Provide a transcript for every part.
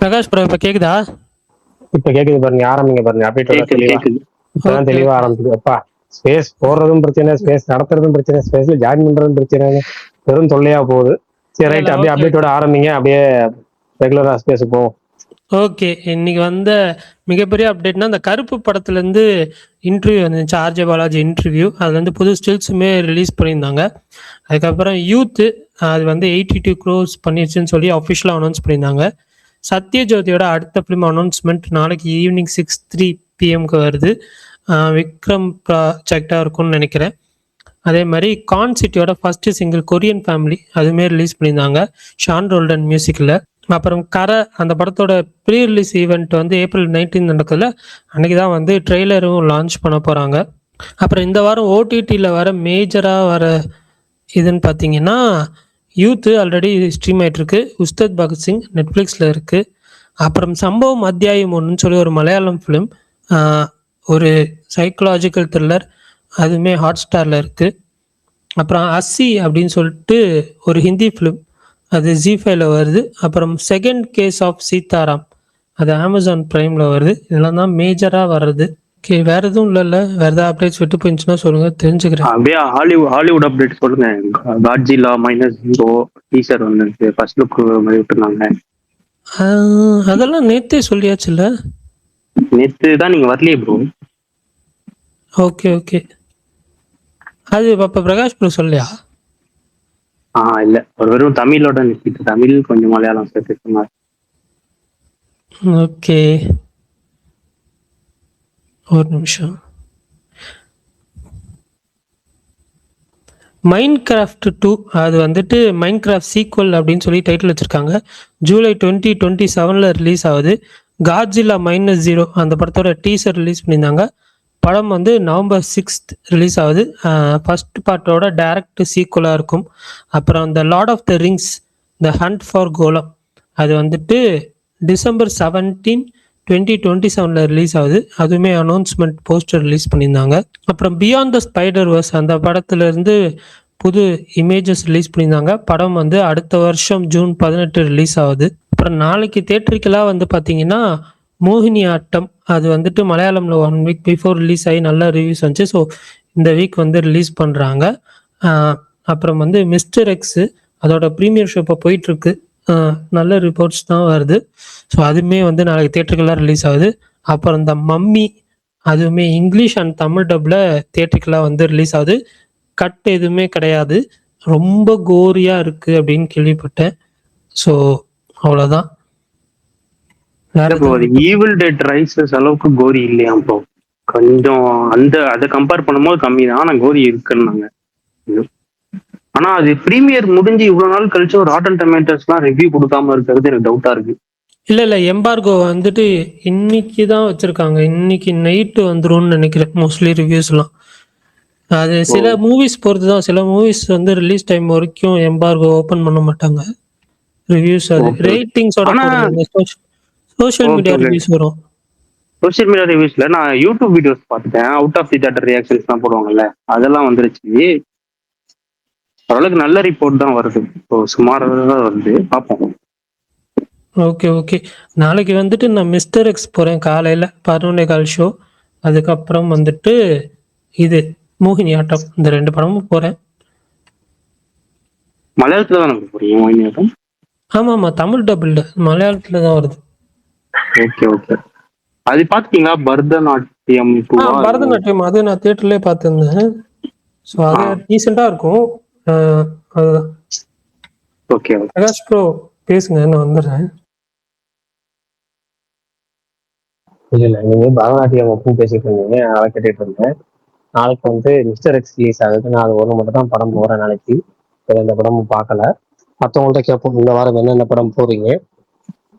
Prakash bro இப்ப கேக்குதா? இப்ப கேக்குது பாருங்க, ஆரம்பிங்க பாருங்க. அப்டேட்டோட கேக்குது தெளிவா கேக்குது. இப்பதான் ஓகே தெளிவா ஓகே ஆரம்பிக்குது. அப்பா ஸ்பேஸ் போடுறதும் பிரச்சனை, ஸ்பேஸ் நடத்துறதும் பிரச்சனை, ஸ்பேஸ்ல ஜாயின் பண்றதும் பிரச்சனை, வெறும் தொல்லையா போகுது. சரி இல்ல இல்ல ரைட், அப்படியே ஓகே அப்டேட்டோட ஆரம்பிங்க. அப்படியே ரெகுலரா ஸ்பேஸ் போவோம். ஓகே. இன்னைக்கு வந்த மிகப்பெரிய அப்டேட்னா அந்த கருப்பு படத்துல இருந்து இன்டர்வியூ வந்துச்சு, ஆர்ஜே பாலாஜி இன்டர்வியூ. அது வந்து புது ஸ்டில்ஸுமே ரிலீஸ் பண்ணியிருந்தாங்க. அதுக்கப்புறம் யூத்து அது வந்து 82 crores பண்ணிருச்சுன்னு சொல்லி அஃபிஷியலாக அனௌன்ஸ் பண்ணியிருந்தாங்க. சத்யஜோதியோட அடுத்த ஃபிலிம் அனௌன்ஸ்மெண்ட் நாளைக்கு ஈவினிங் 6:03 PM வருது. விக்ரம் ப்ராஜெக்டாக இருக்கும்னு நினைக்கிறேன். அதே மாதிரி கான் சிட்டியோட ஃபர்ஸ்ட் சிங்கிள் கொரியன் ஃபேமிலி அதுவுமே ரிலீஸ் பண்ணியிருந்தாங்க ஷான் ரோல்டன் மியூசிக்கில். அப்புறம் கரை அந்த படத்தோட ப்ரீ ரிலீஸ் ஈவெண்ட் வந்து April 19 நடக்குதுல, அன்றைக்கி தான் வந்து ட்ரெய்லரும் லான்ச் பண்ண போகிறாங்க. அப்புறம் இந்த வாரம் ஓடிடியில் வர மேஜராக வர இதுன்னு பார்த்தீங்கன்னா யூத்து ஆல்ரெடி ஸ்ட்ரீம் ஆகிட்டுருக்கு, உஸ்தாத் பகத்சிங் நெட்ஃப்ளிக்ஸில் இருக்குது. அப்புறம் சம்பவம் அத்தியாயம் ஒன்றுன்னு சொல்லி ஒரு மலையாளம் ஃபிலிம், ஒரு சைக்கலாஜிக்கல் த்ரில்லர், அதுவுமே ஹாட் ஸ்டாரில் இருக்குது. அப்புறம் அஸ்ஸி அப்படின்னு சொல்லிட்டு ஒரு ஹிந்தி ஃபிலிம், அது ஜி5ல வருது. அப்புறம் செகண்ட் கேஸ் ஆஃப் சீதாராம், அது அமேசான் ப்ரைமில் வருது. இதெல்லாம் தான் மேஜராக வர்றது. ஓகே, வேறு எதுவும் இல்லைல்ல? வேறு ஏதாவது அப்டேட்ஸ் விட்டு போயிருந்துச்சுன்னா சொல்லுங்கள், தெரிஞ்சுக்கிறேன். அப்படியே ஹாலிவுட் அப்டேட் சொல்லுங்க. காட்ஜிலா -0 டீசர் வந்து ஃபர்ஸ்ட் லுக் மாதிரி விட்டுருந்தாங்க. அதெல்லாம் நேற்றே சொல்லியாச்சுல்ல? நேற்று தான் நீங்க வரலையே ப்ரோ. ஓகே ஓகே, அது அப்போ பிரகாஷ் ப்ரோ சொல்லியா? இல்ல, ஒரு வெறும் தமிழோட நிறுத்திட்டு, தமிழ் கொஞ்சம் மலையாளம் சேர்த்து சொன்னார். ஓகே, ஒரு நிமிஷம். மைண்ட் கிராஃப்ட் 2 அது வந்துட்டு மைண்ட் கிராஃப்ட் சீக்வல் அப்படின்னு சொல்லி டைட்டில் வச்சுருக்காங்க. ஜூலை 2027 ரிலீஸ் ஆகுது. காட்ஜில்லா -0 அந்த படத்தோட டீசர் ரிலீஸ் பண்ணியிருந்தாங்க. படம் வந்து November 6th ரிலீஸ் ஆகுது. ஃபர்ஸ்ட் பார்ட்டோட டைரக்ட் சீக்குவலாக இருக்கும். அப்புறம் இந்த lord of the rings the hunt for Gollum அது வந்துட்டு December 17, 2027 ரிலீஸ் ஆகுது. அதுவுமே அனௌன்ஸ்மெண்ட் போஸ்டர் ரிலீஸ் பண்ணியிருந்தாங்க. அப்புறம் பியாண்ட் த ஸ்பைடர் வர்ஸ் அந்த படத்துலேருந்து புது இமேஜஸ் ரிலீஸ் பண்ணியிருந்தாங்க. படம் வந்து அடுத்த வருஷம் June 18 ரிலீஸ் ஆகுது. அப்புறம் நாளைக்கு தேட்டரிக்கலாக வந்து பார்த்தீங்கன்னா மோகினி ஆட்டம் அது வந்துட்டு மலையாளம்ல 1 வீக் பிஃபோர் ரிலீஸ் ஆகி நல்ல ரிவ்யூஸ் வந்துச்சு. ஸோ இந்த வீக் வந்து ரிலீஸ் பண்ணுறாங்க. அப்புறம் வந்து மிஸ்டர் எக்ஸு அதோட ப்ரீமியர் ஷோ இப்போ போயிட்டுருக்கு, நல்ல ரிப்போர்ட்ஸ் தான் வருது. ஸோ அதுவுமே வந்து நாளைக்கு தேட்டருக்கெல்லாம் ரிலீஸ் ஆகுது. அப்புறம் இந்த மம்மி அதுவுமே இங்கிலீஷ் அண்ட் தமிழ் டப்பில் தேட்டருக்கெல்லாம் வந்து ரிலீஸ் ஆகுது. கட் எதுவுமே கிடையாது, ரொம்ப கோரியாக இருக்குது அப்படின்னு கேள்விப்பட்டேன். ஸோ அவ்வளோதான். ஈவில் டெட் ரைசஸ் அளவுக்கு கோரி இல்லையா ப்ரோ? கொஞ்சம் அதை கம்பேர் பண்ணும்போது கம்மி தான், ஆனா கோரி இருக்குன்னாங்க. ஆனா அது ப்ரீமியர் முடிஞ்சு இவ்வளவு நாள் கழிச்சு ஒரு ராட்டன் டொமேட்டோஸ்லாம் ரிவ்யூ கொடுக்காம இருக்கிறது எனக்கு டவுட்டா இருக்கு. இல்லை எம்பார்கோ வந்துட்டு இன்னைக்கு தான் வச்சுருக்காங்க, இன்னைக்கு நைட்டு வந்துரும்னு நினைக்கிறேன் மோஸ்ட்லி ரிவ்யூஸ்லாம். அது சில மூவிஸ் பொறுத்து தான், சில மூவிஸ் வந்து ரிலீஸ் டைம் வரைக்கும் எம்பார்கோ ஓப்பன் பண்ண மாட்டாங்க ரிவ்யூஸ். அது ரேட்டிங்ஸோட சோஷியல் மீடியா ரிவ்யூஸ் வரும். சோஷியல் மீடியா ரிவ்யூஸ்ல நான் யூடியூப் வீடியோஸ் பார்த்துட்டேன், out of the theatre reactions தான் போடுவாங்கல்ல, அதெல்லாம் வந்துருச்சு. ஓரளவுக்கு நல்ல ரிப்போர்ட் தான் வருது, சுமாராக தான் வருது, பார்ப்போம். ஓகே ஓகே, நாளைக்கு வந்துட்டு நான் மிஸ்டர் எக்ஸ் போகிறேன் காலையில் 11:15 ஷோ. அதுக்கப்புறம் வந்துட்டு இது மோகினி ஆட்டம், இந்த 2 படமும் போகிறேன். மலையாளத்தில் தான் போகிறீங்க மோகினி ஆட்டம்? ஆமாம் ஆமாம், தமிழ் டபுள்டு, மலையாளத்தில் தான் வருது. ஓகே ஓகே, அது பார்த்துட்டீங்களா? பரதநாட்டியம் பரதநாட்டியம் அது நான் தியேட்டர்லேயே பார்த்துருந்தேன். ஸோ அது ரீசெண்டாக இருக்கும். அதுதான். ஓகே பிரகாஷ் ப்ரோ பேசுங்க, நான் வந்துடுறேன். இல்லை நீங்க பரதநாட்டியம் பூ பேசிட்டு இருந்தீங்க, அதை கேட்டுட்டு இருந்தேன். நாளைக்கு வந்து மிஸ்டர் எக்ஸ் ரிலீஸ் ஆகுது. நான் அது ஒன்று மட்டும் தான் படம் போகிறேன் நாளைக்கு. எந்த படமும் பார்க்கல. மற்றவங்கள்ட்ட கேட்போம், இந்த வாரம் என்னென்ன படம் போறீங்க,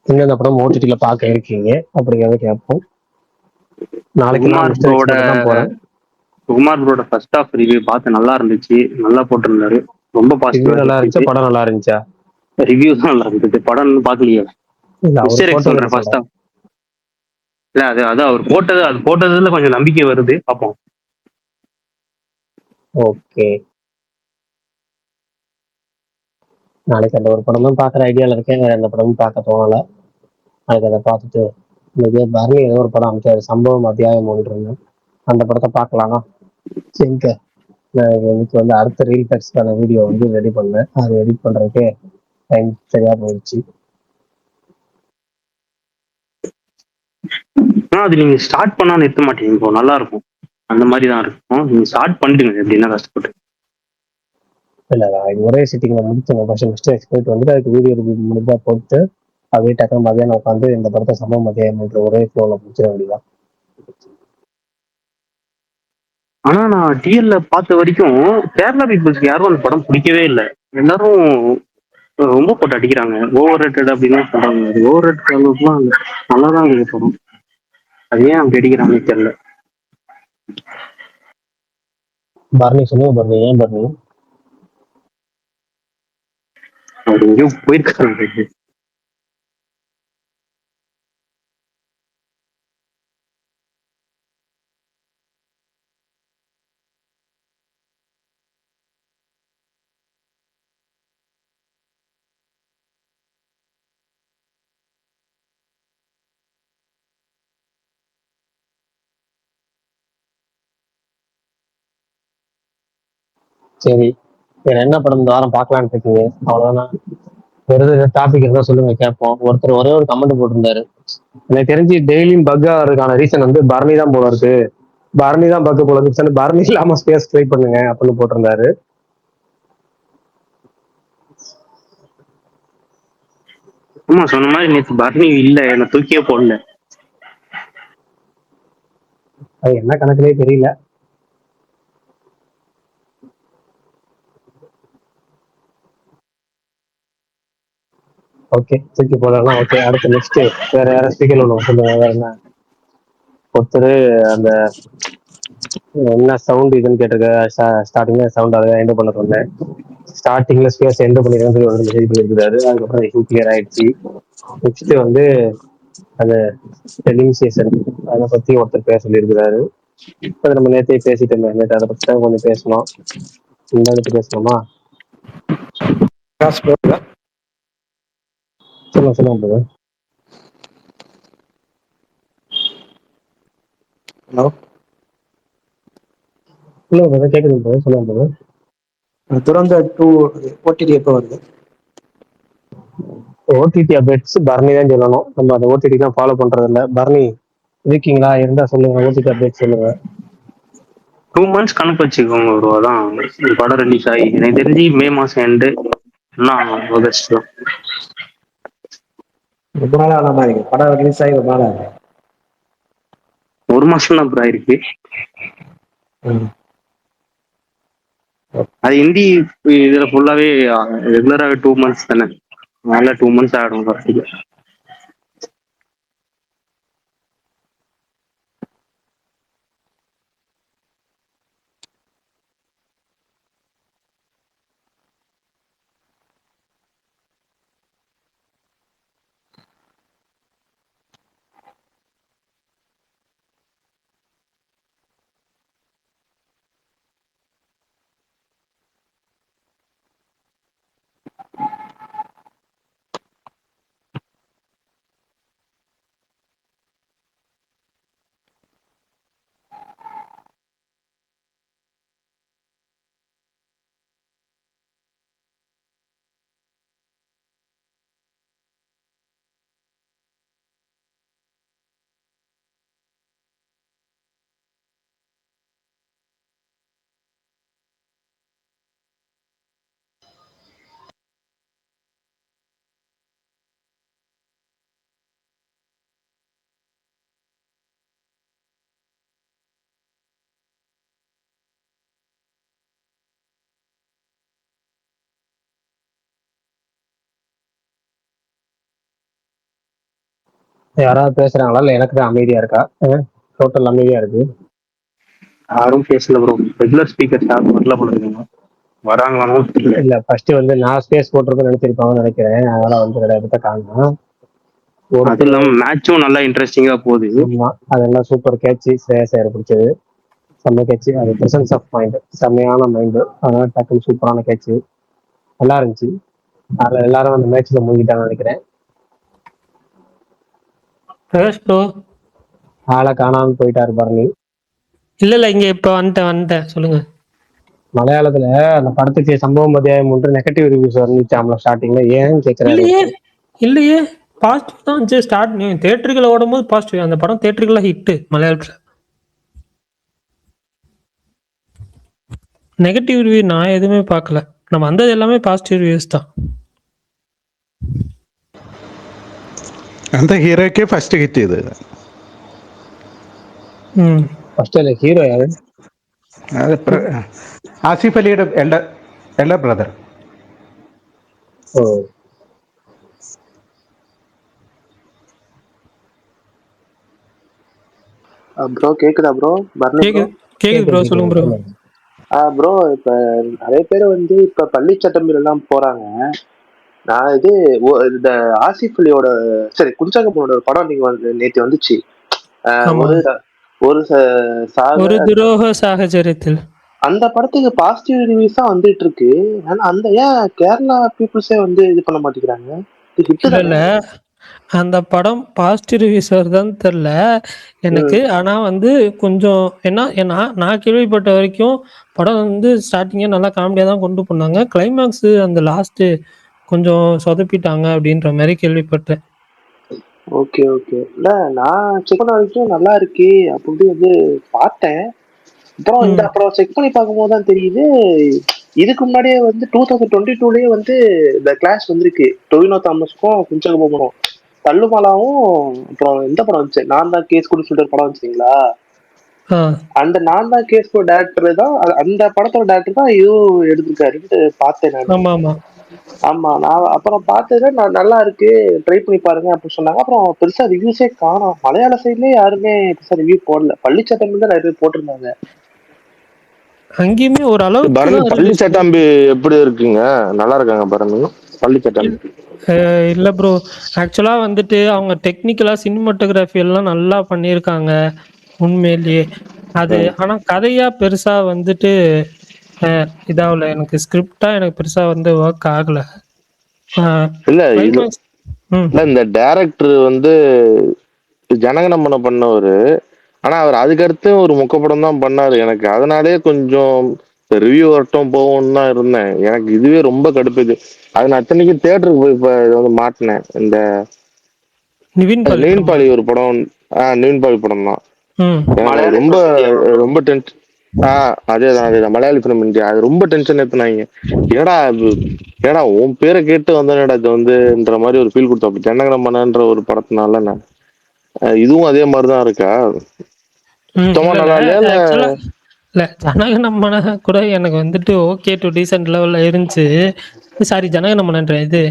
என்னென்ன படம் ஓடிடியில பார்க்க இருக்கீங்க அப்படிங்கிறத கேட்போம். நாளைக்கு நான் மிஸ்டர் எக்ஸ் மட்டும் தான் போறேன். குமார் ப்ரோட ஃபர்ஸ்ட் ஆஃப் ரிவ்யூ பார்த்து நல்லா இருந்துச்சு, நல்லா போட்டிருந்தாரு, ரொம்ப பாசிட்டிவா நல்லா இருந்துச்சு. படம் நல்லா இருந்துச்சா? ரிவ்யூ தான் நல்லா இருந்துச்சு, படம் பார்க்கலையே. சொல்றேன் ஃபர்ஸ்ட் ஆஃப் இல்ல, அது அவர் போட்டதுல கொஞ்சம் நம்பிக்கை வருது, பார்ப்போம். ஓகே, நாளைக்கு அந்த ஒரு படம் தான் பார்க்குற ஐடியாவில் இருக்கேன், வேற எந்த படமும் பார்க்க தோணலை. அதுக்கு அதை பார்த்துட்டு இன்னைக்கு பரணி ஏதோ ஒரு படம் அமைச்சாரு, சம்பவம் அத்தியாயம் ஒன்று, அந்த படத்தை பார்க்கலாமா? சரிங்க. நான் இன்னைக்கு வந்து அடுத்த ரீல் டெக்ஸ்டான வீடியோ வந்து ரெடி பண்ணேன். அது எடிட் பண்றதுக்கே டைம் சரியா போயிடுச்சு. அது நீங்க ஸ்டார்ட் பண்ணா நிறுத்த மாட்டீங்க, இப்போ நல்லா இருக்கும். அந்த மாதிரி தான் இருக்கும். நீங்க ஸ்டார்ட் பண்ணிடுங்க எப்படின்னா கஷ்டப்பட்டு. இல்ல இது ஒரே சிட்டிங்ல முடிச்சோம். ஃபர்ஸ்ட் எக்ஸ்போர்ட் வந்துட்டு அதுக்கு வீடியோ முடிஞ்சா போட்டு அப்படியே டக்குனு மதியானம் உட்காந்து இந்த படத்தை சம்பவம் மதியானம் ஒரே ஃப்ளோல முடிச்சிட வேண்டியதான். ஆனா நான் டிஎல்ல பார்த்த வரைக்கும் கேரளா பீப்புள்ஸ்க்கு யாரும் அந்த படம் பிடிக்கவே இல்லை. எல்லாரும் ரொம்ப போட்டு அடிக்கிறாங்க, ஓவர் ரேட்டட் அப்படின்னு சொல்றாங்க. அது ஓவர் ரேட்டட் அளவுக்குலாம் இல்லை, நல்லா தான் இருக்குது படம். அது ஏன் அப்படி அடிக்கிறாங்கன்னு தெரியல. பரணி சொல்லுங்க பரணி, ஏன் பரணி? அவர் எங்கேயோ போயிருக்காரு. சரி, வேற என்ன படம் இந்த வாரம் பார்க்கலான்னு இருக்கீங்க? அவ்வளவுதானா? வெறுது டாபிக் இருந்தா சொல்லுங்க கேட்போம். ஒருத்தர் ஒரே ஒரு கமெண்ட் போட்டிருந்தாரு, எனக்கு தெரிஞ்சு டெய்லியும் பக் ஆகிறதுக்கான ரீசன் வந்து பரணி தான் போல இருக்கு, பரணி தான் பக் போல இருக்கு, பரணி இல்லாம ஸ்பேஸ் ட்ரை பண்ணுங்க அப்படின்னு போட்டிருந்தாரு. ஆமா, சொன்ன மாதிரி நேற்று பரணி இல்ல, என்னை தூக்கியே போடல. அது என்ன கணக்குலயே தெரியல. ஓகே, தூக்கி போடலாம். ஓகே, அடுத்து நெக்ஸ்ட் வேற யாரும் ஸ்பீக்கர் ஒன்று சொல்லுங்க. வேற என்ன? ஒருத்தர் அந்த என்ன சவுண்ட் இதுன்னு கேட்டிருக்க, ஸ்டார்டிங்ல சவுண்ட் அதை எண்ட் பண்ண சொன்னேன், ஸ்டார்டிங்ல ஸ்பேஸ் எண்ட் பண்ணிருக்கேன்னு சொல்லி ஒரு மெசேஜ் பண்ணியிருக்காரு. அதுக்கப்புறம் இஷ்யூ கிளியர் ஆயிடுச்சு. நெக்ஸ்ட் வந்து அந்த டெலிமிசேஷன் அதை பத்தி ஒருத்தர் பேச சொல்லியிருக்கிறாரு. அது நம்ம நேற்றே பேசிட்டோம், நேற்று அதை பத்தி தான் கொஞ்சம் பேசணும். இந்த அடுத்து பேசணுமா? சொல்லுங்க சொல்லுங்க. ஹலோ, சொல்லுங்க கேட்குது, சொல்லுங்க. துரந்தர் 2 ஓடிடி எப்போ வருது? ஓடிடி அப்டேட்ஸ் பரணி தான் சொல்லணும், நம்ம அந்த ஓடிடி தான் ஃபாலோ பண்றது இல்லை. பரணி இருக்கீங்களா? இருந்தா சொல்லுங்க, ஓடிடி அப்டேட் சொல்லுங்க. 2 months கணக்கு வச்சுக்கோங்க ப்ரோ. அதான் இந்த படம் ரிலீஸ் ஆகி எனக்கு தெரிஞ்சு மே மாசம் எண்டு ஆகஸ்ட் தான். ரொம்ப நாள் ஆன மாதிரி இருக்கு. படம் ரிலீஸ் ஆகி ரொம்ப நாள் ஆகுது. 1 மாசம் தான் ப்ரோ ஆயிருக்கு. அது ஹிந்தி இதுல ஃபுல்லாவே ரெகுலராகவே 2 months தானே, அதனால 2 months ஆகிடும் வரதுக்கு. யாராவது பேசுறாங்களா இல்ல எனக்கு தான் அமைதியா இருக்கா? டோட்டல் அமைதியா இருக்கு. யாரும் பேசல ப்ரோ. ரெகுலர் ஸ்பீக்கர்ஸ் யாரும் வரல போல இருக்குங்க. வராங்களானும் தெரியல. இல்ல ஃபர்ஸ்ட் வந்து நான் ஸ்பேஸ் போட்டிருக்கேன்னு நினைச்சிருப்பாங்கன்னு நினைக்கிறேன். அதனால வந்து இடத்த காணும். அது இல்லாம மேட்சும் நல்லா இன்ட்ரெஸ்டிங்கா போகுது. அதெல்லாம் சூப்பர் கேட்ச், ஸ்ரேயஸ் ஐயர் பிடிச்சது செம்ம கேட்ச். அது பிரசன்ஸ் ஆஃப் மைண்ட், செம்மையான மைண்டு. அதனால டக்குனு சூப்பரான கேட்ச், நல்லா இருந்துச்சு. அதில் எல்லாரும் அந்த மேட்ச்ல மூழ்கிட்டாங்கன்னு நினைக்கிறேன். பிரகாஷ் ப்ரோ. ஆளை காணாம போயிட்டாரு பரணி. இல்ல இங்க இப்ப வந்துட்டேன் சொல்லுங்க. மலையாளத்துல அந்த படத்துக்கு சம்பவம் அத்தியாயம் 3 நெகட்டிவ் ரிவ்யூஸ் வந்துச்சாம்ல ஸ்டார்டிங்ல, ஏன்னு கேக்குறாரு. இல்லையே இல்லையே பாசிட்டிவ் தான் இருந்துச்சு. ஸ்டார்ட் தேட்டருக்குள்ள ஓடும்போது பாசிட்டிவ். அந்த படம் தேட்டருக்குள்ள ஹிட் மலையாளத்துல. நெகட்டிவ் ரிவ்யூ நான் எதுவுமே பார்க்கல. நம்ம வந்தது எல்லாமே பாசிட்டிவ் ரிவ்யூஸ் தான். அந்த ஹீரோக்கே ஃபர்ஸ்ட் ஹிட் இது. ஃபர்ஸ்ட் அந்த ஹீரோ யாரு? அது ஆசிஃப் அலியோட எல்டர் பிரதர். ஓ, ப்ரோ கேக்குதா ப்ரோ? பர்னி ப்ரோ கேக்குது ப்ரோ, சொல்லுங்க ப்ரோ. ப்ரோ இப்ப நிறைய பேர் வந்து இப்ப பள்ளி சட்டம்பில் எல்லாம் போறாங்க. நான் இந்த ஆசிஃப் அலியோட சரி குஞ்சகப்பனோட ஒரு படம் நீங்க வந்து நேற்று வந்துச்சு. ஒரு ஒரு ஒரு துரோக சாகச்சரியத்தில். அந்த படத்துக்கு பாசிட்டிவ் ரிவ்யூஸ் தான் வந்துட்டு இருக்கு. ஆனா அந்த ஏன் கேரளா பீப்புள்ஸே வந்து இது பண்ண மாட்டேங்கிறாங்க? இல்ல அந்த படம் பாசிட்டிவ் ரிவ்யூஸ் வருதான்னு தெரியல எனக்கு. ஆனா வந்து கொஞ்சம் ஏன்னா நான் கேள்விப்பட்ட வரைக்கும் படம் வந்து ஸ்டார்டிங்கே நல்லா காமெடியா தான் கொண்டு போனாங்க. கிளைமேக்ஸ் அந்த லாஸ்ட் கொஞ்சம் சொதப்பிட்டாங்க அப்படின்ற மாதிரி கேள்விப்பட்டேன். Okay okay. இல்ல நான் செக் பண்ண வரைக்கும் நல்லா இருக்கு அப்படி வந்து பார்த்தேன். அப்புறம் செக் பண்ணி பார்க்கும்போது தான் தெரியுது, இதுக்கு முன்னாடியே வந்து 2022லயே வந்து இந்த கிளாஸ் வந்திருக்கு. டொவினோ தாமஸ்க்கும் குஞ்சகபோமனும் தள்ளுமாலாவும். அப்புறம் எந்த படம் வந்துச்சு, நான் தான் கேஸ் கூட சொல்லிட்டு படம் வந்துச்சுங்களா? அந்த நான் தான் கேஸ் கூட டேரக்டர் தான், அந்த படத்தோட டேரக்டர் தான் இதுவும் எடுத்திருக்காருன்னு பார்த்தேன் நான். ஆமா, நான் அப்புறம் பார்த்ததுல நான் நல்லா இருக்கு ட்ரை பண்ணி பாருங்க அப்படின்னு சொன்னாங்க. அப்புறம் பெருசா ரிவ்யூஸே காணோம். மலையாள சைட்லயே யாருமே பெருசா ரிவ்யூ போடல. பள்ளிச்சட்டம் தான் நிறைய பேர் போட்டிருந்தாங்க. அங்கேயுமே ஒரு அளவுக்கு பரணி பள்ளி சட்டாம்பி எப்படி இருக்குங்க? நல்லா இருக்காங்க பரணி பள்ளி சட்டாம்பி. இல்ல ப்ரோ, ஆக்சுவலா வந்துட்டு அவங்க டெக்னிக்கலா சினிமாட்டோகிராஃபி எல்லாம் நல்லா பண்ணியிருக்காங்க உண்மையிலேயே. அது ஆனா கதையா பெருசா வந்துட்டு இதாகல. எனக்கு ஸ்கிரிப்டா எனக்கு பெருசா வந்து ஒர்க் ஆகல. இல்ல இந்த டைரக்டர் வந்து ஜனகணமன பண்ணவரு. ஆனா அவர் அதுக்கடுத்து ஒரு முக்கப்படம் தான் பண்ணாரு. எனக்கு அதனாலே கொஞ்சம் ரிவ்யூ வரட்டும் போகும்னு தான் இருந்தேன். எனக்கு இதுவே ரொம்ப கடுப்புது. அது நான் அத்தனைக்கு தியேட்டருக்கு போய் இப்ப வந்து மாட்டினேன். இந்த நிவின் பாலி ஒரு படம், நிவின் பாலி படம் தான். ரொம்ப ரொம்ப டென்ஷன். அதேதான் மலையாளி பிலிம் இந்தியா. அது ரொம்ப டென்ஷன் ஏத்துனாங்க. ஏடா உன் பேரை கேட்டு வந்தேன்டா இது வந்துன்ற மாதிரி ஒரு ஃபீல் கொடுத்தா ஜனகணமனன்ற ஒரு படத்தினால. நான் இதுவும் அதே மாதிரிதான் இருக்கா? இல்ல ஜனகணமன கூட எனக்கு வந்துட்டு ஓகே டு டீசென்ட் லெவல்ல இருந்துச்சு. சாரி, ஜனகணமனன்ற இது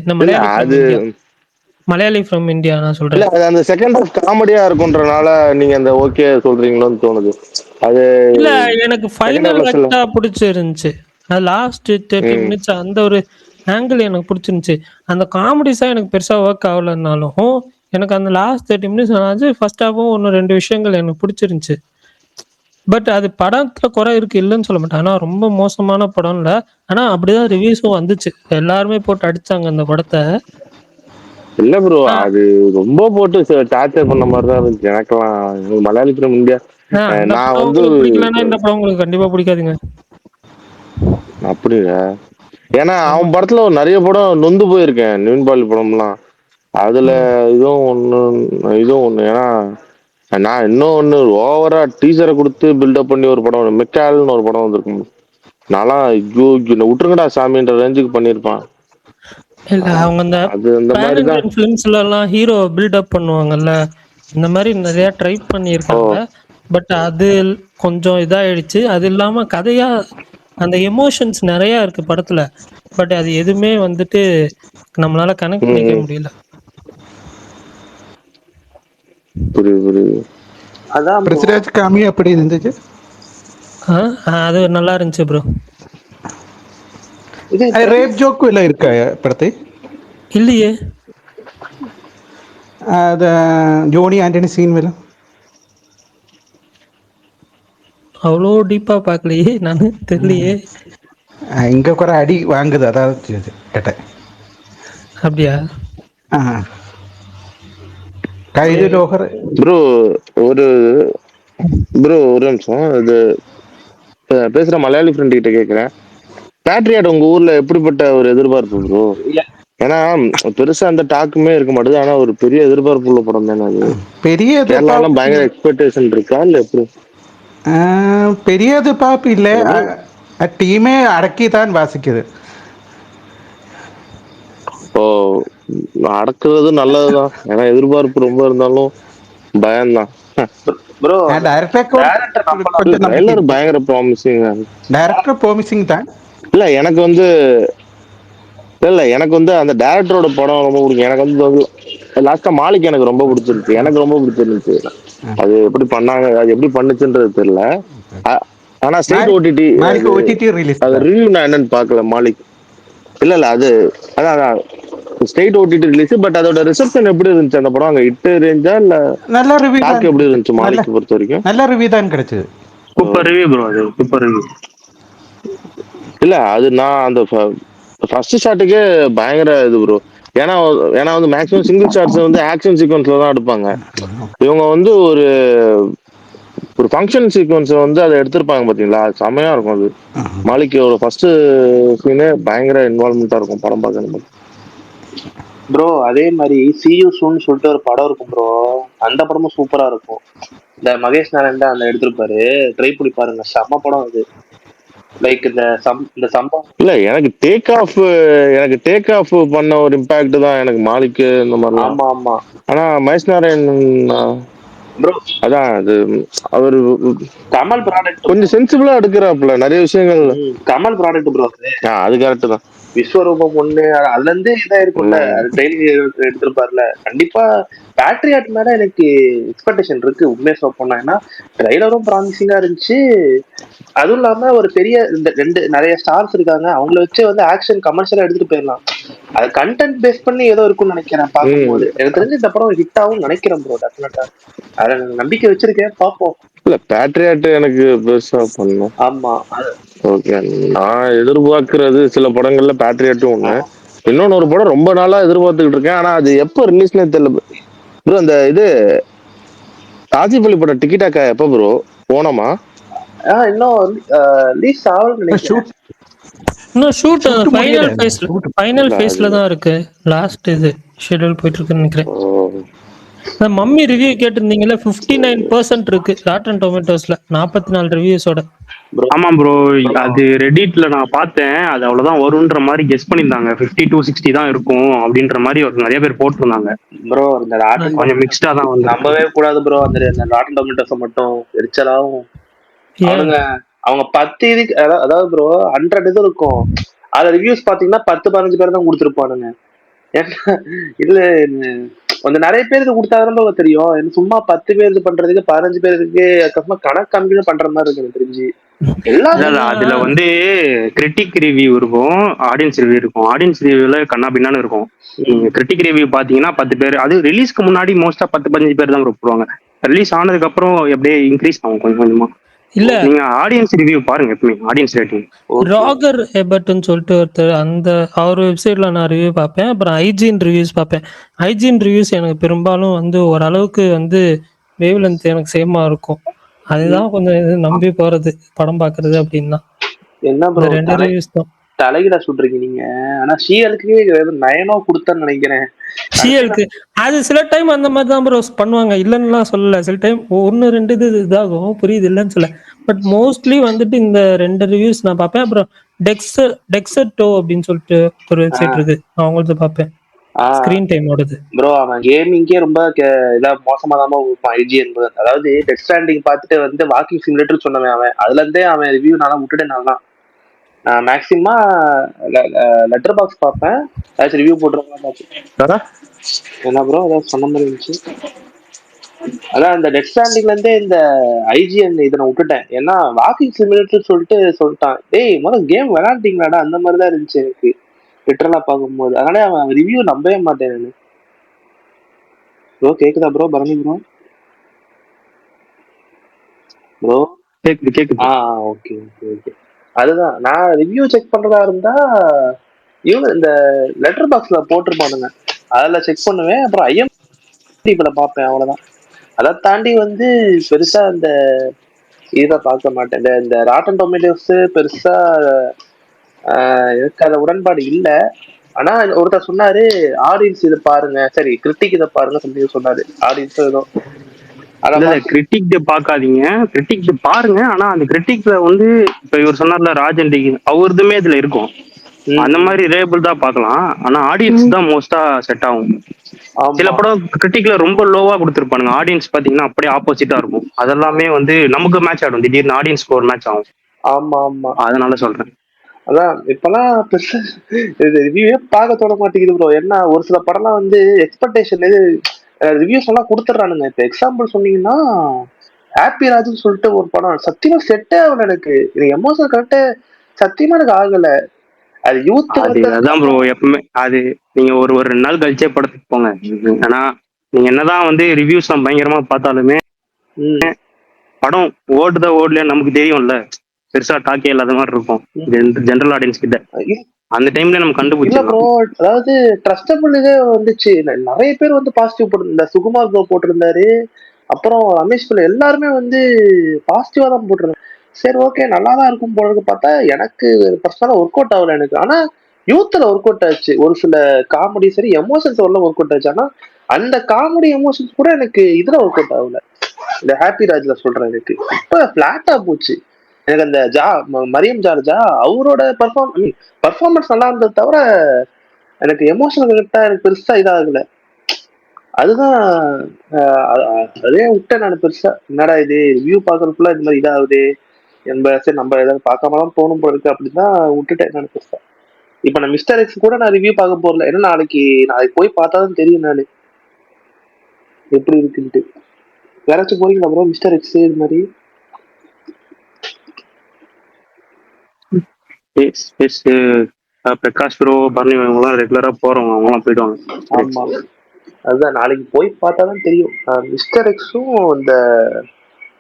மலையாளி ஃப்ரம் இந்தியா நான் சொல்றேன். அது அந்த செகண்ட் ஹாஃப் காமெடியா இருக்கும்ன்றனால நீங்க அந்த ஓகே சொல்றீங்களோன்னு தோணுது. அது இல்ல எனக்கு ஃபைனல் ஆக்டா பிடிச்சிருந்துச்சு. அது லாஸ்ட் 30 மினிட்ஸ் அந்த ஒரு ஆங்கிள் எனக்கு பிடிச்சிருந்துச்சு. அந்த காமெடிஸா எனக்கு பெருசா ஒர்க் ஆகலன்னாலும் எனக்கு அந்த லாஸ்ட் 30 மினிட்ஸ் ஆச்சு. ஃபர்ஸ்ட் ஹாஃபும் ஒன்று 2 விஷயங்கள் எனக்கு பிடிச்சிருந்துச்சு. பட் அது படத்துல குறை இருக்கு இல்லைன்னு சொல்ல மாட்டேன். ஆனா ரொம்ப மோசமான படம் இல்ல. ஆனா அப்படிதான் ரிவ்யூஸும் வந்துச்சு. எல்லாருமே போட்டு அடிச்சாங்க அந்த படத்தை. இல்ல ப்ரோ, அது ரொம்ப போட்டு டார்ச்சர் பண்ண மாதிரி தான் இருந்துச்சு எனக்கெல்லாம். மலையாளி பிலிம் இந்தியா நான் வந்து பிடிக்கலன்னா இந்த படம் உங்களுக்கு கண்டிப்பா பிடிக்காதுங்க. அப்படியா? ஏன்னா அவன் படத்துல நிறைய படம் நொந்து போயிருக்கேன். நிவின் பாலி படம்லாம் அதுல இதுவும் ஒண்ணு. ஏன்னா நான் இன்னும் ஒண்ணு ஓவரா டீசரை கொடுத்து பில்டப் பண்ணி ஒரு படம் மெக்கால்னு ஒரு படம் வந்திருக்கும். நாளா ஐயோ விட்டுருங்கடா சாமின்ற ரேஞ்சுக்கு பண்ணிருப்பான். இல்ல அவங்க இந்த ஃபிலிம்ஸ்ல எல்லாம் ஹீரோ பில்டப் பண்ணுவாங்கல்ல, இந்த மாதிரி நிறைய ட்ரை பண்ணியிருக்காங்க. பட் அது கொஞ்சம் இதாயிடுச்சு. அது இல்லாம கதையா அந்த எமோஷன்ஸ் நிறைய இருக்கு படத்துல. பட் அது எதுவுமே வந்துட்டு நம்மளால கனெக்ட் பண்ணிக்க முடியல. அதான் பிருத்திவிராஜ் காமி எப்படி இருந்துச்சு? அது நல்லா இருந்துச்சு ப்ரோ. ரேப் ஜோக்கு எல்லாம் இருக்கா படத்தை? இல்லையே. அது ஜோனி ஆண்டனி சீன் வேலை அவ்வளோ டீப்பா பார்க்கலையே நான், தெரியலையே. இங்க குறை அடி வாங்குது, அதாவது கேட்டேன். அப்படியா? கைது லோகர் ப்ரோ ஒரு ஒரு நிமிஷம் இது பேசுற மலையாளி ஃப்ரெண்ட் கிட்ட கேக்குறேன். பேட்ரியாட் உங்க ஊர்ல எப்படிப்பட்ட ஒரு எதிர்பார்ப்பு ப்ரோ? ஏன்னா பெருசா அந்த டாக்குமே இருக்க மாட்டேது. ஆனா ஒரு பெரிய எதிர்பார்ப்பு உள்ள படம் தானே அது. பெரிய கேரளாலாம் பயங்கர எக்ஸ்பெக்டேஷன் இருக்கா இல்ல எப்படி? பெரிய எதிர்பார்ப்பு இல்லை. டீமே அடக்கி தான் வாசிக்குது. இப்போ அடக்குறது நல்லதுதான். ஏன்னா எதிர்பார்ப்பு ரொம்ப இருந்தாலும் பயம்தான். ப்ரோ கொஞ்சம் ட்ரைலர் பயங்கர ப்ராமிசிங். டைரக்டர் ப்ராமிசிங் தான். இல்ல எனக்கு வந்து அந்த டைரக்டரோட படம் ரொம்ப பிடிக்கும். எனக்கு வந்து லாஸ்டா மாலிக் எனக்கு ரொம்ப பிடிச்சிருச்சு. எனக்கு ரொம்ப பிடிச்சிருந்துச்சு. அது எப்படி பண்ணாங்க, அது எப்படி பண்ணுச்சுன்றது தெரியல. ஆனா ஸ்டேட் ஓடிடி ரிலீஸ் அது ரிவ்யூ நான் என்னன்னு பாக்கல மாலிக். இல்ல அது அதான் ஸ்டேட் ஓடிடி ரிலீஸ். பட் அதோட ரிசப்ஷன் எப்படி இருந்துச்சு அந்த படம்? அங்க இட்டு ரேஞ்சா இல்ல நல்ல ரிவ்யூ டாக் எப்படி இருந்துச்சு மாலிக் பொறுத்த வரைக்கும்? நல்ல ரிவ்யூ தான் கிடைச்சது. சூப்பர் ரிவ்யூ ப்ரோ, அது சூப்பர் ரிவ்யூ. இல்ல அது நான் அந்த ஃபர்ஸ்ட் ஷாட்டுக்கே பயங்கர இது ப்ரோ. ஏன்னா வந்து மேக்ஸிமம் சிங்கிள் ஷாட்ஸ் வந்து ஆக்ஷன் சீக்வன்ஸ்ல தான் எடுப்பாங்க. இவங்க வந்து ஒரு ஃபங்க்ஷன் சீக்வன்ஸ் வந்து அதை எடுத்திருப்பாங்க பாத்தீங்களா, செமையா இருக்கும். அது மாலிக்கோட ஃபர்ஸ்ட் சீனே பயங்கர இன்வால்வ்மெண்டா இருக்கும் படம் பார்க்கணும். ப்ரோ அதே மாதிரி சியூ சூன்னு சொல்லிட்டு ஒரு படம் இருக்கும் ப்ரோ. அந்த படமும் சூப்பரா இருக்கும். இந்த மகேஷ் நாராயண் தான் அந்த எடுத்திருப்பாரு. ட்ரை பண்ணி பாருங்க, செம்ம படம் அது. லைக் இந்த சம்பவம் இல்ல எனக்கு டேக் ஆஃப் பண்ண ஒரு இம்பாக்ட் தான் எனக்கு மாலிக் இந்த மாதிரி. ஆமா ஆமா. ஆனா மகேஷ் நாராயண் ப்ரோ அதான் அது அவரு கமல் ப்ராடக்ட் கொஞ்சம் சென்சிபிளா எடுக்கிறாப்புல நிறைய விஷயங்கள். கமல் ப்ராடக்ட் ப்ரோ அது கரெக்ட் தான். விஸ்வரூபம் ஒண்ணு அதுல இருந்து இதா இருக்கும்ல, அது டெய்லி எடுத்திருப்பாருல. கண்டிப்பா பேட்ரியாட் மேல எனக்கு எக்ஸ்பெக்டேஷன் இருக்கு உண்மையை சொல்ல போனா. ஏன்னா ட்ரைலரும் ப்ராமிசிங்கா இருந்துச்சு. அதுவும் இல்லாம ஒரு பெரிய இந்த நிறைய ஸ்டார்ஸ் இருக்காங்க, அவங்கள வச்சு வந்து ஆக்ஷன் கமர்ஷியலா எடுத்துட்டு போயிடலாம். அது கண்டென்ட் பேஸ் பண்ணி ஏதோ இருக்கும்னு நினைக்கிறேன் பார்க்கும்போது. எனக்கு தெரிஞ்சு இந்த படம் ஹிட் ஆகும் நினைக்கிறேன் ப்ரோ. டெஃபினட்டா அதை நம்பிக்கை வச்சிருக்கேன், பார்ப்போம். இல்ல பேட்ரியாட் எனக்கு பெருசா பண்ணும். ஆமா ஓகே, நான் எதிர்பார்க்கறது சில படங்கள்ல பேட்ரியாட்டும் ஒண்ணு. இன்னொன்னு ஒரு படம் ரொம்ப நாளா எதிர்பார்த்துக்கிட்டு இருக்கேன். ஆனா அது எப்ப ரிலீஸ்னே தெரியல ப்ரோ. அந்த இது ஆசிஃப் படம் டிக்கெட்டாக்கா எப்ப ப்ரோ போனோமா? இன்னும் லீஸ் ஆகல நினைக்கிறேன். இன்னும் ஷூட் ஃபைனல் ஃபேஸ்ல தான் இருக்கு. லாஸ்ட் இது ஷெட்யூல் போயிட்டு இருக்குன்னு நினைக்கிறேன். மம்மி ரிவ்யூ கேட்டிருந்தீங்கல்ல, 59% இருக்கு ராட்டன் டொமேட்டோஸ்ல, 44 ரிவ்யூஸோட. ஆமா ப்ரோ, அது ரெடிட்ல நான் பார்த்தேன். அது அவ்வளவுதான் வரும்ன்ற மாதிரி கெஸ் பண்ணியிருந்தாங்க. 52-60 தான் இருக்கும் அப்படின்ற மாதிரி நிறைய பேர் போட்டிருந்தாங்க ப்ரோ. இந்த ராட்டன் கொஞ்சம் மிக்ஸ்டா தான் வந்து நம்பவே கூடாது ப்ரோ. அந்த ராட்டன் டொமேட்டோஸை மட்டும் எரிச்சலாகும். அவங்க 10 இதுக்கு அதாவது ப்ரோ 100 இது இருக்கும். அதுல ரிவ்யூஸ் பாத்தீங்கன்னா 10-15 பேர் தான் கொடுத்துருப்பானுங்க. இதுல கொஞ்சம் நிறைய பேருக்கு கொடுத்தாதான் தெரியும். எனக்கு சும்மா 10 பேருக்கு பண்றதுக்கு 15 பேருக்கு கணக்கு கம்மியா பண்ற மாதிரி இருக்கு எனக்கு தெரிஞ்சு. அதுல வந்து கிரிட்டிக் ரிவ்யூ இருக்கும், ஆடியன்ஸ் ரிவ்யூ இருக்கும். ஆடியன்ஸ் ரிவ்யூல கண்ணா பின்னான்னு இருக்கும். நீங்க கிரிட்டிக் ரிவ்யூ பாத்தீங்கன்னா 10 பேர், அது ரிலீஸ்க்கு முன்னாடி மோஸ்டா 10-15 பேர் தான் போடுவாங்க. ரிலீஸ் ஆனதுக்கு அப்புறம் எப்படியே இன்க்ரீஸ் ஆகும் கொஞ்சம் கொஞ்சமா. இல்ல நீங்க ஆடியன்ஸ் ரிவ்யூ பாருங்க எப்பவுமே, ஆடியன்ஸ் ரேட்டிங். ராகர் எபர்ட்னு சொல்லிட்டு ஒருத்தர், அந்த அவர் வெப்சைட்ல நான் ரிவ்யூ பார்ப்பேன். அப்புறம் ஐஜின் ரிவ்யூஸ் பார்ப்பேன். ஐஜின் ரிவ்யூஸ் எனக்கு பெரும்பாலும் வந்து ஓரளவுக்கு வந்து வேவ் லென்த் எனக்கு சேமா இருக்கும். அதுதான் கொஞ்சம் நம்பி போறது படம் பாக்குறது அப்படின்னா. என்ன ப்ரோ 2 ரிவ்யூஸ் தான் தலைகிட சொல்றீங்க நீங்க. ஆனா ஷீயலுக்கு 9 கொடுத்தேன்னு நினைக்கிறேன். ஷீயலுக்கு அது சில டைம் அந்த மாதிரி தான் ப்ரோ பண்ணுவாங்க, இல்லைன்னுலாம் சொல்லல. சில டைம் 1-2 இது இதாகும், புரியுது, இல்லைன்னு சொல்ல. பட் மோஸ்ட்லி வந்துட்டு இந்த 2 ரிவ்யூஸ் நான் பார்ப்பேன். அப்புறம் டெக்ஸர்டோ அப்படின்னு சொல்லிட்டு ஒரு வெப்சைட் இருக்கு, அவங்களது பார்ப்பேன். ஸ்கிரீன் டைம் ஓடுது ப்ரோ. அவன் கேமிங்கே ரொம்ப இதா மோசமா தான் இருப்பான் ஐஜி என்பது. அதாவது டெத் ஸ்டாண்டிங் பார்த்துட்டு வந்து வாக்கிங் சிமுலேட்டர் சொன்னவன் அவன். அதுல இருந்தே அவன் ரிவ்யூ நல்லா விட்டுட்டேன். நான் தான் மேக்சிமம் லெட்டர் பாக்ஸ் பார்ப்பேன், ஏதாச்சும் ரிவ்யூ போட்டுருவாங்க. என்ன ப்ரோ ஏதாவது சொன்ன மாதிரி இருந்துச்சு? அதான் இந்த டெத் ஸ்டாண்டிங்ல இருந்தே இந்த ஐஜிஎன் இதை நான் விட்டுட்டேன். ஏன்னா வாக்கிங் சிமுலேட்டர் சொல்லிட்டான். டேய் முதல்ல கேம் விளையாண்டிங்களாடா, அந்த மாதிரி தான் இருந்துச்சு எனக்கு லிட்டரலா பார்க்கும்போது. அதனால அவன் ரிவ்யூ நம்பவே மாட்டேன் நான். ப்ரோ கேக்குதா ப்ரோ? பரணி ப்ரோ ப்ரோ கேக்குது. Okay okay okay. அதுதான் நான் ரிவ்யூ செக் பண்றதா இருந்தா இவங்க இந்த லெட்டர் பாக்ஸ்ல போட்டிருப்பானுங்க, அதுல செக் பண்ணுவேன். அப்புறம் இப்ப பார்ப்பேன் அவ்வளவுதான். அதை தாண்டி வந்து பெருசா அந்த இதை பார்க்க மாட்டேன். இந்த ராட்டன் டொமேட்டோஸ் பெருசா எனக்கு அதுல உடன்பாடு இல்ல. ஆனா ஒருத்தர் சொன்னாரு ஆடியன்ஸ் இதை பாருங்க, சரி கிரிட்டிக் இதை பாருங்க சொல்லி சொன்னாரு. ஆடியன்ஸ் ஏதோ கிரிட்டிக் பாக்காதீங்க, கிரிட்டிக் பாருங்க. ஆனா அந்த கிரிட்டிக்ல வந்து இப்ப இவர் சொன்னார்ல ராஜன் அவருதுமே இதுல இருக்கும். அந்த மாதிரி ரேபிள் தான் பார்க்கலாம். ஆனா ஆடியன்ஸ் தான் மோஸ்டா செட் ஆகும். சில படம் கிரிட்டிக்ல ரொம்ப லோவா கொடுத்துருப்பானுங்க, ஆடியன்ஸ் பாத்தீங்கன்னா அப்படியே ஆப்போசிட்டா இருக்கும். அதெல்லாமே வந்து நமக்கு மேட்ச் ஆடும், திடீர்னு ஆடியன்ஸ்க்கு ஒரு மேட்ச் ஆகும். ஆமா ஆமா, அதனால சொல்றேன். அதான் இப்பெல்லாம் பெருசா ரிவ்யூவே பார்க்க தோண மாட்டேங்குது ப்ரோ. ஏன்னா ஒரு சில படம்லாம் வந்து எக்ஸ்பெக்டேஷன் ரிவ்யூஸ் எல்லாம் கொடுத்துட்றானுங்க. இப்ப எக்ஸாம்பிள் சொன்னீங்கன்னா ஹாப்பி ராஜ்னு சொல்லிட்டு ஒரு படம் சத்தியமா செட்டே ஆகல எனக்கு. எமோஷனல் கரெக்டா சத்தியமா எனக்கு ஆகல. அது யூத் அதான் ப்ரோ, எப்பவுமே அது நீங்க ஒரு 2 நாள் கழிச்சே படத்துக்கு போங்க. ஆனா நீங்க என்னதான் வந்து ரிவ்யூஸ் பயங்கரமா பார்த்தாலுமே படம் ஓடலையா நமக்கு தெரியும்ல. பெருசா டாக்கே இல்லாத மாதிரி இருக்கும் ஜெனரல் ஆடியன்ஸ் கிட்ட. அந்த டைம்ல நம்ம கண்டுபிடிச்சிடலாம். அதாவது ட்ரஸ்டபிள் இதே வந்துச்சு. நிறைய பேர் வந்து பாசிட்டிவ் போட்டிருந்த சுகுமார் ப்ரோ போட்டிருந்தாரு, அப்புறம் ரமேஷ் பிள்ளை எல்லாருமே வந்து பாசிட்டிவா தான் போட்டிருந்தாங்க. சரி ஓகே நல்லா தான் இருக்கும் போறது பார்த்தா எனக்கு பர்சனலா ஒர்க் அவுட் ஆகல எனக்கு. ஆனா யூத்ல ஒர்க் அவுட் ஆச்சு. ஒரு சில காமெடி சரி எமோஷன்ஸ் வரல ஒர்க் அவுட் ஆச்சு. ஆனா அந்த காமெடி எமோஷன்ஸ் கூட எனக்கு இதுல ஒர்க் அவுட் ஆகல. இந்த ஹாப்பி ராஜ்ல சொல்றேன், எனக்கு இப்ப பிளாட்டா போச்சு. எனக்கு அந்த மரியம் ஜார்ஜா அவரோட பர்ஃபார்மன்ஸ் நல்லா இருந்தது தவிர எனக்கு எமோஷனல் கரெக்டா எனக்கு பெருசா இதாகல. அதுதான் அதே விட்டேன் நான் பெருசா. என்னடா இது ரிவ்யூ பாக்குறதுக்குள்ள இந்த மாதிரி இதாகுது சரி நம்ம ஏதாவது பார்க்காம தான் போகணும் போல இருக்கு அப்படின்னு தான் விட்டுட்டேன் நான் பெருசா. இப்ப நான் மிஸ்டர் எக்ஸ் கூட நான் ரிவ்யூ பார்க்க போறல. ஏன்னா நாளைக்கு போய் பார்த்தாதான் தெரியும் நானு எப்படி இருக்குன்ட்டு. யாராச்சும் போறீங்களா ப்ரோ மிஸ்டர் எக்ஸ் இது மாதிரி? பிரகாஷ் ப்ரோ பரணி அவங்கலாம் ரெகுலரா போறவங்க, அவங்கலாம் போயிடுவாங்க. ஆமா, அதுதான் நாளைக்கு போய் பார்த்தாதான் தெரியும். மிஸ்டர் எக்ஸும் இந்த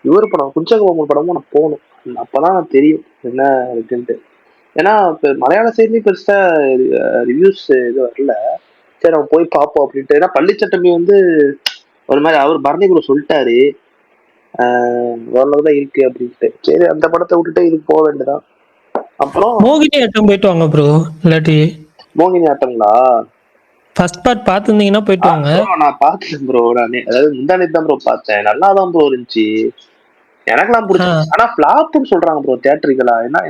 இவர் படம் குஞ்சகோமன் படமும் நான் போகணும். அப்பதான் தெரியும் என்ன இருக்குன்ட்டு. ஏன்னா இப்ப மலையாள சைட்லயும் பெருசா ரிவ்யூஸ் இது வரல. சரி நம்ம போய் பார்ப்போம் அப்படின்ட்டு. ஏன்னா பள்ளிச்சட்டம்பி வந்து ஒரு மாதிரி அவர் பரணிக்குள்ள சொல்லிட்டாரு ஓரளவுதான் இருக்கு அப்படின்ட்டு. சரி அந்த படத்தை விட்டுட்டு இதுக்கு போக வேண்டியதான். அப்புறம் மோகினி ஆட்டம் போயிட்டு வாங்க ப்ரோ. இல்லாட்டி மோகினி ஆட்டங்களா ஃபர்ஸ்ட் பார்ட் பார்த்துருந்தீங்கன்னா போயிட்டு வாங்க. நான் பார்த்தேன் ப்ரோ. நானே அதாவது முந்தானேத்து தான் ப்ரோ பார்த்தேன். நல்லா தான் ப்ரோ இருந்துச்சு, எனக்கெல்லாம் பிடிச்சது. ஆனா ஃபிளாப்னு சொல்றாங்க ப்ரோ தியேட்டரிக்கலா. என்ன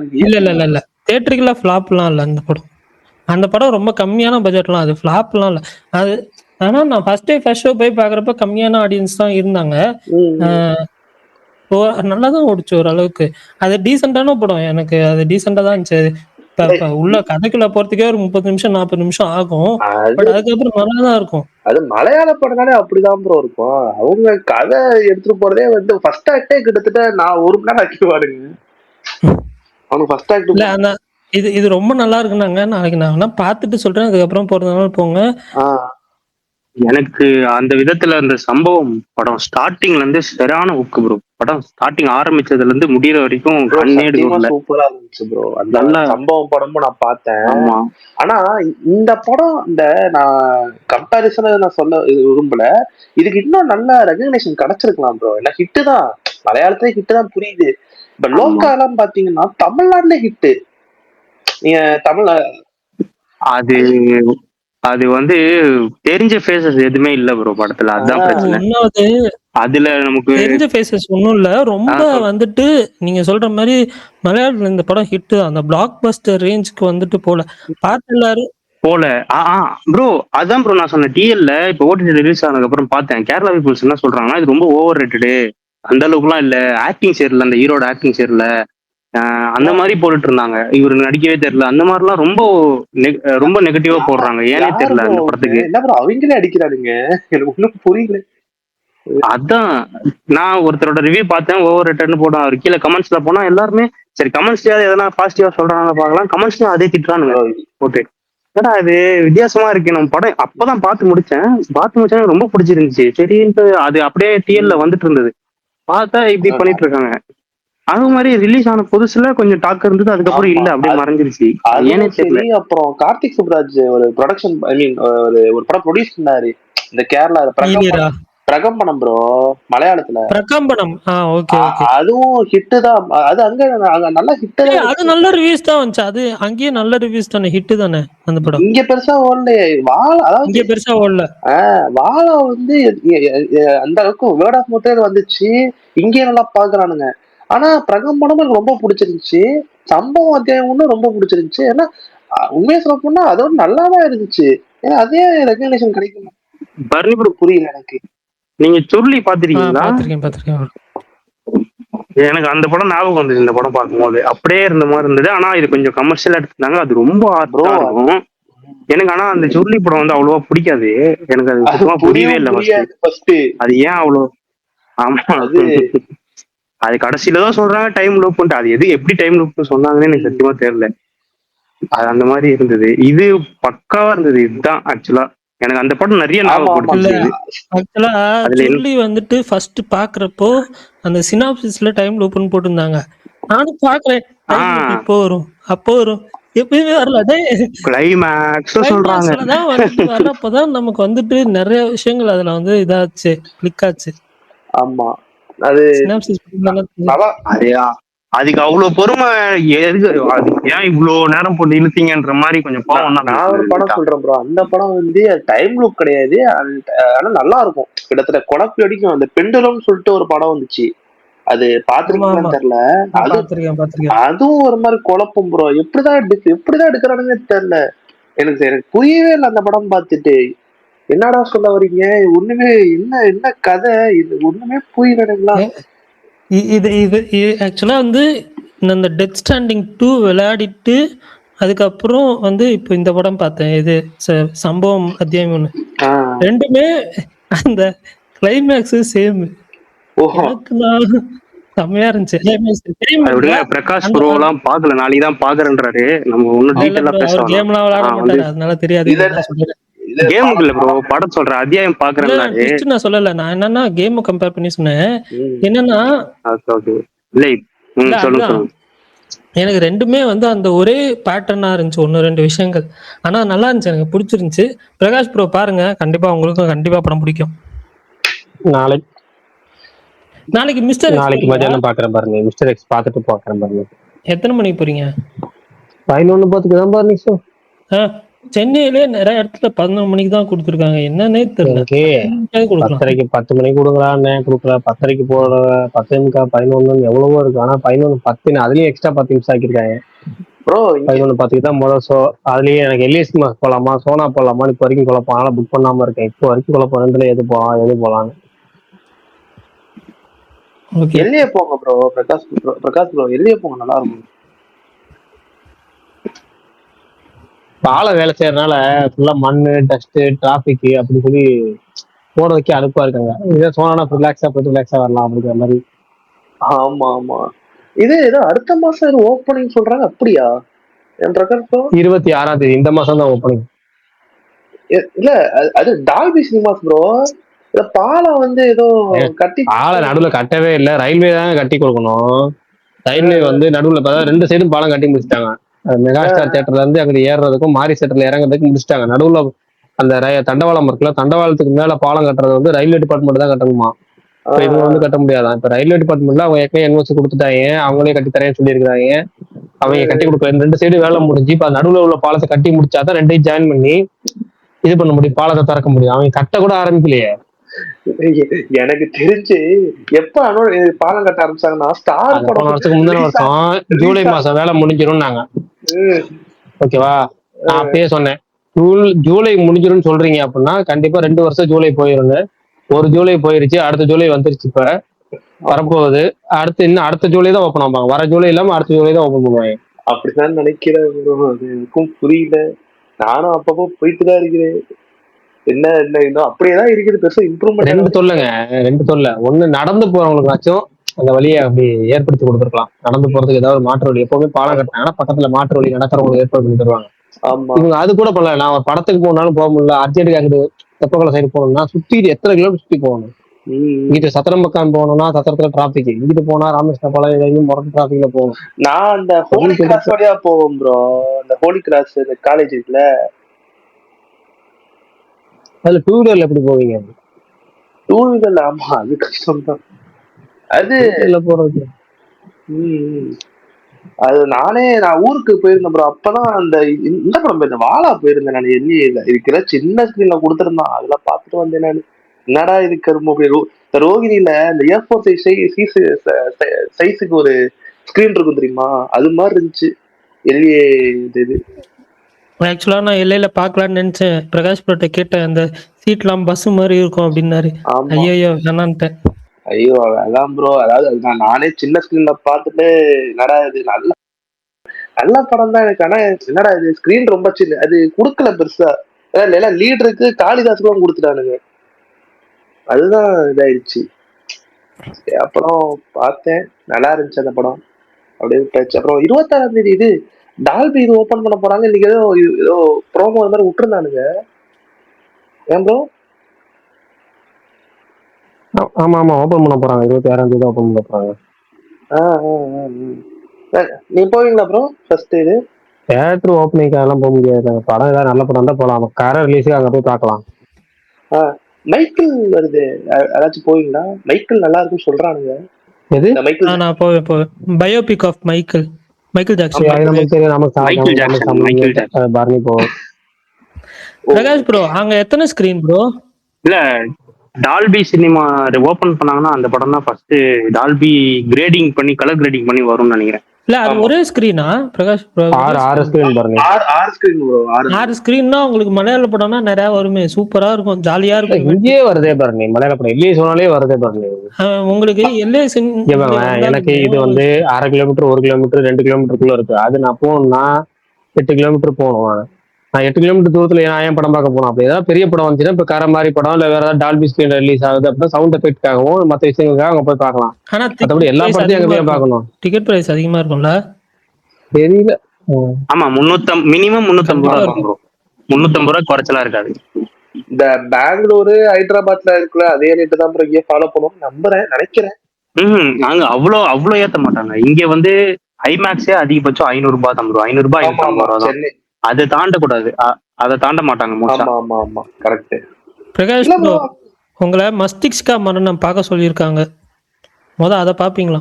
இல்ல தியேட்டரிக்கலா ஃபிளாப்லாம் இல்ல அந்த படம். அந்த படம் ரொம்ப கம்மியான பட்ஜெட்லாம், அது ஃபிளாப்லாம் இல்ல அது. ஆனா நான் ஃபர்ஸ்ட் ஷோ போய் பாக்குறப்ப கம்மியான ஆடியன்ஸ் தான் இருந்தாங்க. நல்லா தான் ஓடிச்சு ஓரளவுக்கு. அது டீசெண்டான படம், எனக்கு அது டீசெண்டா தான் இருந்துச்சு. உள்ள கதைக்குள்ள போறதுக்கே ஒரு 30 நிமிஷம் 40 நிமிஷம் ஆகும். பட் அதுக்கப்புறம் நல்லா தான் இருக்கும். அது மலையாள படம்னாலே அப்படிதான் ப்ரோ இருக்கும். அவங்க கதை எடுத்துட்டு போறதே வந்து ஃபர்ஸ்ட் ஆக்டே கிட்டத்தட்ட நான் 1 மணி நேரம் ஆக்கிடுவாருங்க. அவங்க ஃபர்ஸ்ட் ஆக்ட் இல்ல ஆனா இது ரொம்ப நல்லா இருக்குன்னாங்க. நாளைக்கு நான் வேணா பார்த்துட்டு சொல்றேன், அதுக்கப்புறம் போறதுனால போங்க. எனக்கு அந்த விதத்துல அந்த சம்பவம் படம் ஸ்டார்டிங்ல இருந்து சரியான ஊக்கு ப்ரோ. படம் ஸ்டார்டிங் ஆரம்பிச்சதுல இருந்து முடியற வரைக்கும் சூப்பரா இருந்துச்சு ப்ரோ. அந்த சம்பவம் படமும் நான் பார்த்தேன். ஆனா இந்த படம் இந்த நான் கம்பேரிசன் நான் சொல்ல விரும்பல. இதுக்கு இன்னும் நல்ல ரெகக்னேஷன் கிடைச்சிருக்கலாம் ப்ரோ. ஏன்னா ஹிட்டு தான், மலையாளத்திலே ஹிட்டு தான் புரியுது. இப்ப லோக்காலாம் பாத்தீங்கன்னா தமிழ்நாட்டுல ஹிட்டு. நீங்க தமிழ்ல அது வந்து தெரிஞ்ச ஃபேஸஸ் எதுவுமே இல்ல ப்ரோ படத்துல. அதுதான் பிரச்சனை. அதுல நமக்கு தெரிஞ்ச ஃபேஸஸ் ஒன்றும் இல்ல. ரொம்ப வந்துட்டு நீங்க சொல்ற மாதிரி மலையாளத்துல இந்த படம் ஹிட் தான். அந்த பிளாக் பஸ்டர் ரேஞ்சுக்கு வந்துட்டு போல பார்த்து எல்லாரும் போல. ப்ரோ அதான் ப்ரோ நான் சொன்னேன். டிஎல்ல இப்போ ஓடிடி ரிலீஸ் ஆனதுக்கு அப்புறம் பார்த்தேன். கேரளா பீப்புள்ஸ் என்ன சொல்றாங்கன்னா இது ரொம்ப ஓவர் ரேட்டடு, அந்த அளவுக்குலாம் இல்ல, ஆக்டிங் சேரல, அந்த ஹீரோட ஆக்டிங் சேரல, அந்த மாதிரி போட்டுட்டு இருந்தாங்க. இவரு நடிக்கவே தெரியல, அந்த மாதிரிலாம் ரொம்ப நெகட்டிவா போடுறாங்க. ஏனே தெரியல அந்த படத்துக்கு. அவங்களே அடிக்கிறானுங்க, எனக்கு ஒன்றும் புரியல. அதான் நான் ஒருத்தரோட ரிவ்யூ பார்த்தேன், ஓவர் ரேட்டட்னு போடுவான். அவர் கீழே கமெண்ட்ஸ்ல போனா எல்லாருமே சரி கமெண்ட்ஸ்லயாவது எதனா பாசிட்டிவா சொல்றாங்க பார்க்கலாம், கமெண்ட்ஸ்லயும் அதே திட்டுறானுங்க போட்டு. ஏன்னா இது வித்தியாசமா இருக்கு. நம்ம படம் அப்பதான் பார்த்து முடிச்சேன், ரொம்ப பிடிச்சிருந்துச்சு. சரின்ட்டு அது அப்படியே டிஎல்ல வந்துட்டு இருந்தது. பார்த்தா இப்படி பண்ணிட்டு இருக்காங்க. அது மாதிரி ரிலீஸ் ஆன புதுசுல கொஞ்சம் டாக் இருந்தது, அதுக்கப்புறம் இல்ல, அப்படியே மறைஞ்சிருச்சு. ஏனே தெரியல. அப்புறம் கார்த்திக் சுப்ராஜ் ஒரு ப்ரொடக்ஷன் ஒரு படம் ப்ரொடியூஸ் பண்ணாரு. இந்த கேரளா ஈலியரா பிரகம்பனம் ப்ரோ, மலையாளத்துல. பிரகம்பனம். Okay okay. அதுவும் ஹிட்டு தான். அது அங்க நல்லா ஹிட்டு தான். அது நல்ல ரிவ்யூஸ் தான் வந்துச்சு. அது அங்கேயே நல்ல ரிவ்யூஸ் தானே, ஹிட் தானே அந்த படம். இங்க பெருசா ஓடலையே. வாழை, அதாவது இங்கே பெருசா ஓடல. வாழை வந்து அந்த அளவுக்கு வேர்ட் ஆஃப் மவுத்தே வந்துச்சு. இங்கே நல்லா பாக்குறானுங்க. ஆனா பிரகம்பனம் எனக்கு ரொம்ப பிடிச்சிருந்துச்சு. சம்பவம் அத்தியாயம்னு ரொம்ப பிடிச்சிருந்துச்சு. ஏன்னா உண்மையை சொல்ல போனா அதோட நல்லாதான் இருந்துச்சு. ஏன்னா அதே ரெகக்னேஷன் கிடைக்கும். பரணி ப்ரோ, புரியல எனக்கு. நீங்க சொல்லி பாத்திருக்கீங்களா? பாத்திருக்கேன். எனக்கு அந்த படம் ஞாபகம் வந்தது. இந்த படம் பார்க்கும்போது அப்படியே இருந்த மாதிரி இருந்தது. ஆனா இது கொஞ்சம் கமர்ஷியலா எடுத்துட்டாங்க. அது ரொம்ப ஆர்டா இருக்கும் எனக்கு. ஆனா அந்த சுருளி படம் வந்து அவ்வளவா பிடிக்காது எனக்கு. அது சுத்தமா புரியவே இல்லை ஃபர்ஸ்ட். அது ஏன் அவ்வளோ? ஆமா, அது கடைசியில தான் சொல்றாங்க டைம் லூப் பண்ணிட்டு. அது எது எப்படி டைம் லூப் சொன்னாங்கன்னு எனக்கு சத்தியமா தெரியல. அது அந்த மாதிரி இருந்தது. இது பக்காவா இருந்தது. இதுதான் ஆக்சுவலா எனக்கு அந்த படம் நிறைய ஆக்சுவலா சுருளி வந்துட்டு ஃபர்ஸ்ட் பாக்குறப்போ அந்த சினாப்சிஸ்ல டைம் லூப்னு போட்டிருந்தாங்க. நானும் பாக்குறேன், இப்போ வரும் அப்போ வரும், எப்பயுமே வரல. கிளைமேக்ஸ் சொல்றாங்க. வரப்பதான் நமக்கு வந்துட்டு நிறைய விஷயங்கள் அதுல வந்து இதாச்சு, கிளிக் ஆச்சு. ஆமா, அது அதுக்கு அவ்வளவு பொறுமை எதுக்கு? அது ஏன் இவ்வளவு நேரம் போட்டு இழுத்தீங்கன்ற மாதிரி கொஞ்சம் பாவம் தான். நான் ஒரு படம் சொல்றேன் ப்ரோ. அந்த படம் வந்து டைம் லூப் கிடையாது, ஆனா நல்லா இருக்கும். கிட்டத்தட்ட குழப்பி அடிக்கும். அந்த பெண்டுலம்னு சொல்லிட்டு ஒரு படம் வந்துச்சு, அது பாத்துருக்கீங்கன்னு தெரியல. அதுவும் ஒரு மாதிரி குழப்பம் ப்ரோ. எப்படிதான் எடுக்கிறானுங்க தெரியல. எனக்கு புரியவே இல்லை அந்த படம் பார்த்துட்டு. என்னடா சொல்ல வரீங்க, ஒண்ணுமே என்ன கதை இது, ஒண்ணுமே புரியலங்களா? இது ஆக்சுவலா வந்து இந்த டெத் ஸ்டாண்டிங் 2 விளையாடிட்டு அதுக்கப்புறம் வந்து இப்போ இந்த படம் பார்த்தேன். இது சம்பவம் அத்தியாயம் 1. ரெண்டுமே அந்த கிளைமேக்ஸ் சேம். செம்மையா இருந்துச்சு. பிரகாஷ் ப்ரோ எல்லாம் பாக்கல, நாளைக்கு தான் பாக்குறேன்றாரு. நம்ம ஒன்னும் டீடைலா பேசலாம். கேம்லாம் விளையாட மாட்டாரு, அதனால தெரியாது. கேமுக்கு இல்ல ப்ரோ, படம் சொல்றேன். அத்தியாயம் பாக்குறேன்னாரு. நான் சொல்லல, நான் என்னன்னா கேம் கம்பேர் பண்ணி சொன்னேன். என்னன்னா எனக்கு ரெண்டுமே வந்து அந்த ஒரே பேட்டர்னா இருந்துச்சு, 1-2 விஷயங்கள். ஆனா நல்லா இருந்துச்சு, எனக்கு பிடிச்சிருந்துச்சு. பிரகாஷ் ப்ரோ பாருங்க, கண்டிப்பா உங்களுக்கும் கண்டிப்பா படம் பிடிக்கும். நாளைக்கு மத்தியானம் பாக்குறேன் பாருங்க. மிஸ்டர் எக்ஸ் பாத்துட்டு பாக்குறேன் பாருங்க. எத்தனை மணிக்கு போறீங்க? 11:10 தான் பாருங்க. சென்னையிலே நிறைய இடத்துல 11 மணிக்கு தான் கொடுத்துருக்காங்க, என்னன்னே தெரியல. 10 மணிக்கு கொடுக்குறான்னு கொடுக்கல. 10:30 போற 10:11 எவ்வளவோ இருக்கு. ஆனா 11:10 அதுலயும் எக்ஸ்ட்ரா 10 நிமிஷம் ஆக்கிருக்காங்க. 11:10 தான் முதல் ஷோ. அதுலயே எனக்கு எல்ஏசி போலாமா சோனா போலாமா இப்போ வரைக்கும் குழப்பம். அதனால புக் பண்ணாம இருக்கேன். இப்போ வரைக்கும் குழப்பம். ரெண்டுல எது போலான்னு. எல்லையே போங்க ப்ரோ. பிரகாஷ் ப்ரோ எல்லையே போங்க, நல்லா இருக்கும். பாலை வேலை செய்யறதுனால ஃபுல்லா மண்ணு, டஸ்ட், டிராபிக் அப்படி சொல்லி போறதுக்கே அனுப்பா இருக்காங்க. இதே சோனா ரிலாக்ஸா போயிட்டு ரிலாக்ஸா வரலாம் அப்படிங்கிற மாதிரி. ஆமா, இது ஏதோ அடுத்த மாசம் ஓப்பனிங் சொல்றாங்க, அப்படியா? 26ஆம் தேதி, இந்த மாசம் தான் ஓப்பனிங். இல்ல அது டால்பி சினிமாஸ் ப்ரோ. பாலம் வந்து ஏதோ கட்டி, பாலம் நடுவுல கட்டவே இல்லை, ரயில்வே தான் கட்டி கொடுக்கணும். ரயில்வே வந்து நடுவுல 2 சைடும் பாலம் கட்டி முடிச்சிட்டாங்க. மெகா ஸ்டார் தியேட்டர்ல இருந்து அங்க ஏறுறதுக்கும் மாரி தியேட்டர்ல இறங்குறதுக்கும் முடிச்சிட்டாங்க. நடுவுல அந்த தண்டவாளம் இருக்குல்ல, தண்டவாளத்துக்கு மேல பாலம் கட்டுறது வந்து ரயில்வே டிபார்ட்மெண்ட் தான் கட்டணுமா. இவங்க வந்து கட்ட முடியாதான். இப்ப ரயில்வே டிபார்ட்மெண்ட்ல அவங்க ஏற்கனவே என்ஓசி கொடுத்துட்டாங்க, அவங்களே கட்டி தரேன்னு சொல்லியிருக்காங்க. அவங்க கட்டி கொடுக்கல. 2 சைடு வேலை முடிஞ்சு இப்ப நடுவுல உள்ள பாலத்தை கட்டி முடிச்சாதான் 2ஐயும் ஜாயின் பண்ணி இது பண்ண முடியும், பாலத்தை திறக்க முடியும். அவங்க கட்ட கூட ஆரம்பிக்கலையே. எனக்கு தெரிஞ்சு எப்ப பாலம் கட்ட ஆரம்பிச்சாங்கன்னா ஸ்டார் படம் வருஷத்துக்கு முந்தின வருஷம் ஜூலை மாசம் வேலை முடிஞ்சிடும் நாங்க. ஓகேவா, நான் அப்பயே சொன்னேன் ஜூலை முடிஞ்சிடும் சொல்றீங்க அப்படின்னா கண்டிப்பா 2 வருஷம் ஜூலை போயிருங்க. ஒரு ஜூலை போயிருச்சு, அடுத்த ஜூலை வந்துருச்சு. இப்ப வரப்போகுது. அடுத்த ஜூலை தான் ஓப்பன் ஆவாங்க. வர ஜூலை இல்லாம அடுத்த ஜூலை தான் ஓப்பன் பண்ணுவாங்க. அப்படிதான் நினைக்கிறேன். அது எனக்கும் புரியல. நானும் அப்பப்போ போயிட்டு தான் இருக்கிறேன். என்ன இன்னும் அப்படியேதான் இருக்குது. பெருசா இம்ப்ரூவ்மெண்ட் 2 தொல்லை. ஒண்ணு, நடந்து போறவங்களுக்காச்சும் அந்த வழியை அப்படி ஏற்படுத்தி கொடுத்துருக்கலாம். நடந்து போறதுக்கு ஏதாவது மாற்று வழி. எப்பவுமே பாலம் கட்டினாங்கன்னா பக்கத்துல மாற்று வழி நடக்கிறவங்களுக்கு ஏற்பாடு பண்ணி தருவாங்க. இவங்க அது கூட பண்ணல. நான் ஒரு படத்துக்கு போனாலும் போக முடியல, அர்ஜென்ட்டுக்கு அங்கிட்டு தெப்பக்குள சைடு போகணும்னா சுத்தி எத்தனை கிலோமீட்டர் சுத்தி போகணும். இங்கிட்டு சத்திரம் பக்கம் போகணும்னா சத்திரத்துல டிராபிக், இங்கிட்டு போனா ராமேஸ்வரம் பாலம் எதையும் முரட்டு டிராபிக்ல போகணும். நான் அந்த ஹோலி கிராஸ் வழியா போவோம் ப்ரோ. அந்த ஹோலி கிராஸ் காலேஜ் இருக்குல்ல, அதுல டூ வீலர்ல எப்படி போவீங்க? டூ வீலர்ல ஆமா அது கஷ்டம் தான் அது. போறது அது நான் ஊருக்கு போயிருந்தேன் ப்ரோ. அப்பதான் அந்த இந்த படம் போயிருந்தேன், வாழா போயிருந்தேன் நான். எல்லியில இருக்கிற சின்ன ஸ்கிரீன்ல கொடுத்துருந்தான், அதுல பாத்துட்டு வந்தேன் நான். என்னடா இது கருமோ இந்த ரோகிணியில இந்த ஏர்போர்ட் சைஸுக்கு ஒரு ஸ்கிரீன் இருக்கும் தெரியுமா, அது மாதிரி இருந்துச்சு எல்ஏ இது. ஆக்சுவலா நான் எல்லையில பாக்கலாம்னு நினைச்சேன். பிரகாஷ் ப்ரோட்ட கேட்டேன், அந்த சீட்லாம் பஸ் மாதிரி இருக்கும் அப்படின்னாரு. ஐயோ வேணான்ட்டேன். ஐயோ அதான் ப்ரோ. அதாவது நானே சின்ன ஸ்கிரீன்ல பார்த்துட்டு என்னடா இது நல்ல படம் தான் எனக்கு. ஆனா என்னடா இது ஸ்கிரீன் ரொம்ப சின்ன, அது கொடுக்கல பெருசா. எல்லாம் லீடருக்கு காளிதாசுக்கும் கொடுத்துட்டானுங்க, அதுதான் இதாயிடுச்சு. அப்புறம் பார்த்தேன், நல்லா இருந்துச்சு அந்த படம், அப்படியே விட்டாச்சு. அப்புறம் 26ஆம் தேதி இது டால்பி இது ஓபன் பண்ண போறாங்க. இன்னைக்கு ஏதோ ப்ரோமோ மாதிரி விட்டுருந்தானுங்க. ஏன் ப்ரோ? ஆமா ஆமா ஓபன் பண்ண போறாங்க, 26ஆம் தேதி ஓபன் பண்ண போறாங்க. நீ போவீங்களா ப்ரோ ஃபர்ஸ்ட் இது? தியேட்டர் ஓப்பனிங் அதெல்லாம் போக முடியாது. படம் ஏதாவது நல்ல படம் தான் போகலாம், கரை ரிலீஸுக்கு அங்கே போய் பார்க்கலாம். மைக்கிள் வருது, யாராச்சும் போவீங்களா? மைக்கிள் நல்லா இருக்குன்னு சொல்றானுங்க. எது? நான் போவேன். Biopic of Michael Jackson. நமக்கு தெரியும், நமக்கு பர்னி போவோம். பிரகாஷ் ப்ரோ அங்க எத்தனை ஸ்கிரீன் ப்ரோ? இல்ல டால்பி சினிமா ஓபன் பண்ணாங்கன்னா அந்த படம் தான் ஃபர்ஸ்ட் டால்பி கிரேடிங் பண்ணி கலர் கிரேடிங் பண்ணி வரும்னு நினைக்கிறேன். இல்ல அது ஒரே ஸ்கிரீனா பிரகாஷ் ப்ரோ? ஆறு ஸ்கிரீன் பாருங்க. ஆறு ஸ்கிரீன்னா உங்களுக்கு மலையாள படம்னா நிறைய வருமே, சூப்பரா இருக்கும், ஜாலியா இருக்கும். இங்கேயே வருதே பாருங்க மலையாள படம், இல்லையே சொன்னாலே வருதே பாருங்க உங்களுக்கு. எனக்கு இது வந்து 1/2 கிலோமீட்டர் 1 கிலோமீட்டர் 2 கிலோமீட்டருக்குள்ள இருக்கு. அது நான் போகணும்னா 8 கிலோமீட்டர் போகணும். நான் 8 கிலோமீட்டர் தூரத்துல நான் ஏன் படம் பார்க்க போனோம்? அப்படி ஏதாவது பெரிய படம் வந்துச்சுன்னா, இப்ப கரை மாதிரி படம் இல்ல வேற ஏதாவது டால்பி ஸ்கிரீன் ரிலீஸ் ஆகுது அப்படின்னா சவுண்ட் எஃபெக்ட்காகவும் மற்ற விஷயங்களுக்காக அங்க போய் பார்க்கலாம். மற்றபடி எல்லா படத்தையும் அங்க போய் பார்க்கணும். டிக்கெட் பிரைஸ் அதிகமா இருக்கும்ல? தெரியல. ஆமா மினிமம் 350 ரூபா இருக்கும் ப்ரோ. 350 ரூபாய் குறைச்சலா இருக்காது. இந்த பெங்களூரு ஹைதராபாத்ல இருக்குல்ல, அதே ரேட்டு தான் ப்ரோ இங்கே ஃபாலோ பண்ணுவோம் நினைக்கிறேன். நாங்க அவ்வளோ ஏத்த மாட்டாங்க. இங்க வந்து ஐமேக்ஸே அதிகபட்சம் 500 ரூபாய் தான் ப்ரோ. 500 ரூபாய் 550 ரூபா தான். அதை தாண்டக்கூடாது, அதை தாண்ட மாட்டாங்க. கரெக்ட். பிரகாஷ் ப்ரோ உங்களை மஸ்திஷ்கா மரணம் பார்க்க சொல்லியிருக்காங்க, அதை பாப்பீங்களா?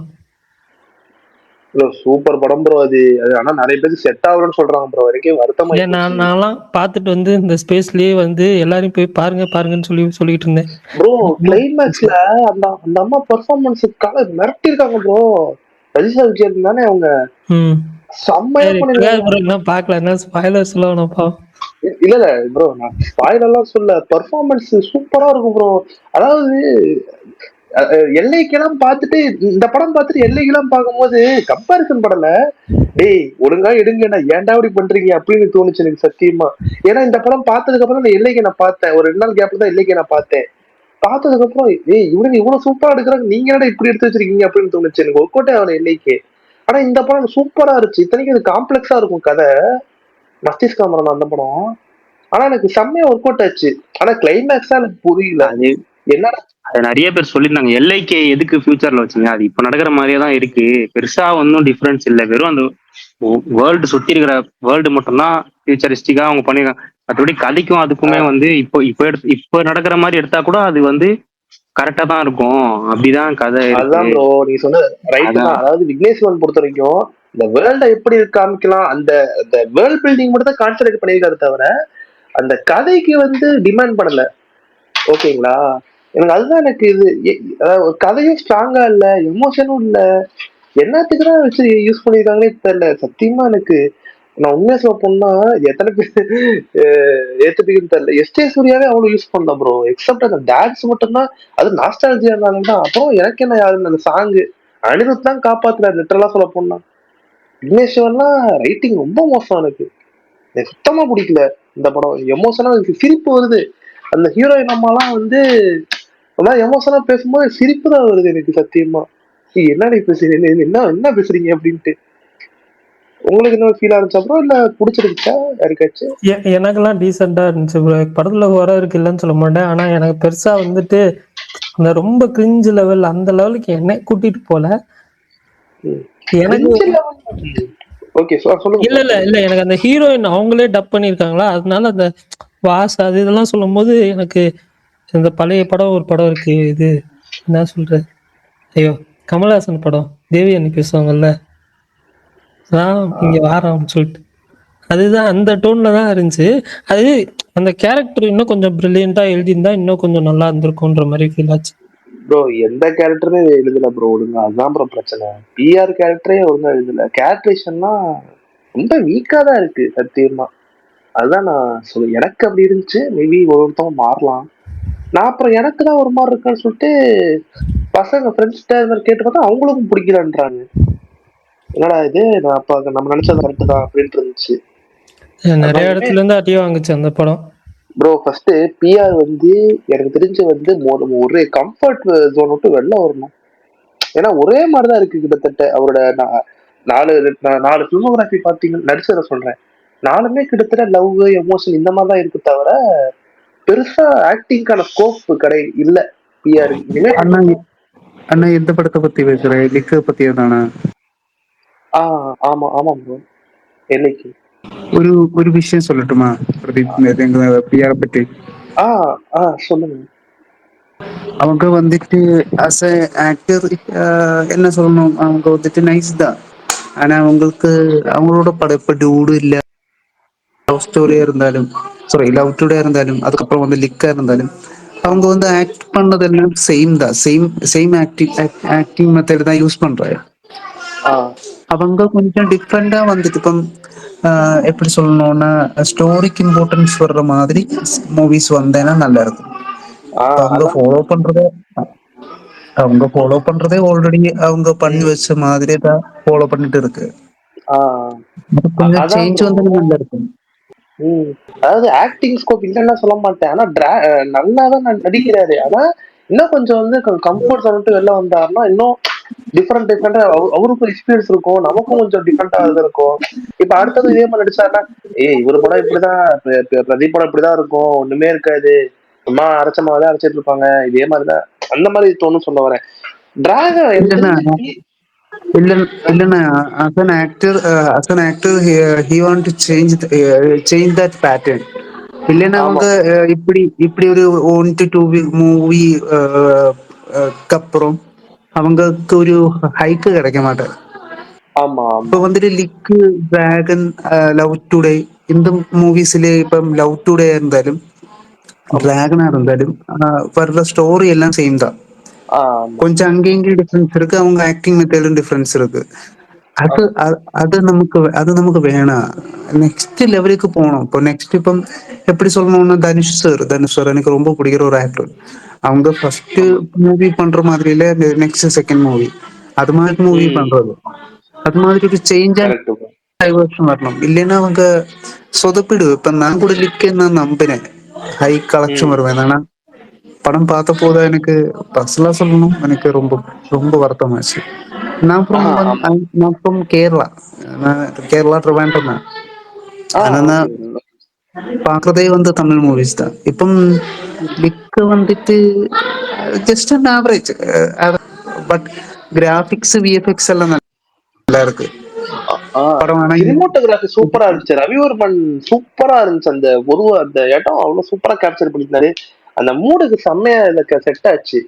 சூப்பர் படம் ப்ரோ அது. ஆனா நிறைய பேருக்கு செட் ஆகலன்னு சொல்றாங்க ப்ரோ. வரைக்கும் வருத்தமா. நான்லாம் பார்த்துட்டு வந்து இந்த ஸ்பேஸ்லயே வந்து எல்லாரும் போய் பாருங்கன்னு சொல்லிட்டு இருந்தேன் ப்ரோ. கிளைமேக்ஸ்ல அந்த அம்மா பெர்ஃபார்மன்ஸுக்காக மிரட்டிருக்காங்க ப்ரோ. ரஜிஷா விஜயன் தானே அவங்க, செம்மையா பண்ணிருக்காங்க. பாக்கல ஸ்பாயிலர் சொல்லணும்ப்பா. இல்ல ப்ரோ, நான் ஸ்பாயிலர்லாம் சொல்ல, பெர்ஃபார்மன்ஸ் சூப்பரா இருக்கும் ப்ரோ. அதாவது எல்லைக்கெல்லாம் பார்த்துட்டு இந்த படம் பார்த்துட்டு எல்லைக்கெல்லாம் பார்க்கும்போது கம்பாரிசன் படல, டேய் ஒழுங்கா எடுங்க, ஏன்டா அப்படி பண்றீங்க அப்படின்னு தோணுச்சு எனக்கு சத்தியமா. ஏன்னா இந்த படம் பார்த்ததுக்கு அப்புறம் நான் எல்லைக்கு நான் பார்த்தேன், ஒரு 2 நாள் கேப்ல தான் எல்லைக்கு நான் பார்த்தேன். பார்த்ததுக்கு அப்புறம் இவனுங்க இவ்வளவு சூப்பரா எடுக்கிறாங்க, நீங்க என்னடா இப்படி எடுத்து வச்சிருக்கீங்க அப்படின்னு தோணுச்சு எனக்கு. ஒர்க் அவுட் ஆகல எல்லைக்கு. ஆனா இந்த படம் சூப்பரா இருந்துச்சு. இத்தனைக்கும் அது காம்ப்ளெக்ஸா இருக்கும் கதை, மஸ்திஷ்கா மரணம் அந்த படம். ஆனா எனக்கு செம்மையா ஒர்க் அவுட் ஆச்சு. ஆனா கிளைமேக்ஸா எனக்கு புரியல. என்னடா அது நிறைய பேர் சொல்லியிருந்தாங்க, எல்ஐகே எதுக்கு ஃபியூச்சர்ல வச்சுங்க, அது இப்ப நடக்கிற மாதிரியே தான் இருக்கு, பெருசா ஒன்றும் டிஃபரன்ஸ் இல்லை, வெறும் அந்த வேர்ல்டு சுத்தி இருக்கிற வேர்ல்டு மட்டும்தான் ஃபியூச்சரிஸ்டிக்கா அவங்க பண்ணிருக்காங்க. மற்றபடி கதைக்கும் அதுக்குமே வந்து இப்போ நடக்கிற மாதிரி எடுத்தா கூட அது வந்து கரெக்டா தான் இருக்கும். அப்படிதான் கதை. அதுதான் ப்ரோ நீ சொன்ன ரைட் தான். அதாவது விக்னேஸ்வரன் பொறுத்த வரைக்கும் இந்த வேர்ல்ட எப்படி காமிக்கலாம், அந்த வேர்ல்ட் பில்டிங் மட்டும் தான் கான்சென்ட்ரேட் பண்ணியிருக்காரு தவிர அந்த கதைக்கு வந்து டிமாண்ட் பண்ணல. ஓகேங்களா? எனக்கு அதுதான் எனக்கு இது. அதாவது கதையும் ஸ்ட்ராங்கா இல்ல, எமோஷனும் இல்ல, என்னத்துக்குதான் வச்சு யூஸ் பண்ணிருக்காங்களே தெரியல சத்தியமா. எனக்கு நான் உண்மையா சொல்ல போனா எத்தனை பேர் ஏத்துப்பீங்கன்னு தெரியல, எஸ்டே சூர்யாவே அவ்வளவு யூஸ் பண்ணல ப்ரோ. எக்ஸப்ட் அந்த டான்ஸ் மட்டும்தான், அது நாஸ்டாலஜியா இருந்தாலும். அப்புறம் எனக்கு என்ன யாருன்னு அந்த சாங்கு அனிருத் தான் காப்பாத்துறாரு லிட்டரலா சொல்ல போனா. விக்னேஸ்வரன்லாம் ரைட்டிங் ரொம்ப மோசம். எனக்கு சுத்தமா பிடிக்கல இந்த படம். எமோஷனா சிரிப்பு வருது. அந்த ஹீரோயின் அம்மாலாம் வந்து எமோஷனா பேசும்போது சிரிப்பு தான் வருது எனக்கு சத்தியமா. என்னடி பேசுறீங்க, என்ன பேசுறீங்க அப்படின்ட்டு. உங்களுக்கு என்ன ஃபீல் ஆச்சு அப்புறம், இல்ல பிடிச்சிருச்சா யாருக்காச்சும்? எனக்கெல்லாம் டீசெண்டா இருந்துச்சு படத்துல. வர இருக்கு இல்லைன்னு சொல்ல மாட்டேன், ஆனா எனக்கு பெருசா வந்துட்டு அந்த ரொம்ப கிரிஞ்சு லெவல் அந்த லெவலுக்கு என்ன கூட்டிட்டு போல. எனக்கு இல்ல எனக்கு அந்த ஹீரோயின் அவங்களே டப் பண்ணிருக்காங்களா, அதனால அந்த வாஸ் அது இதெல்லாம் சொல்லும்போது எனக்கு இந்த பழைய படம் ஒரு படம் இருக்கு. இது என்ன சொல்றது, ஐயோ, கமல்ஹாசன் படம் தேவி அன்னி பேசுவாங்கல்ல, இங்க வாரான்னு சொல்லிட்டு, அதுதான் அந்த டோன்ல தான் இருந்துச்சு. அது அந்த கேரக்டர் இன்னும் கொஞ்சம் பிரில்லியண்டா எழுதியிருந்தா இன்னும் கொஞ்சம் நல்லா இருந்திருக்கும்ன்ற மாதிரி ஃபீல் ஆச்சு. ப்ரோ எந்த கேரக்டருமே எழுதல ப்ரோ ஒழுங்கா, அதுதான் ப்ரோ பிரச்சனை. பிஆர் கேரக்டரே ஒழுங்கா எழுதல, கேரக்டரேஷன்லாம் ரொம்ப வீக்கா தான் இருக்கு சத்தியமா. அதுதான் நான் சொல்ல, எனக்கு அப்படி இருந்துச்சு. மேபி ஒருத்தவங்க மாறலாம். நான் அப்புறம் எனக்கு தான் ஒரு மாதிரி இருக்குன்னு சொல்லிட்டு பசங்க ஃப்ரெண்ட்ஸ்கிட்ட இது மாதிரி கேட்டு பார்த்தா அவங்களுக்கும் பிடிக்கலன்றாங்க. என்னடா இது, நான் அப்ப நம்ம நினைச்சது கரெக்ட் தான் அப்படின்ட்டு இருந்துச்சு. நிறைய இடத்துல இருந்து அடியே வாங்குச்சு அந்த படம். ப்ரோ ஃபர்ஸ்ட் பிஆர் வந்து எனக்கு தெரிஞ்சு வந்து ஒரு கம்ஃபர்ட் ஜோன் விட்டு வெளில வரணும். ஏன்னா ஒரே மாதிரிதான் இருக்கு கிட்டத்தட்ட அவரோட நாலு நாலு பிலிமோகிராஃபி பாத்தீங்கன்னா நடிச்சதை சொல்றேன், நாலுமே கிட்டத்தட்ட லவ் எமோஷன் இந்த மாதிரி தான் இருக்கு தவிர பெருசா ஆக்டிங்கான ஸ்கோப் இல்ல பிஆர். இனிமே அண்ணா எந்த படத்தை பத்தி பேசுறேன்? லிக்க பத்தி தானே? ஆமா ஆமா ப்ரோ. என்னைக்கு ஒரு விஷயம் சொல்லட்டுமா பிரதீப், பிஆர் பத்தி? சொல்லுங்க. அவங்க வந்துட்டு அஸ் அ ஆக்டர் என்ன சொல்லணும், அவங்க வந்துட்டு நைஸ் தான். ஆனா அவங்களுக்கு அவங்களோட படம் இப்ப டூடு இல்ல, லவ் ஸ்டோரியா இருந்தாலும், சாரி லவ் டுடே இருந்தாலும், அதுக்கப்புறம் வந்து லிக்கா இருந்தாலும், அவங்க வந்து ஆக்ட் பண்ணதெல்லாம் சேம் தான், சேம் ஆக்டிங் மெத்தட் தான் யூஸ் பண்றாங்க. அவங்க கொஞ்சம் டிஃப்ரெண்டா வந்துட்டு இப்போ எப்படி சொல்லணும்னா ஸ்டோரிக்கு இம்பார்ட்டன்ஸ் வர்ற மாதிரி மூவிஸ் வந்தேன்னா நல்லா இருக்கும். அவங்க ஃபாலோ பண்றதே ஆல்ரெடி அவங்க பண்ணி வச்ச மாதிரி தான் ஃபாலோ பண்ணிட்டு இருக்கு. கொஞ்சம் சேஞ்ச் வந்து நல்லா இருக்கும். அதாவது ஆக்டிங் ஸ்கோப் இல்லைன்னா சொல்ல மாட்டேன், ஆனா நல்லாதான் நடிக்கிறாரு. ஆனா இன்னும் கொஞ்சம் வந்து கம்ஃபர்ட் சொல்லிட்டு வெளில வந்தாருன்னா இன்னும் டிஃப்ரெண்டா அவருக்கும் எக்ஸ்பீரியன்ஸ் இருக்கும், நமக்கும் கொஞ்சம் டிஃப்ரெண்டா இருக்கும். இப்ப அடுத்தது இதே மாதிரி நடிச்சாருன்னா இவரு படம் இப்படிதான், பிரதீப் படம் இப்படிதான் இருக்கும், ஒண்ணுமே இருக்காது, சும்மா அரைச்ச மாதிரி அரைச்சிட்டு இருப்பாங்க, இதே மாதிரிதான் அந்த மாதிரி தோணும் சொல்ல வரேன். டிராகன் இல்லன்னா as an actor he want to change that pattern. இல்லைன்னா அவங்க இப்படி ஒரு 1 to 2 week மூவி அப்புறம் அவங்களுக்கு ஒரு ஹைக்கு கிடைக்க மாட்டேன். இப்ப வந்துட்டு லிக்கு, டிராகன், லவ் டுடே இந்த மூவிஸ்ல ഇപ്പം ലവ് ടുഡേ இருந்தாலும் டிராகனா இருந்தாலும் வர்ற ஸ்டோரி எல்லாம் சேம் தான். கொஞ்சம் அங்கேயும் டிஃபரன்ஸ் இருக்கு, அவங்க ஆக்டிங் மெத்தடும் டிஃபரன்ஸ் இருக்கு. அது நமக்கு வேணாம். நெக்ஸ்ட் லெவலுக்கு போகணும். இப்போ நெக்ஸ்ட் இപ്പം எப்படி சொல்லணும்னா தனுஷ் சார் எனக்கு ரொம்ப பிடிக்கிற ஒரு ஆக்டர். அவங்க ஃபர்ஸ்ட் மூவி பண்ற மாதிரி இல்ல, நெக்ஸ்ட் செகண்ட் மூவி அது மாதிரி மூவி பண்றது, அது மாதிரி ஒரு சேஞ்ச் டைவர்ஷன் வரணும். இல்லைன்னா அவங்க சொதப்பிடு. இப்ப நான் கூட லிக்க நான் நம்பினேன் ஹை கலெக்ஷன் வருவேன். ஆனா படம் பார்த்த போதான் எனக்கு பர்சனலா சொல்லணும், எனக்கு ரொம்ப ரொம்ப வருத்தமாச்சு. நான் ஃப்ரம் கேரளா, கேரளா ட்ரிவாண்ட்ரம் தான். ஆனா நான் பாக்குறதே வந்து தமிழ் மூவிஸ் தான். இப்பம் லிக்க வந்துட்டு just an average, but graphics VFX எல்லாம் நல்லா இருக்கு. சினிமோட்டோகிராஃபி சூப்பரா இருந்துச்சு, ரவிவர்மன் சூப்பரா இருந்துச்சு. அந்த அந்த இடம் அவ்வளவு சூப்பரா கேப்சர் பண்ணிருந்தாரு. அந்த மூடுக்கு செம்மையா செட் ஆச்சு.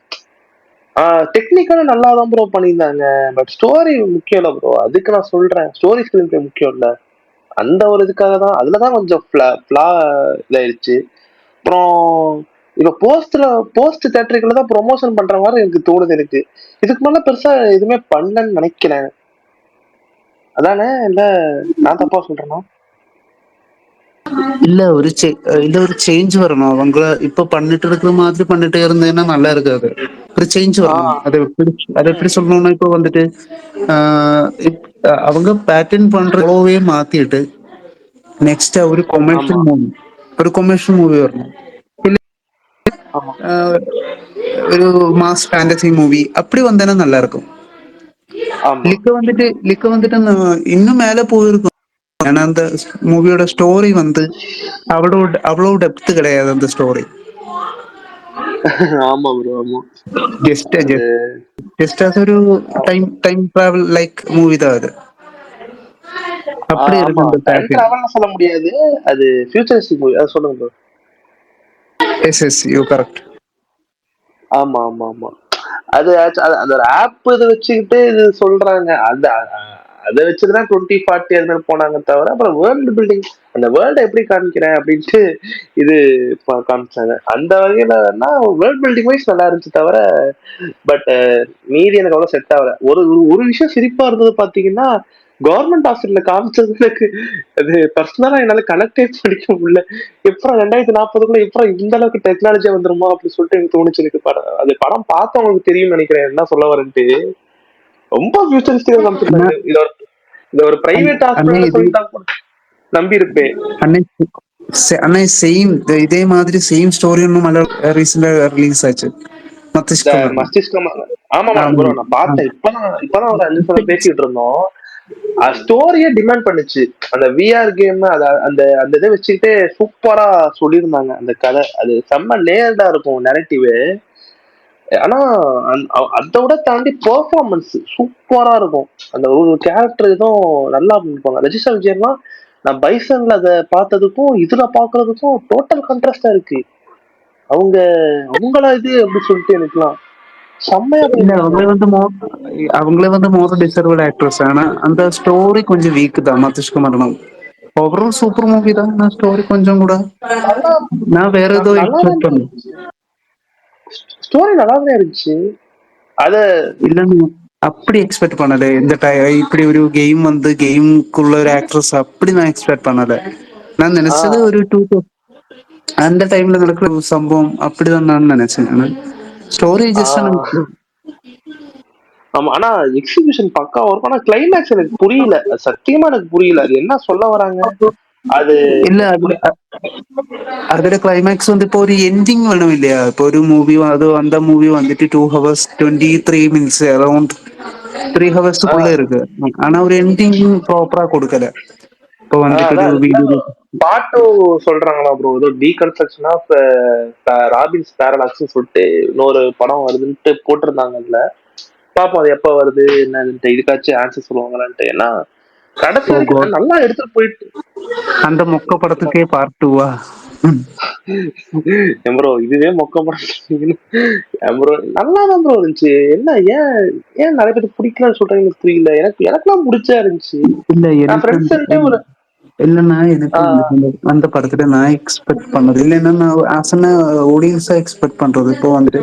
டெக்னிக்கலா நல்லாதான் ப்ரோ பண்ணியிருந்தாங்க, பட் ஸ்டோரி முக்கியம் இல்ல ப்ரோ. அதுக்கு நான் சொல்றேன், ஸ்டோரி ஸ்கிரீன் பிளே முக்கியம் இல்ல. அந்த ஒரு இதுக்காக தான் அதுலதான் கொஞ்சம் ஃபிளா இதாயிருச்சு. அப்புறம் இப்ப போஸ்ட் தேட்டருக்குள்ள தான் ப்ரொமோஷன் பண்ற மாதிரி எனக்கு தோணுது. எனக்கு இதுக்கு மேல பெருசா எதுவுமே பண்ணலன்னு நினைக்கிறேன். அதானே, இல்ல நான் தப்பா சொல்றேன்னா? இல்ல ஒரு சேஞ்ச் வரணும். அவங்க இப்ப பண்ணிட்டு இருக்கிற மாதிரி பண்ணிட்டே இருந்தேன்னா நல்லா இருக்காது. ஒரு சேஞ்ச் வரணும். அதை எப்படி சொல்லணும்னா இப்ப வந்துட்டு அவங்க பேட்டர்ன் பண்றவே மாத்திட்டு நெக்ஸ்ட் ஒரு கொமர்ஷியல் மூவி வரணும். ஒரு மாஸ் ஃபேண்டசி மூவி அப்படி வந்தேன்னா நல்லா இருக்கும். லிக்க வந்துட்டு இன்னும் மேல போயிருக்கும். ஏன்னா அந்த மூவியோட ஸ்டோரி வந்து அவ்வளவு டெப்த் கிடையாது அந்த ஸ்டோரி. ஆமா ப்ரோ, ஆமா. ஜஸ்ட் as ஒரு டைம் டிராவல் லைக் மூவி தான் அது. அப்படி இருக்கு அந்த டைம் டிராவல்னு சொல்ல முடியாது, அது ஃபியூச்சரிஸ்டிக் மூவி. அது சொல்லுங்க ப்ரோ. S you correct. ஆமா ஆமா ஆமா. அது அது ஒரு ஆப் இதை வச்சுக்கிட்டு இது சொல்றாங்க. அந்த அதை வச்சுதான் 2040 அது மாதிரி போனாங்க தவிர, அப்புறம் வேர்ல்டு பில்டிங் அந்த வேர்ல்டை எப்படி காமிக்கிறேன் அப்படின்ட்டு இது காமிச்சாங்க. அந்த வகையில வேர்ல்ட் பில்டிங் வைஸ் நல்லா இருந்துச்சு தவிர, பட் மீதி எனக்கு அவ்வளவு செட் ஆகல. ஒரு ஒரு விஷயம் சிரிப்பா இருந்தது பாத்தீங்கன்னா, கவர்மெண்ட் ஹாஸ்பிட்டல்ல காமிச்சது எனக்கு அது பர்சனலா என்னால கனெக்டே பண்ணிக்க முடியல. எப்பறம் 2040 எப்பறம் இந்த அளவுக்கு டெக்னாலஜியா வந்துருமா அப்படின்னு சொல்லிட்டு எனக்கு தோணுச்சு. எனக்கு படம் அது படம் பார்த்தவங்களுக்கு தெரியும்னு நினைக்கிறேன் என்ன சொல்ல வரேன்ட்டு. ரொம்ப ஃபியூச்சரிஸ்டிக்கா காமிச்சிருந்தாங்க. இத ஒரு பிரைவேட் ஹாஸ்பிட்டல்ல சொல்லிட்டா நம்பி இருப்பேன். அண்ணா சேம் இதே மாதிரி சேம் ஸ்டோரி ஒன்னும் ரீசெண்டா ரிலீஸ் ஆச்சு. மஸ்திஷ்கம். ஆமா ப்ரோ, நான் பார்த்தேன். இப்பதான் ஒரு 5 நிமிஷம் பேசிட்டு இருந்தோம். ஸ்டோரியே டிமாண்ட் பண்ணுச்சு. அந்த விஆர் கேம் அந்த அந்த இதை வச்சுக்கிட்டு சூப்பரா சொல்லியிருந்தாங்க அந்த கதை. அது செம்ம லேயர்டா இருக்கும் நெரட்டிவ். ஆனா அதை விட தாண்டி பெர்ஃபார்மன்ஸ் சூப்பரா இருக்கும். அந்த ஒரு கேரக்டர் இதுவும் நல்லா பண்ணிருப்பாங்க. ரஜிஷா விஜயன்லாம் நான் பைசன்ல அதை பார்த்ததுக்கும் இதுல பாக்குறதுக்கும் டோட்டல் கான்ட்ராஸ்டா இருக்கு. அவங்கள இது அப்படின்னு சொல்லிட்டு எனக்குலாம் செம்மையா அவங்களே வந்து மோர் டிசர்வ்டு ஆக்ட்ரஸ். ஆனா அந்த ஸ்டோரி கொஞ்சம் வீக் தான். மத்திஷ்குமாரனும் ஓவரால் சூப்பர் மூவி தான். ஸ்டோரி கொஞ்சம் கூட நான் வேற ஏதோ எக்ஸ்பெக்ட் பண்ணேன். ஸ்டோரி நல்லாவே இருந்துச்சு. அத இல்லன்னு அப்படி எக்ஸ்பெக்ட் பண்ணல. இந்த இப்படி ஒரு கேம் வந்து கேமுக்குள்ள ஒரு ஆக்ட்ரஸ் அப்படி நான் எக்ஸ்பெக்ட் பண்ணல. நான் நினைச்சது ஒரு அந்த டைம்ல நடக்கிற ஒரு சம்பவம் அப்படிதான் நான் நினைச்சேன். ஸ்டோரி ஜஸ்ட் ஆமா. ஆனா எக்ஸிகியூஷன் பக்கா வரும். ஆனா கிளைமேக்ஸ் எனக்கு புரியல. சத்தியமா எனக்கு புரியல. அது என்ன சொல்ல வராங்க. அது இல்ல அதோட கிளைமேக்ஸ் வந்து இப்போ ஒரு எண்டிங் வேணும் இல்லையா? இப்போ ஒரு மூவி அது அந்த மூவி வந்துட்டு 2 hours 23 minutes அரௌண்ட் 3 hours இருக்கு. ஆனா ஒரு எண்டிங் ப்ராப்பரா கொடுக்கல. இப்போ வந்துட்டு ஒரு வீடியோ பாட்டு சொல்றாங்களா ப்ரோ, ஏதோ டீகன்ஸ்ட்ரக்ஷன் ஆஃப் ராபின்ஸ் பேரடாக்ஸ் சொல்லிட்டு இன்னொரு படம் வருதுன்ட்டு போட்டிருந்தாங்கல்ல. பாப்போம் அது எப்ப வருது என்னன்ட்டு. இதுக்காச்சும் ஆன்சர் சொல்லுவாங்களான்ட்டு. ஏன்னா கடைசி வரைக்கும் நல்லா எடுத்துட்டு போயிட்டு அந்த மொக்க படத்துக்கே பார்ட் 2வா ப்ரோ? இதுவே மொக்க படம் ப்ரோ. நல்லாதான் ப்ரோ இருந்துச்சு. என்ன ஏன் நிறைய பேருக்கு பிடிக்கலன்னு சொல்றீங்க புரியல. எனக்குலாம் பிடிச்சா இருந்துச்சு. இல்ல இல்லன்னா எனக்கு அந்த படத்துல நான் எக்ஸ்பெக்ட் பண்ணது இல்லைன்னா நான் ஆஸ் அன் ஆடியன்ஸா எக்ஸ்பெக்ட் பண்றது. இப்போ வந்துட்டு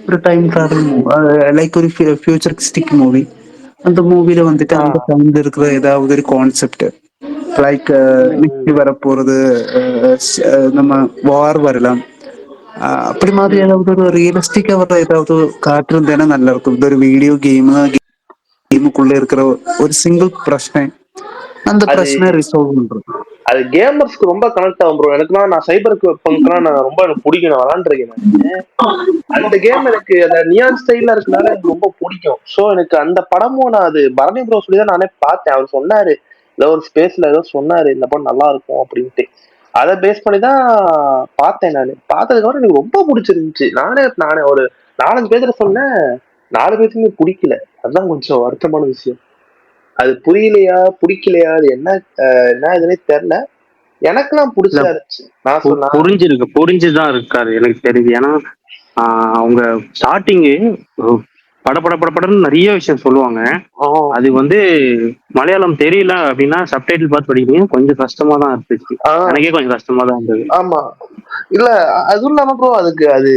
ஒரு டைம் டிராவல் லைக் ஒரு ஃபியூச்சரிஸ்டிக் மூவி. அந்த மூவில வந்துட்டு அந்த டைம்ல இருக்கிற ஏதாவது ஒரு கான்செப்ட் லைக் நெக்ஸ்ட் வர போறது நம்ம வார் வரலாம். அப்படி மாதிரி ஏதாவது ஒரு ரியலிஸ்டிக்கா வர ஏதாவது காட்டிருந்தேன்னா நல்லா இருக்கும். இது ஒரு வீடியோ கேமுக்குள்ள இருக்கிற ஒரு சிங்கிள் பிரச்சனை, அந்த பிரச்சனை ரிசால்வ் பண்றது. அது கேமர்ஸ்க்கு ரொம்ப கனெக்ட் ஆகும் ப்ரோ. எனக்குலாம் நான் சைபருக்கு பங்க்லாம் நான் ரொம்ப எனக்கு பிடிக்கும். நான் விளாண்டுருக்கேன். அந்த கேம் எனக்கு அந்த நியான் ஸ்டைல்ல இருக்கனால எனக்கு ரொம்ப பிடிக்கும். ஸோ எனக்கு அந்த படமும் நான் அது பரணி ப்ரோ சொல்லி தான் நானே பார்த்தேன். அவர் சொன்னாரு ஏதோ ஒரு ஸ்பேஸ்ல ஏதோ சொன்னாரு இந்த படம் நல்லா இருக்கும் அப்படின்ட்டு. அதை பேஸ் பண்ணி தான் பார்த்தேன். நான் பார்த்ததுக்கப்புறம் எனக்கு ரொம்ப பிடிச்சிருந்துச்சு. நானே ஒரு 4-5 பேர்ல சொன்னேன். 4 பேருக்குமே பிடிக்கல. அதுதான் கொஞ்சம் வருத்தமான விஷயம். அது புரியலையா பிடிக்கலையா அது என்ன இதுன்னே தெரியல. எனக்குலாம் பிடிச்சா இருந்துச்சு. நான் புரிஞ்சுதான் இருக்காரு எனக்கு தெரியுது. ஏன்னா அவங்க ஸ்டார்டிங்கு படன்னு நிறைய விஷயம் சொல்லுவாங்க. அது வந்து மலையாளம் தெரியல அப்படின்னா சப்டைட்டில் பார்த்து படிக்கிறீங்க. கொஞ்சம் கஷ்டமா தான் இருந்துச்சு. எனக்கே கொஞ்சம் கஷ்டமா தான் இருந்தது. ஆமா இல்ல அதுவும் இல்லாம ப்ரோ அதுக்கு அது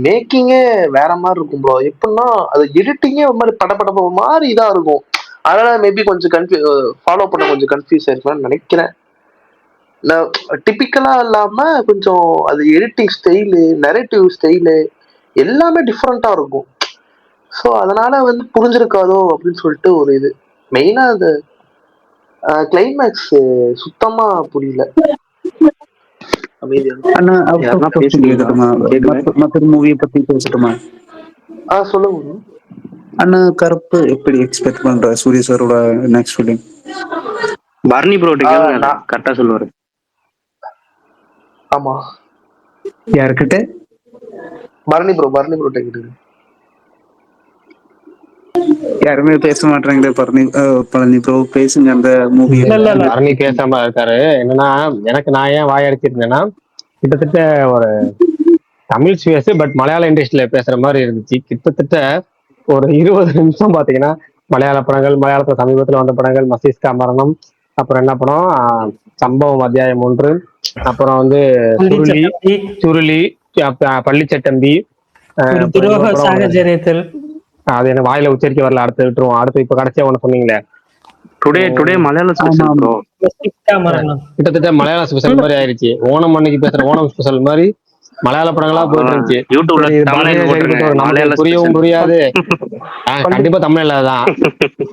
மேக்கிங்கே வேற மாதிரி இருக்கும் ப்ரோ. எப்படின்னா அது எடிட்டிங்கே ஒரு மாதிரி படப்பட மாதிரி இதா இருக்கும். அதனால மேபி கொஞ்சம் ஃபாலோ பண்ண கொஞ்சம் கன்ஃபியூஸ் ஆயிருக்கலாம்னு நினைக்கிறேன். டிபிக்கலா இல்லாம கொஞ்சம் அது எடிட்டிங் ஸ்டைலு நரேட்டிவ் ஸ்டைலு எல்லாமே டிஃப்ரெண்டா இருக்கும். ஸோ அதனால வந்து புரிஞ்சிருக்காதோ அப்படின்னு சொல்லிட்டு ஒரு இது. மெயினா அது கிளைமேக்ஸ் சுத்தமா புரியல. மற்றொரு மூவியை பத்தி பேசட்டுமா? சொல்லுங்க அண்ணா. கருப்பு எப்படி எக்ஸ்பெக்ட் பண்ற சூரிய சாரோட நெக்ஸ்ட் ஃபிலிம்? பரணி ப்ரோ கரெக்டா சொல்லுவாரு. ஆமா யாருக்கிட்ட? பரணி ப்ரோ கிட்ட யாருமே பேச மாட்டாங்களே. பழனி ப்ரோ பேசுங்க அந்த மூவி. பரணி பேசாம இருக்காரு. என்னன்னா நான் ஏன் வாயடிச்சிருந்தேன்னா கிட்டத்தட்ட ஒரு தமிழ் ஸ்பேஸ் பட் மலையாள இண்டஸ்ட்ரியில பேசுற மாதிரி இருந்துச்சு. கிட்டத்தட்ட ஒரு 20 நிமிஷம் பாத்தீங்கன்னா மலையாள படங்கள், மலையாளத்துல சமீபத்துல வந்த படங்கள், மஸ்திஷ்கா மரணம், அப்புறம் என்ன படம், சம்பவம் அத்தியாயம் 1, அப்புறம் வந்து சுருளி சுருளி, பள்ளிச்சட்டம்பி, ஒரு அப்புறம் துரோக இன்னொரு படம் சாகச்சரியத்தில். அது எனக்கு வாயில உச்சரிக்க வரல, அடுத்து விட்டுருவோம். அடுத்து இப்ப கடைசியா ஒண்ணு சொன்னீங்களே, டுடே மலையாள ஸ்பெஷல் ப்ரோ. கிட்டத்தட்ட மலையாள ஸ்பெஷல் மாதிரி ஆயிருச்சு. ஓணம் அன்னைக்கு பேசுற ஓணம் ஸ்பெஷல் மாதிரி மலையாள படங்களா போயிட்டு இருந்துச்சு. யூடியூப்ல தமிழ்ல போட்டுருங்க, நமக்கு புரியவும் புரியாது. கண்டிப்பா தமிழ்ல தான்,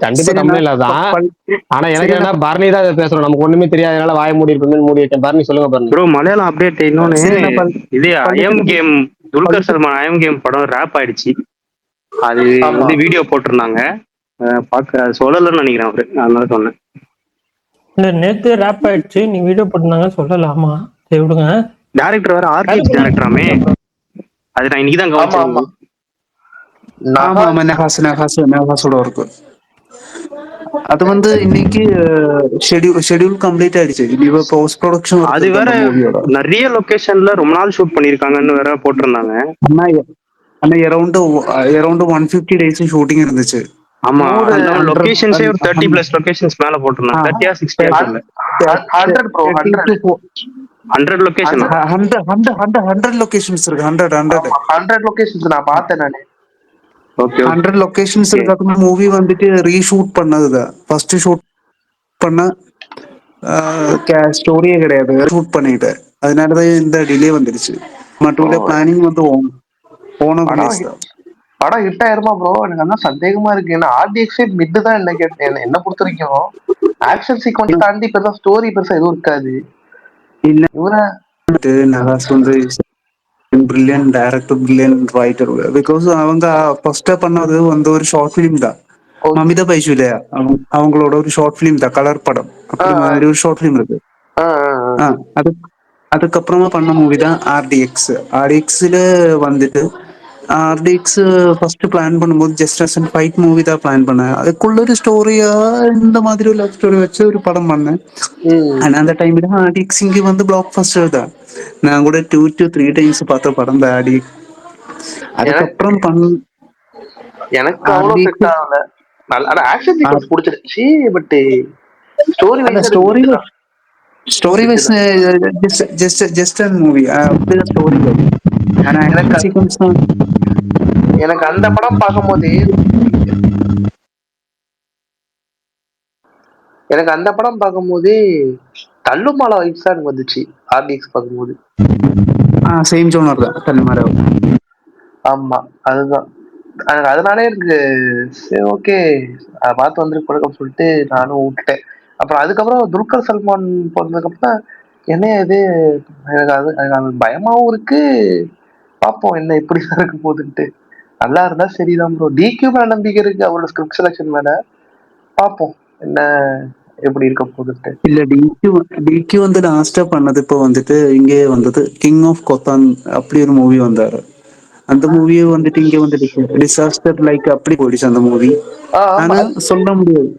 கண்டிப்பா தமிழ்ல தான். ஆனா எனக்கு என்ன, பரணி தான் இதை பேசுறோம், நமக்கு ஒண்ணுமே தெரியாதனால வாய மூடி இருப்பேன், மூடி வச்சேன். பரணி சொல்லுங்க. பரணி ப்ரோ மலையாளம் அப்டேட் இன்னொன்னு, இதே I'm game, Dulquer Salmaan I'm game படம் ரேப் ஆயிடுச்சு. அது வந்து வீடியோ போட்டிருந்தாங்க, பாக்க சொல்லலன்னு நினைக்கிறேன் அவரு, அதனால சொன்னேன். இல்ல நேத்து ரேப் ஆயிடுச்சு, நீ வீடியோ போட்டிருந்தாங்க சொல்லலாமா? சரி விடுங்க. டைரக்டர் வேற ஆர்டிஎக்ஸ் டைரக்டராமே, அது நான் இன்னைக்கு தான் கவனிச்சேன். நகாசோட இருக்கு. அது வந்து இன்னைக்கு ஷெட்யூல் கம்ப்ளீட் ஆயிடுச்சு. இப்ப போஸ்ட் ப்ரொடக்ஷன் அது வேற நிறைய லொகேஷன்ல ரொம்ப நாள் ஷூட் பண்ணிருக்காங்கன்னு வேற போட்டிருந்தாங்க. ஆனா அரௌண்ட் 150 days ஷூட்டிங் இருந்துச்சு. ஆமா, லொகேஷன்ஸே ஒரு 30+ லொகேஷன்ஸ் மேல போட்டிருந்தாங்க. 30 or 60 இல்ல 100 ப்ரோ, 100 லொகேஷன், 100 லொகேஷன்ஸ் இருக்கு. 100 லொகேஷன்ஸ் நான் பார்த்தேன் நானு. ஓகே, 100 லொகேஷன்ஸ் இருக்கு. மூவி வந்துட்டு ரீஷூட் பண்ணதுதான், ஃபர்ஸ்ட் ஷூட் பண்ண ஸ்டோரியே கிடையாது, ஷூட் பண்ணிட்டு அதனாலதான் இந்த டிலே வந்துருச்சு. மற்றவங்க பிளானிங் வந்து போன படம் ஹிட் ஆயிருமா ப்ரோ? எனக்கு அதான் சந்தேகமா இருக்கு. ஏன்னா ஆர்டிஎக்ஸே மிட் தான் என்ன கேட்டேன். என்ன பொறுத்த வரைக்கும் ஆக்ஷன் சீக்வன்ஸ் தாண்டி பெருசா ஸ்டோரி பெருசா எதுவும் இருக்காது. இல்ல நகாஸ் வந்து brilliant director, brilliant writer. Because அவங்க ஃபர்ஸ்டா பண்ணது வந்து ஒரு ஷார்ட் பிலிம் தான், மமிதா பைஜுலையா அவங்களோட ஒரு ஷார்ட் பிலிம் தான், கலர் படம். அப்படி மாதிரி ஒரு ஷார்ட் பிலிம் இருக்கு. அதுக்கப்புறமா பண்ண மூவி தான் ஆர்டிஎக்ஸ். ஆர்டிஎக்ஸ்ல வந்துட்டு ஆர்டிஎக்ஸ் ஃபர்ஸ்ட் பிளான் பண்ணும்போது just us and fight movie தான் பிளான் பண்ணேன். அதுக்குள்ள ஒரு ஸ்டோரியா இந்த மாதிரி ஒரு லவ் ஸ்டோரி வச்சு ஒரு படம் பண்ணேன். ஆனா அந்த டைம்ல ஆர்டிஎக்ஸ் இங்க வந்து பிளாக் பஸ்டர் தான். நான் கூட 2 to 3 times பார்த்த படம் தான் ஆர்டிஎக்ஸ். அதுக்கப்புறம் எனக்கு அவ்வளவு செட் ஆகல. ஆனா ஆக்ஷன் சீக்வன்ஸ் பிடிச்சிருச்சு, but story wise just a movie அப்படியே ஸ்டோரி. ஆனா எனக்கு அந்த படம் பார்க்கும்போது தள்ளுமாலா வைப்ஸ் தான் வந்துச்சு ஆர்டிஎக்ஸ் பார்க்கும்போது. சேம் ஜோனர் தான் தள்ளுமாலா. ஆமா, அதுதான் எனக்கு. அதனாலே எனக்கு சரி ஓகே அதை பார்த்து வந்து பழக்கம் சொல்லிட்டு நானும் விட்டுட்டேன். அப்புறம் அதுக்கப்புறம் துல்கர் சல்மான் பிறந்ததுக்கப்புறம் என்ன இது, எனக்கு அது பயமாவும் இருக்கு. பார்ப்போம் என்ன எப்படி இருக்க போகுதுன்ட்டு. நல்லா இருந்தா சரிதான் ப்ரோ. டிக்யூ மேல நம்பிக்கை இருக்கு, அவரோட ஸ்கிரிப்ட் செலக்ஷன் மேல. பார்ப்போம் என்ன எப்படி இருக்க போகுதுன்ட்டு. இல்ல டிக்யூ வந்து லாஸ்டா பண்ணது இப்போ வந்துட்டு இங்கே வந்தது கிங் ஆஃப் கொத்தான், அப்படி ஒரு மூவி வந்தாரு. அந்த மூவியை வந்துட்டு இங்க வந்து டிசாஸ்டர் லைக் அப்படி போயிடுச்சு அந்த மூவி. ஆனா சொல்ல முடியாது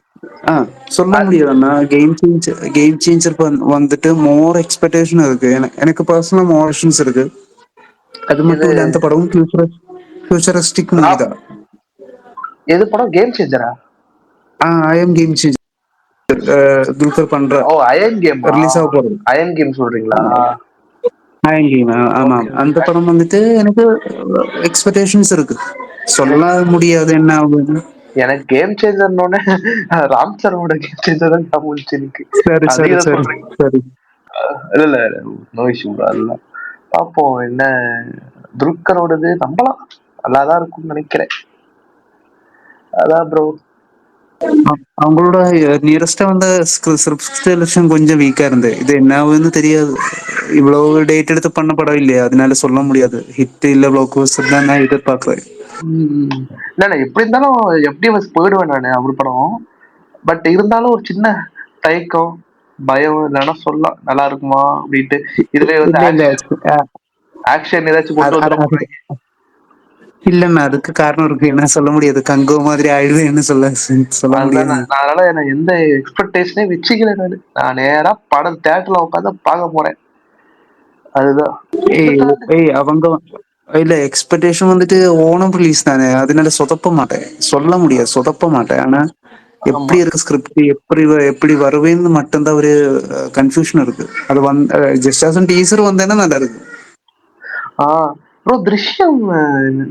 அண்ணா, கேம் சேஞ்சர் வந்துட்டு மோர் எக்ஸ்பெக்டேஷன் இருக்கு. எனக்கு பர்சனல் மோர் ஆப்ஷன்ஸ் இருக்கு. அது மட்டும் இல்ல அந்த படமும் ஃபியூச்சரிஸ்டிக் மூவி தான். எது படம்? கேம் சேஞ்சரா? ஐ அம் கேம் சேஞ்சர், துல்கர் பண்ற. ஓ அயன் கேம் ரிலீஸ் ஆக போறது. அயன் கேம் சொல்றீங்களா? அயன் கேம், ஆமா. அந்த படம் வந்துட்டு எனக்கு எக்ஸ்பெக்டேஷன்ஸ் இருக்கு, சொல்ல முடியாது என்ன ஆகுது. எனக்கு கேம் சேஞ்சர்னோட ராம் சரணோட கேம் சேஞ்சர் தான் தமிழ்ச்சு எனக்கு. சரி இல்ல நோ இஷ்யூ. அதெல்லாம் பார்ப்போம் என்ன. துல்கரோடது நம்பலாம், நல்லாதான் இருக்கும்னு நினைக்கிறேன். அதான் ப்ரோ. அவங்களோட நியரஸ்டா வந்த செலக்ஷன் கொஞ்சம் வீக்கா இருந்து, இது என்ன ஆகுதுன்னு தெரியாது. இவ்வளவு டேட் எடுத்து பண்ண படம் இல்லையா, அதனால சொல்ல முடியாது. ஹிட் இல்ல பிளாக் பஸ்டர் தான் நான் எதிர்பார்க்கிறேன். இல்ல எப்படி இருந்தாலும் எப்படி போயிடுவேன் நானு அவர் படம். பட் இருந்தாலும் ஒரு சின்ன தயக்கம், பயம் இல்லைன்னா சொல்லலாம் நல்லா இருக்குமா அப்படின்ட்டு. இதுல வந்து ஆக்ஷன் ஏதாச்சும் கொண்டு வந்து இல்லன்னா அதுக்கு காரணம் இருக்கு, என்ன சொல்ல முடியாது. கங்கோ மாதிரி ஆயிடுவேன்னு சொல்ல முடியாது. அதனால எனக்கு எந்த எக்ஸ்பெக்டேஷனே வச்சுக்கல நானு. நான் நேரா படம் தியேட்டர்ல உட்காந்து பார்க்க போறேன். அதுதான். இல்ல எக்ஸ்பெக்டேஷன் வந்துட்டு ஓணம் ரிலீஸ் தானே, அதனால சொதப்ப மாட்டேன், சொல்ல முடியாது சொதப்ப மாட்டேன். ஆனா ஆமா. எப்படி இருக்கு ஸ்கிரிப்ட், எப்படி வருவேன்னு மட்டும்தான் ஒரு கன்ஃபியூஷன் இருக்கு. அது வந்து ஜஸ்ட் ஆஸ் டீசர் வந்தேன்னா நல்லா இருக்கு. ப்ரோ திருஷ்யம்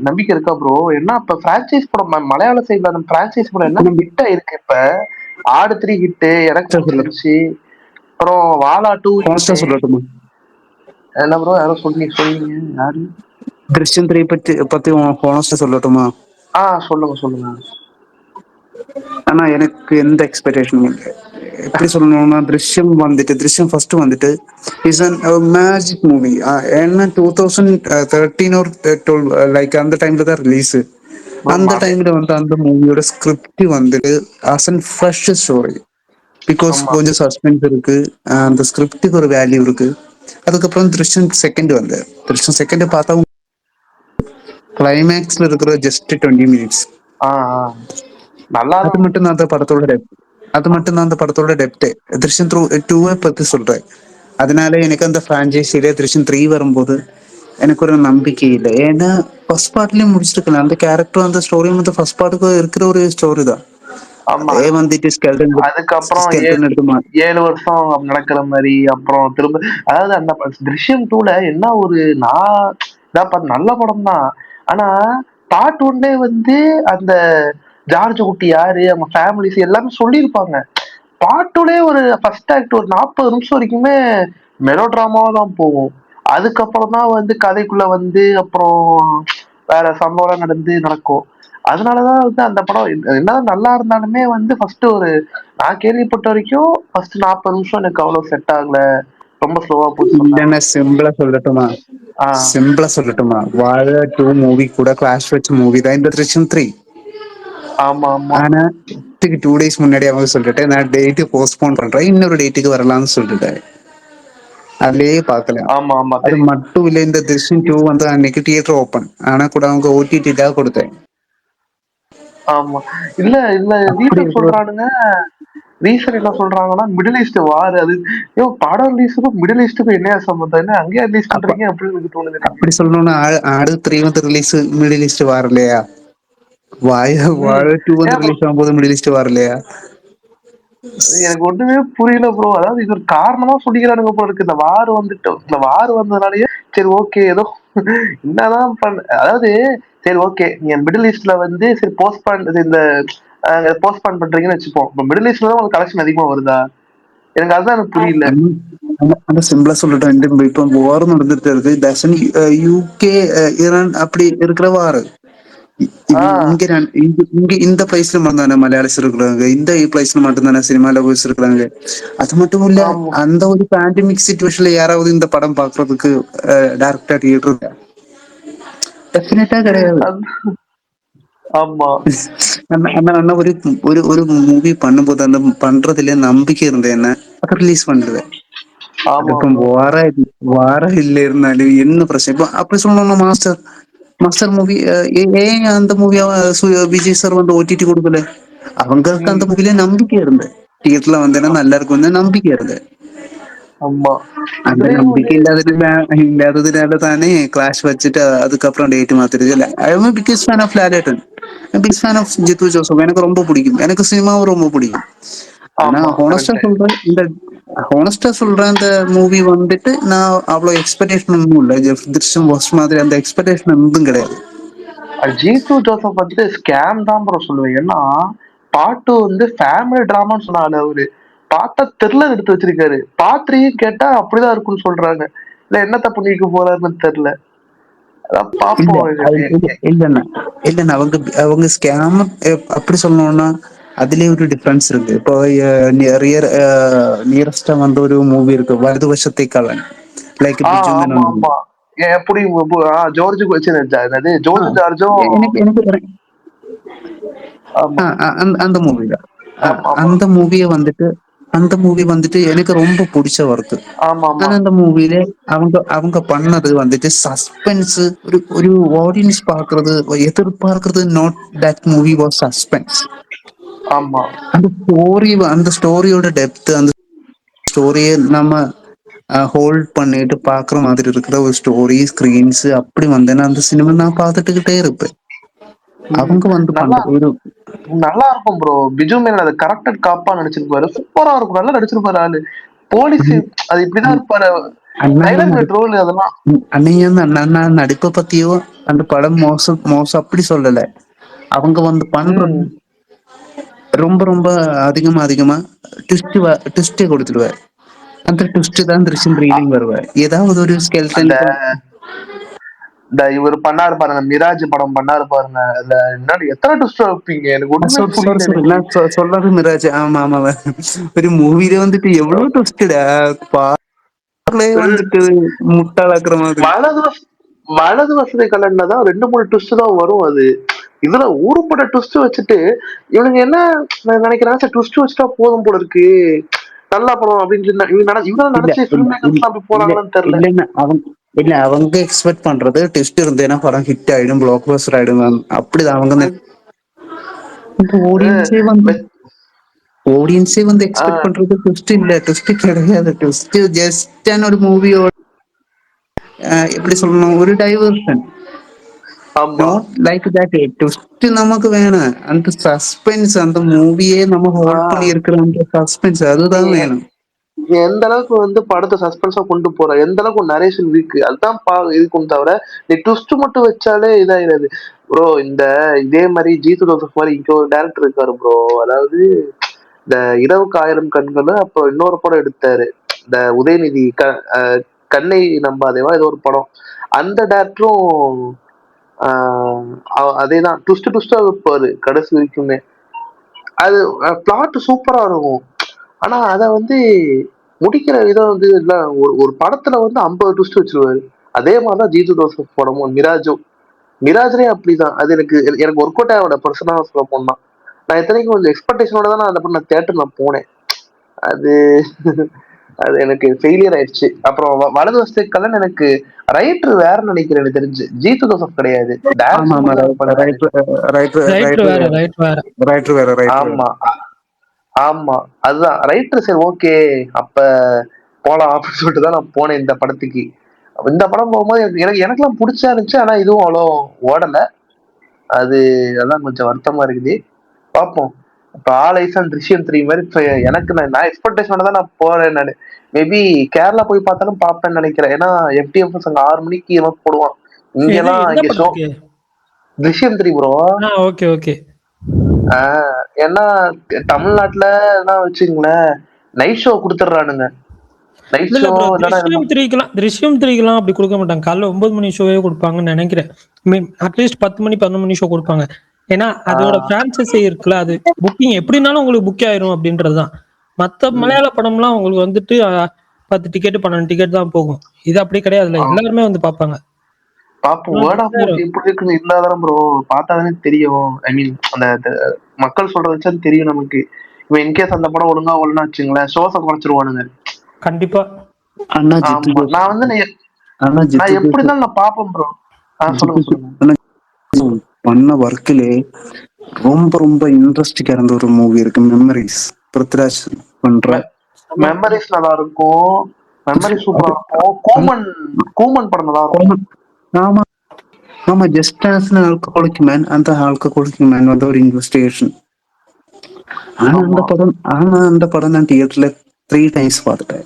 நம்பிக்கை இருக்கா ப்ரோ? என்ன இப்ப பிரான்சைஸ் படம் மலையாள சைட்ல அந்த பிரான்சைஸ் படம் இப்ப என்ன நம்ம ஹிட் ஆயிருக்கு இப்ப. ஆடு 3 ஹிட் எனக்கு பிடிச்சிருந்துச்சு. அப்புறம் வாலா 2 ஹானஸ்டா ஹிட். சொல்லட்டுமா, என்ன ப்ரோ யாரோ சொன்னீங்க யாரு? திருஷ்யம் 3 பத்தி ஹானஸ்டா சொல்லட்டுமா? சொல்லுங்க சொல்லுங்க. ஆனா எனக்கு எந்த எக்ஸ்பெக்டேஷனும் இல்லை. எப்படி சொல்லணும்னா திருஷ்யம் ஃபர்ஸ்ட் வந்துட்டு இஸ் அன் மேஜிக் மூவி. என்ன 2013 ஒரு 12 லைக் அந்த டைம்ல தான் ரிலீஸ். அந்த ஆமா டைம்ல வந்து அந்த மூவியோட ஸ்கிரிப்ட் வந்துட்டு as an fresh story. Because ஆமா கொஞ்சம் சஸ்பென்ஸ் இருக்கு, அந்த ஸ்கிரிப்டுக்கு ஒரு வேல்யூ இருக்கு. அதுக்கப்புறம் திருஷ்யம் செகண்ட் வந்து திருஷ்யம் செகண்ட் பார்த்தா கிளைமேக்ஸ்ல இருக்கிற ஜஸ்ட் 20 மினிட்ஸ். நல்லா அது மட்டும் தான் அந்த படத்தோட டெப்த். அது மட்டும் தான் அந்த படத்தோட டெப்த். திருஷ்யம் 2 பத்தி சொல்றேன். அதனால எனக்கு அந்த பிரான்ச்சைஸில திருஷ்யம் 3 வரும்போது எனக்கு ஒரு நம்பிக்கை இல்லை. ஏன்னா ஃபர்ஸ்ட் பார்ட்லயும் முடிச்சிருக்கலாம், அந்த கேரக்டர் அந்த ஸ்டோரியும் வந்து ஃபர்ஸ்ட் பார்ட்டுக்கு இருக்கிற ஒரு ஸ்டோரி தான். ஆமா. அதே வந்துட்டு அதுக்கப்புறம் ஸ்கெல்டன் எடுத்து 7 வருஷம் நடக்கிற மாதிரி அப்புறம் திரும்ப, அதாவது அந்த திருஷ்யம் 2ல என்ன ஒரு நல்ல படம் தான். ஆனா பார்ட் 1 வந்து அந்த ஜார்ஜ் குட்டி யாரு, அவங்க ஃபேமிலிஸ் எல்லாமே சொல்லியிருப்பாங்க. பார்ட் 2 ஒரு ஃபர்ஸ்ட் ஆக்ட் ஒரு 40 நிமிஷம் வரைக்குமே மெலோ டிராமாவா தான் போகும். அதுக்கப்புறம் தான் வந்து கதைக்குள்ள வந்து அப்புறம் வேற சம்பவம் நடக்கும். அதனாலதான் வந்து அந்த படம் என்னதான் நல்லா இருந்தாலுமே வந்து ஃபர்ஸ்ட் நான் கேள்விப்பட்ட வரைக்கும் ஃபர்ஸ்ட் 40 நிமிஷம் எனக்கு அவ்வளவு செட் ஆகல, ரொம்ப ஸ்லோவா போச்சு சொன்னாங்க. இல்லைன்னா சிம்பிளா சொல்லட்டுமா, வாழ 2 மூவி கூட கிளாஷ் வச்ச மூவி தான் இந்த திருஷ்யம் 3. ஆமா ஆமா ஆனா 2 days முன்னாடி அவங்க சொல்லிட்டேன், நான் டேட் போஸ்ட்போன் பண்றேன், இன்னொரு டேட்டுக்கு வரலாம்னு சொல்லிட்டேன். அதுலயே பாக்கலாம். ஆமா ஆமா அது தெரியும். மட்டும் இல்ல, இந்த திருஷ்யம் 2 வந்து அன்னைக்கு தியேட்டர் ஓப்பன் ஆனா கூட அவங்க ஓடிடி தான் கொடுத்தேன். ஆமா இல்ல இல்ல அப்படி ரீசன் இருக்கிற சொல்றானுங்க. ரீசன் என்ன சொல்றாங்கன்னா மிடில் ஈஸ்ட் வார். அது படம் ரிலீஸுக்கும் மிடில் ஈஸ்டுக்கும் என்ன சம்பந்தம், என்ன அங்கேயே ரிலீஸ் அப்ப பண்றீங்க அப்படின்னு எனக்கு தோணுது எனக்கு. அப்படி சொல்லணும்னா ஆடு 3 வந்து ரிலீஸ் மிடில் ஈஸ்ட் வரலையா? வாழ 2 ஏன் வந்து bro? ரிலீஸ் ஆகும்போது மிடில் ஈஸ்ட் வரலையா? எனக்கு ஒண்ணுமே புரியல ப்ரோ. அதாவது இது ஒரு காரணமா சொல்லிக்கிறானுங்க போல இருக்கு. இந்த வார் வந்ததுனாலயே சரி ஓகே ஏதோ என்னதான் அதாவது சரி ஓகே நீங்க மிடில் ஈஸ்ட்ல வந்து சரி போஸ்ட்பான் பண்றீங்கன்னு வச்சுப்போம். இப்ப மிடில் ஈஸ்ட்ல தான் உங்களுக்கு கலெக்ஷன் அதிகமா வருதா? எனக்கு அதுதான் எனக்கு புரியல. அந்த சிம்பிளா சொல்லிட்டேன், இப்ப வார் நடந்துட்டு இருக்கு. யூகே ஈரான் அப்படி இருக்கிற வார். ஆஹ் இங்க இந்த பிளேஸ்ல மட்டும் தானே மலையாளிஸ் இருக்கிறாங்க, இந்த பிளேஸ்ல மட்டும் தானே சினிமா லவர்ஸ் இருக்கிறாங்க. அது மட்டும் இல்ல, ஆமா அந்த ஒரு பேண்டமிக் சிச்சுவேஷன்ல யாராவது இந்த படம் பாக்குறதுக்கு டைரக்டா தியேட்டர் டெஃபினட்டா கிடையாது. ஆமா ஆனா ஒரு ஒரு ஒரு மூவி பண்ணும்போது அந்த பண்றதுல நம்பிக்கை இருந்தேன்னா அதை ரிலீஸ் பண்ணுவேன். அது ஆமா இப்ப ப்ரோ. வார இல்ல இருந்தாலும் என்ன பிரச்சனை. இப்ப அப்படி சொல்லணும்னா மாஸ்டர் மாஸ்டர் மூவி ஏன் அந்த மூவியா விஜய் சார் வந்து ஓடிடி கொடுக்கல? அவங்களுக்கு அந்த மூவில நம்பிக்கை இருந்தது, தியேட்டர்ல வந்தேன்னா நல்லா இருக்கும் நம்பிக்கை இருந்தது. ஆமா அந்த இதுலயும் ஒரு நம்பிக்கை இல்லாததுனால தானே கிளாஷ் வச்சுட்டு அதுக்கப்புறம் டேட் மாத்திருது. இல்ல I am biggest fan of Lalettan, big fan of Jeethu Joseph. எனக்கு ரொம்ப பிடிக்கும், எனக்கு சினிமாவும் ரொம்ப பிடிக்கும். ஆனா ஆமா ஹோனஸ்டா கரெக்ட். சொல்றேன், அந்த மூவி வந்துட்டு நான் அவ்வளவு எக்ஸ்பெக்டேஷன் ஒன்றும் இல்லை. திருஷ்யம் வாஸ் மாதிரி அந்த எக்ஸ்பெக்டேஷன் ஒன்றும் கிடையாது. ஜீத்து ஜோசப் வந்து ஸ்கேம் தான் ப்ரோ சொல்லுவேன். ஏன்னா பாட்டு வந்து ஃபேமிலி டிராமான்னு சொன்னாரு அவரு. பார்த்தா தெரியல எடுத்து வச்சிருக்காரு. பாத்திரியும் கேட்டா அப்படிதான் இருக்குன்னு சொல்றாங்க. இல்ல என்னத்த பண்ணிக்க போறாருன்னு தெரியல. அதான் இல்ல பாப்போம். இல்லண்ணா இல்லண்ணா அவங்க அவங்க ஸ்கேம் அப்படி சொல்லணும்னா அதுலயே ஒரு டிஃபரன்ஸ் இருக்கு. இப்போ நியரஸ்டா வந்து ஒரு மூவி இருக்கு, வலது வருஷத்தை கலன், லைக் பிஜு ஆமா மேனன். ஆமா. எப்படி ஜோர்ஜுக்கு வச்சு என்னது ஜோர்ஜ் ஜார்ஜும். எனக்கு எனக்கு ஆமா அந்த மூவி தான். ஆமா ஆமா அந்த மூவியை வந்துட்டு அந்த மூவி வந்துட்டு எனக்கு ரொம்ப பிடிச்ச ஒர்க். ஆமா ஆமா ஆனா அந்த மூவில அவங்க அவங்க பண்ணது வந்துட்டு சஸ்பென்ஸ். ஒரு ஒரு ஆடியன்ஸ் பாக்குறது எதிர்பார்க்கறது not that movie was suspense. ஆமா அந்த ஸ்டோரியோட டெப்த், அந்த ஸ்டோரியை நம்ம ஹோல்ட் பண்ணிட்டு பாக்குற மாதிரி இருக்கிற ஒரு ஸ்டோரி ஸ்கிரீன்ஸ் அப்படி வந்தேன்னா அந்த சினிமா நான் பார்த்துட்டுக்கிட்டே இருப்பேன். அவங்க வந்து நல்லா பண்றது ஒரு நல்லா இருக்கும் ப்ரோ. பிஜு மேனன் அதை கரெக்டட் காப்பா நடிச்சிருப்பாரு. சூப்பரா இருக்கும். நல்லா நடிச்சிருப்பாரு ஆளு. போலீஸ் அது இப்படிதான் இருப்பாரு. சைலண்ட் ரோல் அதெல்லாம். அன்னையும் அண்ணா நடிப்பை பத்தியோ அந்த படம் மோசம் மோசம் அப்படி சொல்லல. அவங்க வந்து பண்றது ரொம்ப ரொம்ப அதிகமா ட்விஸ்டே கொடுத்துடுவார். அந்த ட்விஸ்ட் தான் திருஷ்யம் த்ரீலையும் வருவார். ஏதாவது ஒரு ஸ்கெல்டன் இந்த இவர் பண்ணாரு பாருங்க, மிராஜ் படம் பண்ணாரு பாருங்க. அதுல என்ன எத்தனை ட்விஸ்ட் வைப்பீங்க, எனக்கு ஒண்ணுமே புரியல. நான் சொல்லாது மிராஜ். ஆமா ஆமா, ஒரு மூவில வந்துட்டு எவ்வளவு ட்விஸ்டடா வந்துட்டு முட்டாளாக்குற மாதிரி. வலது வசதி கலன்ல தான் 2-3 ட்விஸ்ட் தான் வரும். அது இதுல ஊருப்பட்ட ட்விஸ்ட் வச்சுட்டு இவனுங்க என்ன நினைக்கிறாங்க, ட்விஸ்ட் வச்சுட்டா போதும் போல இருக்கு, நல்லா படம் அப்படின்னு இவங்க நினைச்சு ஃபிலிம் மேக்கர்ஸ் அப்படி போறாங்கன்னு தெரியல. இல்ல அவங்க எக்ஸ்பெக்ட் பண்றது டெஸ்ட் இருந்தேன்னா படம் ஹிட் ஆயிடும், பிளாக் பஸ்டர் ஆயிடும். அப்படிதான் அவங்க ஆடியன்ஸே வந்து எக்ஸ்பெக்ட் பண்றது ட்விஸ்ட் இல்ல, ட்விஸ்ட் கிடையாது. ட்விஸ்ட் ஜஸ்ட் ஒரு மூவியோட எப்படி சொல்லணும், ஒரு diversion. Not like that. Twist நமக்கு வேணும், அந்த சஸ்பென்ஸ், அந்த மூவியே நம்ம ஹோல்ட் பண்ணி இருக்கிற அந்த சஸ்பென்ஸ் அதுதான் வேணும். எந்த அளவுக்கு வந்து படத்தை சஸ்பென்ஸா கொண்டு போற, எந்த அளவுக்கு நரேஷன் வீக், அதுதான் இருக்குன்னு தவிர நீ ட்விஸ்ட் மட்டும் வச்சாலே இதாயிடாது ப்ரோ. இதே மாதிரி ஜீத்து ஜோசப் மாதிரி இங்க ஒரு டேரக்டர் இருக்காரு ப்ரோ. அதாவது இந்த இரவுக்கு 1000 கண்கள், அப்புறம் இன்னொரு படம் எடுத்தாரு இந்த உதயநிதி கண்ணை நம்பாதேவா ஏதோ ஒரு படம். அந்த டேரக்டரும் அதேதான் ட்விஸ்டா வைப்பாரு கடைசி வரைக்குமே. அது பிளாட் சூப்பரா இருக்கும். ஆனா அத வந்து முடிக்கிற விதம் வந்து ஒரு படத்துல வந்து 50 ட்விஸ்ட் வச்சிருவாரு. அதே மாதிரிதான் ஜீது ஜோசப் படமும் மிராஜ்லயே அப்படிதான். அது எனக்கு ஒர்க் அவுட் ஆகோட பர்சனலா சொல்ல போனா, நான் எத்தனைக்கும் கொஞ்சம் எக்ஸ்பெக்டேஷனோட தான் அந்த படம் நான் தியேட்டர்ல போனேன். அது அது எனக்கு ஃபெயிலியர் ஆயிடுச்சு. அப்புறம் வலது வசதிக்கெல்லாம் எனக்கு ரைட்டர் வேற நினைக்கிறேன். எனக்கு தெரிஞ்சு ஜீத்து ஜோசப் கிடையாது. ஆமா ஆமா, அதுதான் ரைட்டர். சரி ஓகே, அப்ப போலாம் அப்படின்னு சொல்லிட்டு தான் நான் போனேன் இந்த படத்துக்கு. இந்த படம் போகும்போது எனக்குலாம் பிடிச்சா இருந்துச்சு. ஆனா இதுவும் அவ்வளோ ஓடல. அதான் கொஞ்சம் வருத்தமா இருக்குது. பார்ப்போம். இப்ப ஆலைசன் திருஷ்யம் 3 மாதிரி எனக்கு நான் எக்ஸ்பெக்டேஷனோட தான் நான் போறேன். நான் மேபி கேரளா போய் பார்த்தாலும் பார்ப்பேன்னு நினைக்கிறேன். ஏன்னா FTFS அங்க 6 மணிக்கு போடுவான். இங்கெல்லாம் இங்க ஷோ திருஷ்யம் 3 ப்ரோ. Okay okay. ஏன்னா தமிழ்நாட்டுல எல்லாம் வச்சுங்களேன் நைட் ஷோ கொடுத்துட்றானுங்க. திருஷ்யம் 3க்கெல்லாம் அப்படி கொடுக்க மாட்டாங்க. காலைல 9 மணி ஷோவே கொடுப்பாங்கன்னு நினைக்கிறேன். அட்லீஸ்ட் 10 மணி 11 மணி ஷோ கொடுப்பாங்க. ஏன்னா அதோட பிரான்சைஸே இருக்குல்ல, அது புக்கிங் எப்படினாலும் உங்களுக்கு புக் ஆயிரும் அப்படின்றதுதான். மத்த மலையாள படம்லாம் உங்களுக்கு வந்துட்டு 10 டிக்கெட் 12 டிக்கெட் தான் போகும். இது அப்படி கிடையாதுல்ல, எல்லாருமே வந்து பாப்பாங்க. பாப்போம் வேர்ட் ஆஃப் மவுத் எப்படி இருக்குன்னு இருந்தாதான் ப்ரோ பார்த்தாதானே தெரியும். ஐ மீன் அந்த மக்கள் சொல்றது தெரியும் நமக்கு. இப்போ இன்கேஸ் அந்த படம் ஒழுங்கா ஒழுங்கா வச்சுங்களேன், ஷோஸை குறைச்சிருவானுங்க கண்டிப்பா. நான் வந்து நான் எப்படி தான் நான் பாப்பேன் ப்ரோ. பண்ண ஒர்க்கிலே ரொம்ப ரொம்ப இன்ட்ரெஸ்டிங்கா இருந்த ஒரு மூவி இருக்கு, மெமரிஸ். பிருத்விராஜ் பண்ற மெமரிஸ் நல்லா இருக்கும். மெமரிஸ் சூப்பரா இருக்கும். கூமன் படம் நல்லா இருக்கும். ஆமா ஆமா, just as an alcoholic man, அந்த alcoholic man வந்து ஒரு இன்வெஸ்டிகேஷன். ஆனா அந்த படம் நான் தியேட்டர்ல 3 times பார்த்துட்டேன்.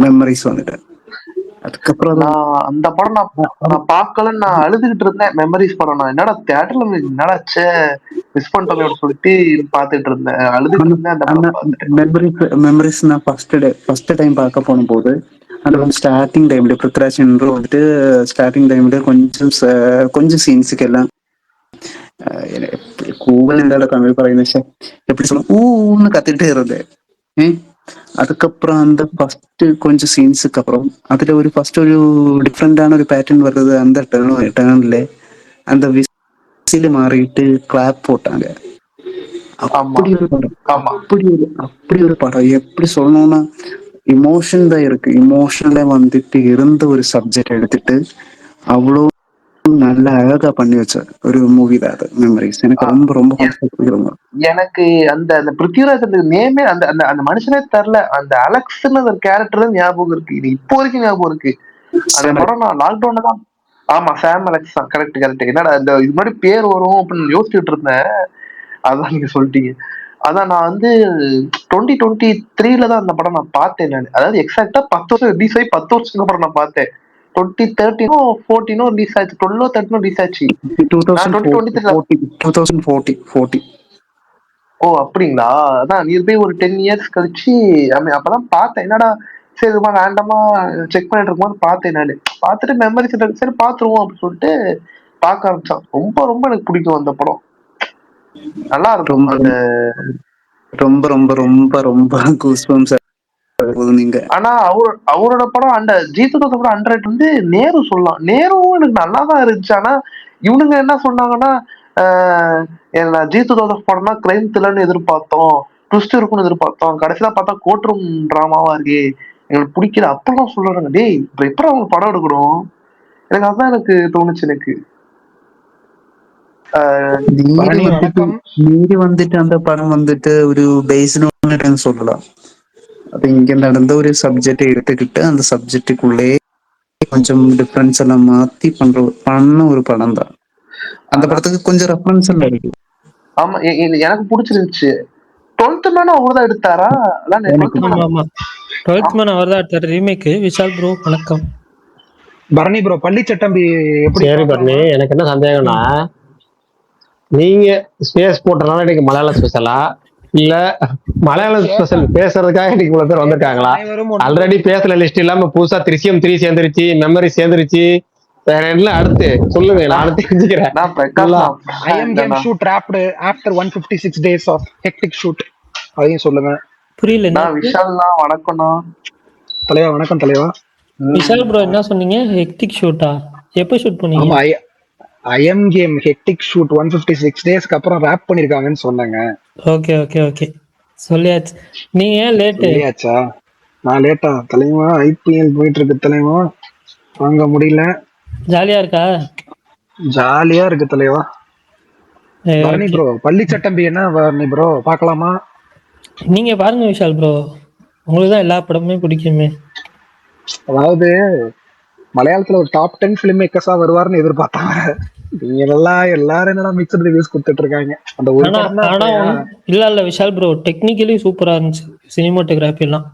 மெமரிஸ் வந்துட்டேன். அதுக்கப்புறம் நான் அந்த படம் நான் பார்க்கலன்னு நான் அழுதுகிட்டு இருந்தேன். மெமரிஸ் படம் நான் என்னடா தியேட்டர்ல என்னடா மிஸ் பண்ணிட்டோம் சொல்லிட்டு பார்த்துட்டு இருந்தேன், அழுதுகிட்டு இருந்தேன். அந்த மெமரிஸ் நான் ஃபர்ஸ்ட் டைம் பார்க்க போன போது அந்த ஸ்டார்டிங் டைம்ல பிருத்விராஜ் வந்துட்டு ஸ்டார்டிங் டைம்ல கொஞ்சம் சீன்ஸுக்கு எல்லாம் கூவல் இருந்தால தமிழ் പറയുന്ന எப்படி சொல்ல ஊன்னு கத்திட்டே இருந்தேன். அதுக்கப்புறம் அந்த ஃபர்ஸ்ட் கொஞ்சம் சீன்ஸுக்கு அப்புறம் அதுல ஒரு டிஃப்ரெண்டான ஒரு பேட்டர்ன் வருது. அந்த டேர்ன்ல அந்த விசில் மாறிட்டு கிளாப் போட்டாங்க. அப்படி ஒரு படம் எப்படி சொல்லணும்னா இமோஷன் தான் இருக்கு. இமோஷன்ல வந்துட்டு இருந்த ஒரு சப்ஜெக்ட் எடுத்துட்டு அவ்வளோ நல்ல அழகா பண்ணி வச்ச ஒரு மூவி தான் அது. மெமரிஸ் எனக்கு ரொம்ப ரொம்ப பிடிக்கும். எனக்கு அந்த அந்த பிருத்திவிராஜ் நேமே அந்த அந்த அந்த மனுஷனே தெரியல. அந்த அலெக்ஸ்ன்னு ஒரு கேரக்டர் ஞாபகம் இருக்கு. இது இப்போ வரைக்கும் ஞாபகம் இருக்கு. அந்த படம் நான் லாக்டவுன்ல தான். ஆமா, சாம் அலெக்ஸ் தான். Correct correct. என்னடா இந்த இது மாதிரி பேர் வரும் அப்படின்னு யோசிச்சுட்டு இருந்தேன். அதான் நீங்க சொல்லிட்டீங்க. அதான் நான் வந்து 2023 தான் அந்த படம் நான் பார்த்தேன். நான் அதாவது எக்ஸாக்டா 10 வருஷம் ரிலீஸ் ஆகி 10 வருஷத்துக்கு அப்புறம் நான் பார்த்தேன். 2013 ரிலீஸ் ஆச்சு. 12 ரிலீஸ் ஆச்சு. 2040. ஓ அப்படிங்களா? அதான் நியர்பை ஒரு 10 இயர்ஸ் கழிச்சு அப்பதான் பார்த்தேன். என்னடா சரி ரேண்டமா செக் பண்ணிட்டு இருக்கும்போது பார்த்தேன். நான் பார்த்துட்டு மெமரிஸ் சரி பார்த்துருவோம் அப்படின்னு சொல்லிட்டு பார்க்க ஆரம்பிச்சான். ரொம்ப ரொம்ப எனக்கு பிடிக்கும் அந்த படம். நல்லா இருக்கும். அந்த ரொம்ப ரொம்ப ரொம்ப ரொம்ப கூஸ்பம்ஸ் நீங்க. ஆனா அவரோட படம் அந்த ஜீத்துதோட படம் அண்டர்ரேட் வந்து நேரு சொல்லலாம். நேருவும் எனக்கு நல்லா தான் இருந்துச்சு. ஆனா இவனுங்க என்ன சொன்னாங்கன்னா ஜீத்து ஜோசப் படம்னா கிரைம் த்ரில்லர்னு எதிர்பார்த்தோம், ட்விஸ்ட் இருக்கும்னு எதிர்பார்த்தோம், கடைசியில பார்த்தா கோர்ட் ரூம் டிராமாவா இருக்கு, எங்களுக்கு பிடிக்கல அப்படிலாம் சொல்றாங்க. டேய் இப்ப எப்படி அவங்க படம் எடுக்கணும்? எனக்கு அதான் எனக்கு தோணுச்சு. எனக்கு மீறி வந்துட்டு அந்த படம் வந்துட்டு ஒரு பேஸ்னு சொல்லலாம். அது இங்க நடந்த ஒரு சப்ஜெக்ட் எடுத்துக்கிட்டு அந்த சப்ஜெக்டுக்குள்ளே கொஞ்சம் டிஃபரன்ஸ் எல்லாம் மாத்தி பண்ண ஒரு படம் தான். அந்த படத்துக்கு கொஞ்சம் ரெஃபரன்ஸ் எல்லாம் இருக்கு. ஆமா, எனக்கு பிடிச்சிருந்துச்சு. 12th மேன் அவர்தான் எடுத்தாரா? ஆமா 12th மேன் அவர்தான் எடுத்தாரு ரீமேக். விஷால் ப்ரோ வணக்கம். பரணி ப்ரோ பள்ளிச்சட்டம்பி எப்படி? சரி பரணி, எனக்கு என்ன சந்தேகம்னா, நீங்க ஸ்பேஸ் போட்டனால இன்னைக்கு மலையாளம் ஸ்பெஷலா இல்ல மலையாளம் ஸ்பெஷல் பேசுறதுக்காக இன்னைக்கு இவ்வளவு பேர் வந்திருக்காங்களா? ஆல்ரெடி பேசுற லிஸ்ட் இல்லாம புதுசா திருச்சியம் 3 சேர்ந்துருச்சு, மெமரி சேர்ந்துருச்சு, வேற என்ன அடுத்து சொல்லுங்க, நான் தெரிஞ்சுக்கிறேன். I am game shoot wrapped after 156 days of hectic shoot. அதையும் சொல்லுங்க. புரியல. விஷால்னா வணக்கம்ண்ணா. தலைவா வணக்கம் தலைவா. விஷால் ப்ரோ என்ன சொன்னீங்க? ஹெக்டிக் ஷூட்டா? எப்போ ஷூட் பண்ணீங்க? ஆமா, I am game hectic shoot 156 டேஸ்க்கு அப்புறம் ராப் பண்ணிருக்காங்கன்னு சொன்னாங்க. ஓகே ஓகே ஓகே சொல்லியாச்சு. நீங்க ஏன் லேட்? சொல்லியாச்சா? நான் லேட்டா தலைவா? ஐபிஎல் போயிட்டு இருக்கு தலைவா, வாங்க முடியல. ஜாலியா இருக்கா? ஜாலியா இருக்கு தலைவா. பரணி ப்ரோ பள்ளிச்சட்டம்பி என்ன பரணி ப்ரோ பார்க்கலாமா? நீங்க பாருங்க விஷால் ப்ரோ, உங்களுக்கு தான் எல்லா படமுமே பிடிக்குமே. அதாவது மலையாளத்துல ஒரு டாப் 10 ஃபிலிம் மேக்கர்ஸா வருவாருன்னு எதிர்பார்த்தாங்க. நீங்க எல்லாரும் என்னடா மிக்சட் ரிவ்யூஸ் கொடுத்துட்டு இருக்காங்க. அந்த ஒரு இல்ல விஷால் ப்ரோ டெக்னிக்கலி சூப்பரா இருந்துச்சு, சினிமாட்டோகிராஃபி எல்லாம்.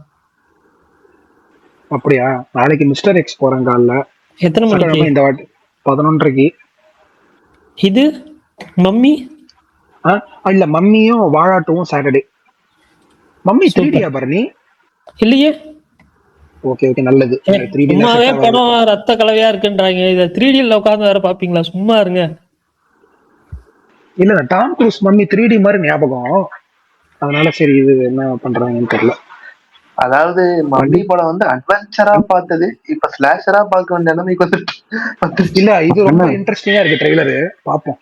அப்படியா? நாளைக்கு மிஸ்டர் எக்ஸ் போறேன் காலைல. எத்தனை மணிக்கு? இந்த வாட்டி 11:30. இது மம்மி இல்ல மம்மியும் வாழாட்டுவும் சாட்டர்டே. மம்மி 3Dயா பரணி? இல்லையே. ஓகே ஓகே நல்லது. 3D படம் ரத்த கலவையா இருக்குன்றாங்க. இத 3Dல உட்கார்ந்து வேற பாப்பீங்களா? சும்மா இருங்க. இல்ல டாம் க்ரூஸ் மம்மி 3D மாதிரி ஞாபகம், அதனால சரி இது என்ன பண்றாங்கன்னு தெரியல. அதாவது மம்மி படம் வந்து அட்வென்ச்சரா பார்த்தது, இப்ப ஸ்லாஷரா பார்க்க வேண்டிய நிலைமைக்கு வந்துட்டு. இல்ல இது ரொம்ப இன்ட்ரெஸ்டிங்கா இருக்கு ட்ரெய்லர், பாப்போம்.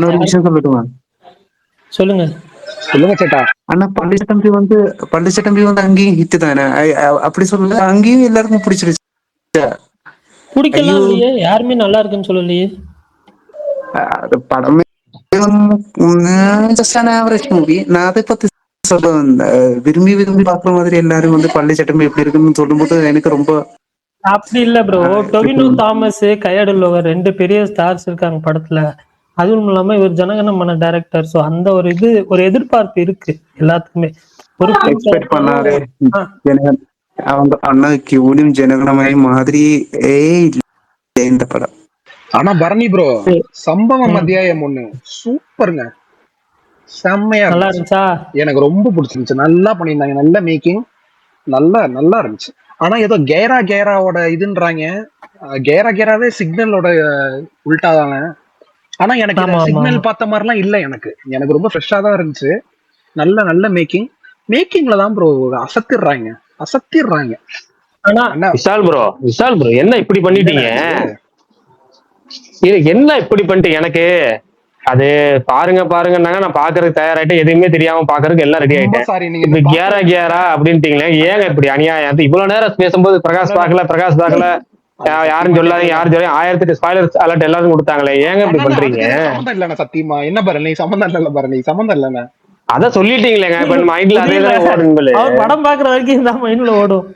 ஒரு விஷயம் சொல்லட்டுமா? சொல்லுங்க சொல்லுங்க சேட்டா. ஆனா பள்ளிச்சட்டம்பி வந்து அங்கேயும் ஹிட் தானே, அப்படி சொல்லல, அங்கேயும் எல்லாருக்கும் பிடிச்சிருச்சு. பிடிக்கலாம் இல்லையே, யாருமே நல்லா இருக்குன்னு சொல்லலையே. அது படமே ஜஸ்ட் an average மூவி. நான் அதை பத்தி விரும்பி பாக்குற மாதிரி எல்லாரும் வந்து பள்ளிச்சட்டம்பி எப்படி இருக்குன்னு சொல்லும்போது எனக்கு ரொம்ப அப்படி இல்ல bro. Tovino Thomas, Kayadu lower 2 பெரிய ஸ்டார்ஸ் இருக்காங்க படத்துல. அதுவும் இல்லாம இவர் ஜனகணமன டைரக்டர். சோ அந்த ஒரு எதிர்பார்ப்பு இருக்கு எல்லாத்துக்குமே. ஒரு எக்ஸ்பெக்ட் பண்ணாரு அவங்க அண்ணாக்கு ஊழியம் ஜனகணமனை மாதிரி இந்த படம். ஆனா பரணி ப்ரோ சம்பவம் அத்தியாயம் 1 சூப்பருங்க, செம்மையா நல்லா இருந்துச்சா? எனக்கு ரொம்ப பிடிச்சிருந்துச்சு. நல்லா பண்ணியிருந்தாங்க, நல்ல மேக்கிங், நல்லா இருந்துச்சு. ஆனா ஏதோ கேராவோட இதுன்றாங்க. கேராவே சிக்னலோட உள்டாதாங்க. ஆனா எனக்கு சிக்னல் பார்த்த மாதிரிலாம் இல்ல. எனக்கு ரொம்ப ஃப்ரெஷ்ஷா தான் இருந்துச்சு. நல்ல மேக்கிங்ல தான் ப்ரோ அசத்திடுறாங்க. ஆனா விஷால் ப்ரோ என்ன இப்படி பண்ணிட்டீங்க? என்ன இப்படி பண்ணிட்டு எனக்கு அது பாருங்கன்னாங்க. நான் பாக்குறதுக்கு தயாராயிட்டு எதுவுமே தெரியாம பாக்குறதுக்கு எல்லாம் ரெடி ஆயிட்டேன். கேரா அப்படின்ட்டீங்களே, ஏங்க இப்படி அநியாயம்? இவ்வளவு நேரம் பேசும்போது பிரகாஷ் பார்க்கல யாரும் சொல்லாதீங்க, யாரும் சொல்ல 1008 ஸ்பாய்லர்ஸ் அலர்ட் எல்லாரும் கொடுத்தாங்களே, ஏங்க இப்படி பண்றீங்க? சம்மந்தம் இல்லண்ணா, சத்தியமா என்ன பரணி சம்மந்தம் இல்ல, பரணி சம்மந்தம் இல்லண்ணா. அதான் சொல்லிட்டீங்களேங்க, இப்ப மைண்ட்ல அதே தான் ஓடுங்களே. அவர் படம் பாக்குற வரைக்கும் தான் மைண்ட்ல ஓடும்.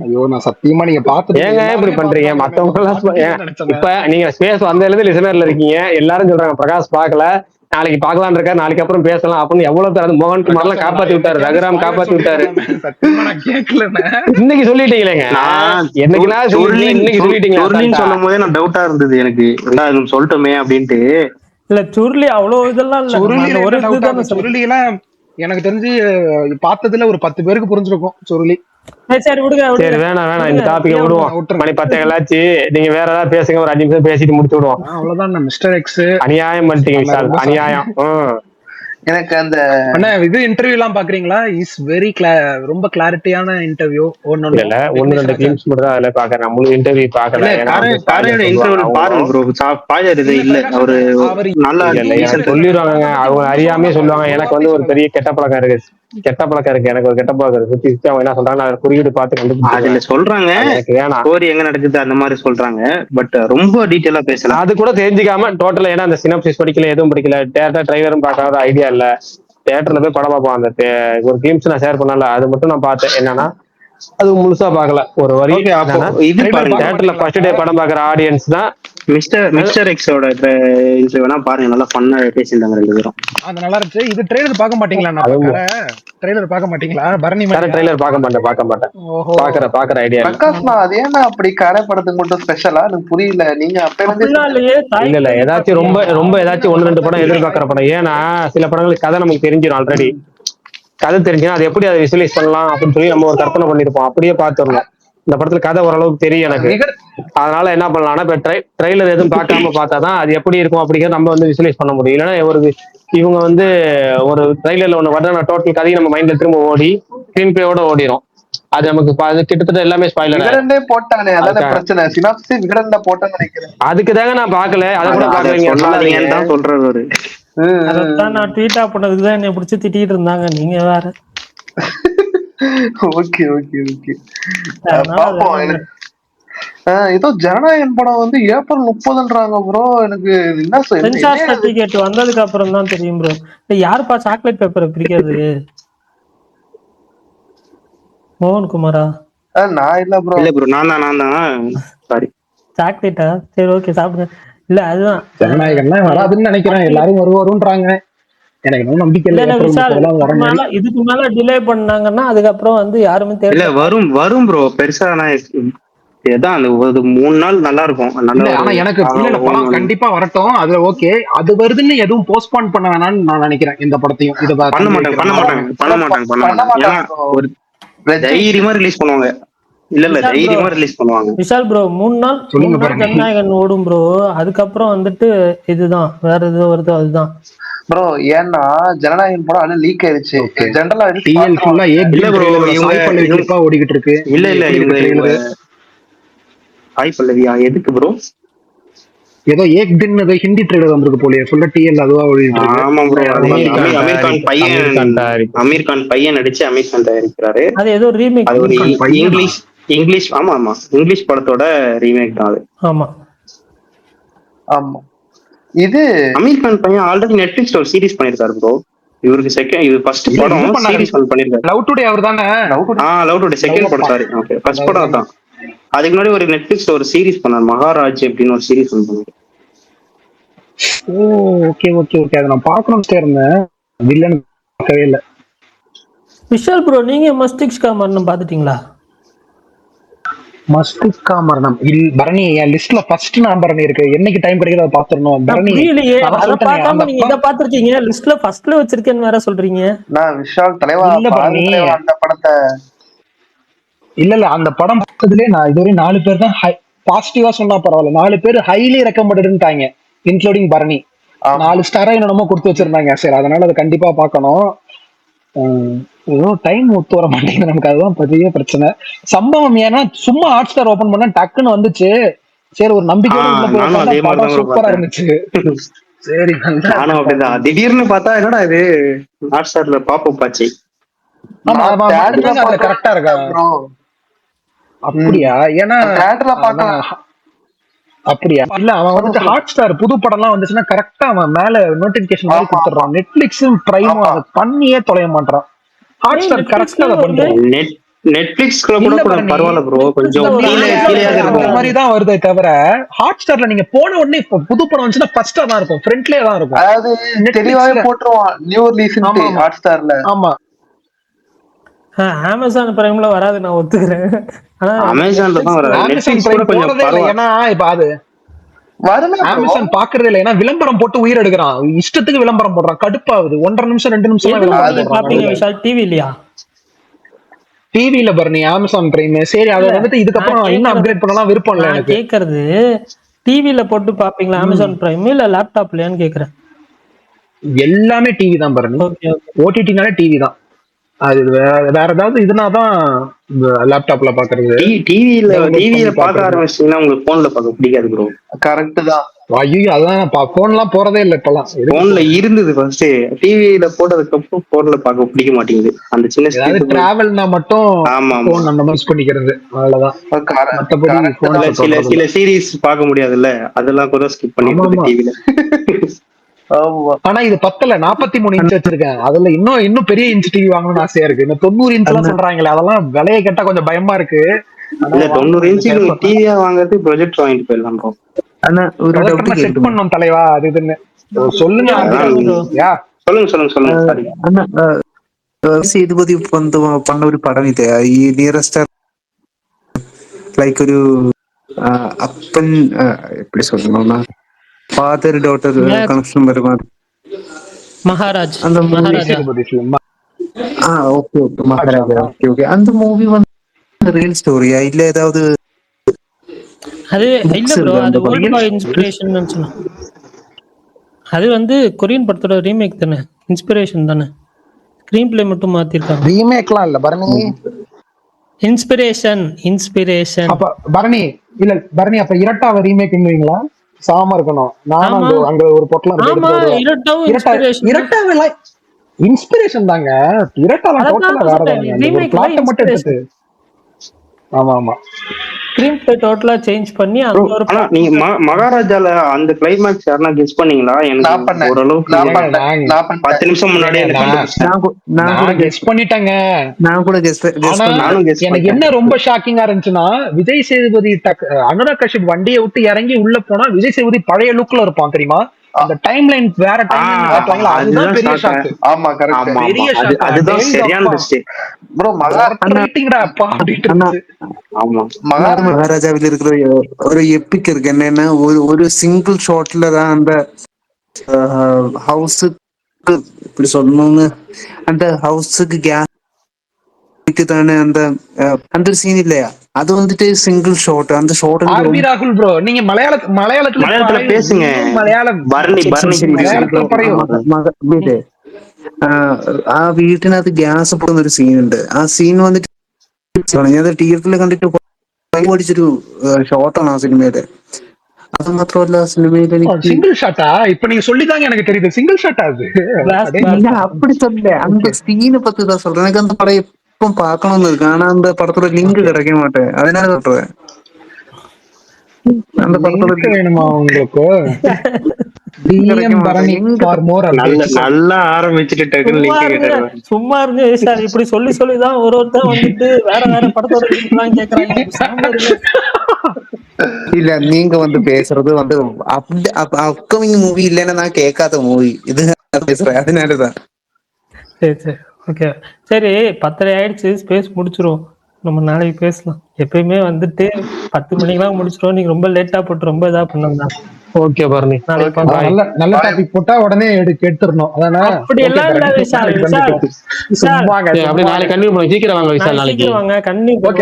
ஐயோ நான் சத்தியமா நீங்க பாத்துட்டு ஏங்க இப்படி பண்றீங்க? மத்தவங்க எல்லாம் இப்ப நீங்க ஸ்பேஸ் வந்ததுல இருந்து லிசனர்ல இருக்கீங்க, எல்லாரும் சொல்றாங்க பிரகாஷ் பாக்கல, நாளைக்கு பாக்கலான் இருக்கா, நாளைக்கு அப்புறம் பேசலாம் அப்படின்னு எவ்வளவு பேர் மோகன் குமார் எல்லாம் காப்பாத்தி விட்டாரு, ரகுராம் காப்பாத்தி விட்டாரு. இன்னைக்கு சொல்லிட்டீங்களேங்க, என்னைக்குன்னா இன்னைக்கு சொல்லிட்டீங்க சொல்லும் போதே நான் டவுட்டா இருந்தது எனக்கு, சொல்லிட்டோமே அப்படின்ட்டு. இல்ல சுருளி அவ்வளவு இதெல்லாம் இல்ல, சுருளி எல்லாம் எனக்கு தெரிஞ்சு பார்த்ததுல ஒரு 10 பேருக்கு புரிஞ்சிருக்கும் சுருளி. சரி விடுங்க. சரி வேணாம் இந்த டாபிக்க விடுவோம். மணி 10 கலாச்சு, நீங்க வேற ஏதாவது பேசுங்க, ஒரு 5 நிமிஷம் பேசிட்டு முடிச்சு விடுவோம். அவ்வளவுதான். மிஸ்டர் எக்ஸ் அநியாயம் பண்ணிட்டீங்க விஷால், அநியாயம். எனக்கு அந்த இது இன்டர்வியூ எல்லாம் பாக்குறீங்களா? இஸ் வெரி ரொம்ப கிளாரிட்டியான இன்டர்வியூ. ஒன்னு இல்ல 1-2 கிளிப்ஸ் மட்டும் தான் அதுல பாக்குறேன், முழு இன்டர்வியூ பாக்கல. இன்டர்வியூ பாருங்க ப்ரோ, ஸ்பாய்லர் இது இல்ல, ஒரு நல்லா சொல்லிடுவாங்க, அவங்க அறியாமே சொல்லுவாங்க. எனக்கு வந்து ஒரு பெரிய கெட்ட பழக்கம் இருக்கு, எனக்கு ஒரு கெட்ட பழக்கம் இருக்கு. சுத்தி அவங்க என்ன சொல்றாங்க, நான் குறியீடு பார்த்து கண்டுபிடிச்சு சொல்றாங்க, ஸ்டோரி எங்க நடக்குது அந்த மாதிரி சொல்றாங்க. பட் ரொம்ப டீடைலா பேசலாம், அது கூட தெரிஞ்சுக்காம டோட்டலா. ஏன்னா அந்த சினாப்சிஸ் படிக்கல, எதுவும் படிக்கல, டேரக்டா ட்ரைலரும் பார்க்காத ஐடியா இல்ல. தியேட்டர்ல போய் படம் பார்ப்போம். அந்த ஒரு கிளிம்ஸ் நான் ஷேர் பண்ணல, அது மட்டும் நான் பார்த்தேன். என்னன்னா அது முழுசா பாக்கல, ஒரு வரி. இது தியேட்டர்ல ஃபர்ஸ்ட் டே படம் பாக்குற ஆடியன்ஸ் தான் மிஸ்டர் எக்ஸோட வேணா பாருங்க, நல்லா ஃபன்னா பேசியிருந்தாங்க 2 பேரும். அது நல்லா இருந்துச்சு. இது ட்ரெய்லர் பார்க்க மாட்டீங்களா? ட்ரெய்லர் பார்க்க மாட்டீங்களா? பரணி ட்ரெய்லர் பார்க்க மாட்டேன். பாக்குற ஐடியா பிரகாஷ்மா, அது ஏன்னா அப்படி கரை படத்துக்கு மட்டும் ஸ்பெஷலா? எனக்கு புரியல. நீங்க அப்ப இல்ல ஏதாச்சும் ரொம்ப ஏதாச்சும் 1-2 படம் எதிர்பார்க்கிற படம். ஏன்னா சில படங்களுக்கு கதை நமக்கு தெரிஞ்சிடும் ஆல்ரெடி. கதை தெரிஞ்சுன்னா அது எப்படி அதை விசுவலைஸ் பண்ணலாம் அப்படின்னு சொல்லி நம்ம ஒரு கற்பனை பண்ணிருப்போம், அப்படியே பார்த்துடணும். இந்த படத்துல கதை ஓரளவுக்கு தெரியும் எனக்கு, அதனால என்ன பண்ணலாம்னா இப்ப ட்ரெய்லர் எதுவும் பார்க்காம பார்த்தாதான் அது எப்படி இருக்கும் அப்படிங்கிறது நம்ம வந்து விசுவலைஸ் பண்ண முடியும். இல்லைன்னா இவங்க வந்து ஒரு ட்ரெய்லர்ல ஒண்ணு வரா டோட்டல் கதையை நம்ம மைண்ட்ல திரும்ப ஓடி ஸ்கிரீன் பிளேயோட ஓடிடும். அது நமக்கு கிட்டத்தட்ட எல்லாமே ஸ்பாயிலர் போட்டானே, அதான் பிரச்சனை. சினாப்சிஸ் விகடன்ல போட்டான்னு நினைக்கிறேன். அதுக்கு தாங்க நான் பாக்கல, அதை கூட பாக்குறீங்க சொல்றாரு. அதான் நான் ட்வீட்டா பண்ணதுக்குதான் என்னை பிடிச்சி திட்டிட்டு இருந்தாங்க, நீங்க வேற. ஓகே ஓகே ஓகே பாப்போம். ஏதோ ஜனநாயகன் படம் வந்து ஏப்ரல் 30ன்றாங்க ப்ரோ. எனக்கு என்ன சென்சார் சர்டிபிகேட் வந்ததுக்கு அப்புறம் தான் தெரியும் ப்ரோ. யாருப்பா சாக்லேட் பேப்பரை பிரிக்கிறது? மோகன் குமாரா? நான் இல்ல ப்ரோ. இல்ல ப்ரோ, நான் தான். சாரி, சாக்லேட்டா? சரி ஓகே சாப்பிடுங்க. இல்ல அதுதான் ஜனநாயகன்லாம் வராதுன்னு நினைக்கிறேன், எல்லாரும் வருவாருன்றாங்க. எனக்கு இன்னும் நம்பிக்கை இல்ல. இதுக்கு மேல டிலே பண்ணாங்கன்னா அதுக்கப்புறம் வந்து யாருமே தெரியல. வரும் ப்ரோ, பெருசா ஏதான் அந்த 3 நாள் நல்லா இருக்கும். ஆனா எனக்கு படம் கண்டிப்பா வரட்டும், அதுல ஓகே. அது வருதுன்னு எதுவும் போஸ்ட்போன் பண்ண வேணாம்னு நான் நினைக்கிறேன். இந்த படத்தையும் இத பண்ண மாட்டாங்க. ஒரு தைரியமா ரிலீஸ் பண்ணுவாங்க. இல்ல தைரியமா ரிலீஸ் பண்ணுவாங்க. விஷால் ப்ரோ 3 நாள் ஜனநாயகன் ஓடும் ப்ரோ. அதுக்கப்புறம் வந்துட்டு இதுதான் வேற எதோ வருதோ அதுதான் ப்ரோ. ஏன்னா ஜனநாயகன் படம் ஆனா லீக் ஆயிருச்சு. ஜெனரலா டிஎல் ஃபுல்லா இல்ல ப்ரோ, இவங்க ஓடிக்கிட்டு இருக்கு. இல்ல இவங்க ஹாய் பல்லவியா எதுக்கு ப்ரோ? ஏதோ ஏக் தின் ஹிந்தி ட்ரெய்லர் வந்திருக்கு போலயே, ஃபுல்லா டிஎல் அதுவா ஓடிட்டு இருக்கு. ஆமா ப்ரோ, அமீர் கான் பையன் நடிச்சு அமீர் கான் தயாரிக்கிறாரு. அது ஏதோ ரீமேக், அது ஒரு இங்கிலீஷ் ஆமா இங்கிலீஷ் படத்தோட ரீமேக் தான் அது. ஆமா இது அமீர் கான் பையன் ஆல்ரெடி நெட்ஃபிளிக்ஸ்ல ஒரு சீரிஸ் பண்ணிருக்காரு ப்ரோ. இவருக்கு இது ஃபர்ஸ்ட் படம் சீரிஸ் பண்ணிருக்காரு. லவ் டுடே அவர்தானே? லவ் டுடே செகண்ட் படம். சாரி, ஓகே, ஃபர்ஸ்ட் படம் தான். அதுக்கு முன்னாடி ஒரு நெட்ஃபிளிக்ஸ்ல ஒரு சீரிஸ் பண்ணார், மகாராஜ் அப்படின்னு ஒரு சீரிஸ் பண்ணாரு. ஓகே ஓகே ஓகே, அதை நான் பார்க்கணும்னு இருந்தேன், வில்லன் பார்க்கவே இல்லை. விஷால் ப்ரோ, நீங்க மஸ்திஷ்கா மரணம் பாத்துட்டீங்களா? மஸ்திஷ்கா மரணம் பரணி என் லிஸ்ட்ல ஃபர்ஸ்ட் நம்பர் இருக்கு. என்னைக்கு டைம் கிடைக்குது அதை பாத்துறணும். பரணி அத பார்க்காம நீங்க இத பாத்துட்டீங்க, லிஸ்ட்ல ஃபர்ஸ்ட்ல வச்சிருக்கேன்னு வேற சொல்றீங்க. நான் விஷால் தலைவா அந்த படத்தை இல்ல அந்த படம் பார்த்ததுலேயே நான் இதுவரை 4 பேர் தான் பாசிட்டிவா சொன்னா பரவாயில்ல, 4 பேர் ஹைலி ரெக்கமெண்டட்ன்ட்டாங்க, இன்க்ளூடிங் பரணி. 4 ஸ்டாரா என்னமோ கொடுத்து வச்சிருந்தாங்க. சரி, அதனால அதை கண்டிப்பா பார்க்கணும். ஏதோ டைம் ஒத்து வர மாட்டேங்குது நமக்கு, அதுதான் பெரிய பிரச்சனை. சம்பவம் ஏன்னா சும்மா ஹாட் ஸ்டார் ஓபன் பண்ணா டக்குன்னு வந்துச்சு. சரி, ஒரு நம்பிக்கையோட சூப்பரா இருந்துச்சு. சரி, நானும் அப்படிதான் திடீர்னு பார்த்தா என்னடா இது ஹாட் ஸ்டார்ல பாப்பப் ஆச்சு. கரெக்டா இருக்கா? அப்படியா? ஏன்னா அப்படியா இல்ல, அவன் வந்துட்டு ஹாட் ஸ்டார் புது படம் எல்லாம் வந்துச்சுன்னா கரெக்டா அவன் மேல நோட்டிபிகேஷன் மாதிரி கொடுத்துறான். நெட்ஃபிளிக்ஸும் பிரைமும் அதை பண்ணியே தொலைய மாட்டான். ஹாட் ஸ்டார் கரெக்டா அதை பண்றான். நெட்ஃபிளிக்ஸ்ல கூட பரவாயில்ல ப்ரோ, கொஞ்சம் அந்த மாதிரி தான் வருதே தவிர ஹாட் ஸ்டார்ல நீங்க போன உடனே இப்ப புது படம் வந்துச்சுன்னா ஃபர்ஸ்டா தான் இருக்கும், ஃப்ரண்ட்லயே தான் இருக்கும். அதாவது தெளிவாவே போட்டுருவான் நியூ ரிலீஸ் ஹாட் ஸ்டார்ல. ஆமா, அமேசான் பிரைம்ல வராது, நான் ஒத்துக்கிறேன். ஆனா அமேசான்ல தான் வராது. நெட்ஃபிளிக்ஸ் கூட கொஞ்சம் பரவாயில்ல. ஏன்னா இப்ப அது அமேசான் பாக்குறதே இல்ல. ஏன்னா விளம்பரம் போட்டு உயிர் எடுக்கிறான், இஷ்டத்துக்கு விளம்பரம் போடுறான், கடுப்பாகுது. 1.5 நிமிஷம் 2 நிமிஷம் பாப்பீங்க விஷால்? டிவி இல்லையா? டிவில பரணி அமேசான் பிரைம். சரி, அதை வந்துட்டு இதுக்கப்புறம் இன்னும் அப்கிரேட் பண்ணலாம் விருப்பம் இல்ல எனக்கு. கேக்குறது டிவில போட்டு பாப்பீங்களா அமேசான் பிரைம் இல்ல லேப்டாப்லயான்னு கேக்குறேன். எல்லாமே டிவி தான் பரணி. ஓடிடினாலே டிவி தான். அது வேற ஏதாவது இதுனாதான் லேப்டாப்ல பாக்குறது. டிவில பாக்க ஆரம்பிச்சீங்கன்னா உங்களுக்கு போன்ல பாக்க பிடிக்காது ப்ரோ. கரெக்ட் தான். ஐயோ, அதான் போன் எல்லாம் போறதே இல்ல இப்பெல்லாம். போன்ல இருந்தது ஃபர்ஸ்ட், டிவில போட்டதுக்கு அப்புறம் போன்ல பாக்க பிடிக்க மாட்டேங்குது. அந்த சின்ன டிராவல்னா மட்டும் போன் அந்த மாதிரி யூஸ் பண்ணிக்கிறது, அவ்வளவுதான். மத்தபடி சில சீரிஸ் பாக்க முடியாதுல்ல, அதெல்லாம் கூட ஸ்கிப் பண்ணிடுறது டிவில. ஆனா இது பத்தல, 43 இன்ச் வச்சிருக்கேன். அதுல இன்னும் பெரிய இன்ச் டிவி வாங்கணும்னு ஆசையா இருக்கு. இந்த 90 இன்ச் எல்லாம் சொல்றாங்களே, அதெல்லாம் விலையை கேட்டா கொஞ்சம் பயமா இருக்கு. 90 இன்ச் டிவியா வாங்குறது ப்ரொஜெக்ட் வாங்கிட்டு போயிடலாம் ப்ரோ. ஆனா ஒரு டவுட் செக் பண்ணோம் தலைவா, அது இதுன்னு சொல்லுங்க. സേതുപതി പണ്ട ഒരു പടം ഇത് ഈ നിയറസ്റ്റ് ലൈക്ക് ഒരു അപ്പൻ எப்படி சொல்லணும்னா ஃபாதர் டாட்டர் கனெக்ஷன் வருமா? மகாராஜ். அந்த Maharaja. Okay okay Maharaja. Okay okay. அந்த மூவி வந்து ரியல் ஸ்டோரியா இல்ல ஏதாவது? அது இல்ல ப்ரோ, அது ஓல்ட் பாய் இன்ஸ்பிரேஷன் சொன்னா. அது வந்து கொரியன் படத்தோட ரீமேக் தானே, இன்ஸ்பிரேஷன் தானே. ஸ்கிரீன் பிளே மட்டும் மாத்திருக்காங்க. ரீமேக்லாம் இல்ல பரணி, இன்ஸ்பிரேஷன். அப்ப பரணி இல்ல பரணி, அப்ப இரட்டாவ ரீமேக்ங்கறீங்களா? சாம இருக்கணும். நானும் அங்க ஒரு பொட்டலாம் இரட்டாவ இன்ஸ்பிரேஷன் தாங்க. இரட்டாவ டோட்டலா வேற தாங்க, பிளாட் மட்டும் எடுத்து. ஆமா ஆமா, ஸ்கிரீன் பிளே டோட்டலா சேஞ்ச் பண்ணி அந்த ஒரு. ஆனா நீங்க மகாராஜால அந்த கிளைமாக்ஸ் யாரனா கெஸ் பண்ணீங்களா? எனக்கு ஓரளவுக்கு 10 நிமிஷம் முன்னாடியே நான் கெஸ் பண்ணிட்டேங்க. நான் கூட கெஸ் எனக்கு என்ன ரொம்ப ஷாக்கிங்கா இருந்துச்சுன்னா, விஜய் சேதுபதி அனுராக் கஷ்யப் வண்டியை விட்டு இறங்கி உள்ள போனா விஜய் சேதுபதி பழைய லுக்ல இருப்பான் தெரியுமா? அந்த டைம் லைன் வேற டைம் காட்டுவாங்களா, அதுதான் பெரிய ஷாக். ஆமா கரெக்ட், பெரிய ஷாக். அதுதான் சரியான மிஸ்டேக் ப்ரோ. மகாராஜாவில் இருக்கிற ஒரு எப்பிக் இருக்கு. என்னன்னா ஒரு சிங்கிள் ஷாட்ல தான் அந்த ஹவுஸுக்கு இப்படி சொல்லணும்னு, அந்த ஹவுஸுக்கு கேஸ் தானே அந்த அந்த சீன் இல்லையா, அது வந்துட்டு சிங்கிள் ஷாட். அந்த ஷாட் ஆர்பி ராகுல் ப்ரோ, நீங்க மலையாளத்துல பேசுங்க. ആ വീട്ടിനകത്ത് ഗ്യാസ് പൊട്ടുന്ന ഒരു സീൻ ഉണ്ട്. ആ സീൻ വന്നിട്ട് ഞാൻ തിയേറ്ററിൽ കണ്ടിട്ട് പഠിച്ചൊരു ഷോട്ടാണ് ആ സിനിമയുടെ. அது மாத்திரம் இல்ல, சினிமையில சிங்கிள் ஷாட்டா? இப்ப நீங்க சொல்லிதாங்க எனக்கு தெரியுது சிங்கிள் ஷாட்டா. அது அப்படி சொல்ல, அந்த சீனை பத்தி தான் சொல்றேன். எனக்கு அந்த படம் எப்ப பாக்கணும்னு இருக்கு, ஆனா அந்த படத்தோட லிங்க் கிடைக்க மாட்டேன், அதனால சொல்றேன். அந்த படத்தோட வேணுமா உங்களுக்கு? நல்லா ஆரம்பிச்சுட்டு சும்மா இருந்து சார் இப்படி சொல்லிதான் ஒருத்தர் வந்துட்டு வேற படத்தோட லிங்க் கேக்குறாங்க. இல்ல, நீங்க வந்து பேசுறது வந்து அப்கமிங் மூவி இல்லைன்னா நான் கேட்காத மூவி இது பேசுறேன், அதனாலதான். சரி ஓகே, சரி 10:30 ஆயிடுச்சு, ஸ்பேஸ் முடிச்சிருவோம். நம்ம நாளைக்கு பேசலாம். எப்பயுமே வந்துட்டு 10 மணிக்கெல்லாம் முடிச்சிருவோம். நீங்க ரொம்ப லேட்டா போட்டு ரொம்ப இதா பண்ணா. ஓகே பரணி, நல்ல டாபிக் போட்டா உடனே எடுத்துறணும். அப்படி எல்லாம் இல்ல விஷால். நாளைக்கு கண்டினியூ பண்ணுங்க. சீக்கிரம் வாங்க விஷால், நாளைக்கு வாங்க. கண்டிப்பா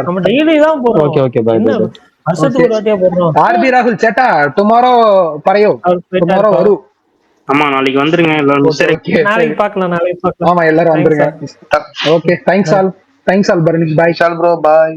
நம்ம டெய்லி தான் போறோம். Okay okay bye. வருஷத்துக்கு ஒரு வாட்டியா போறோம். ஆர்பி ராகுல் சேட்டா டுமாரோ பரையோ, டுமாரோ வரு. ஆமா நாளைக்கு வந்துருங்க எல்லாரும். நாளைக்கு பார்க்கலாம். ஆமா எல்லாரும் வந்துருங்க. Okay, thanks all Barani. Bye ஷால் ப்ரோ, பை.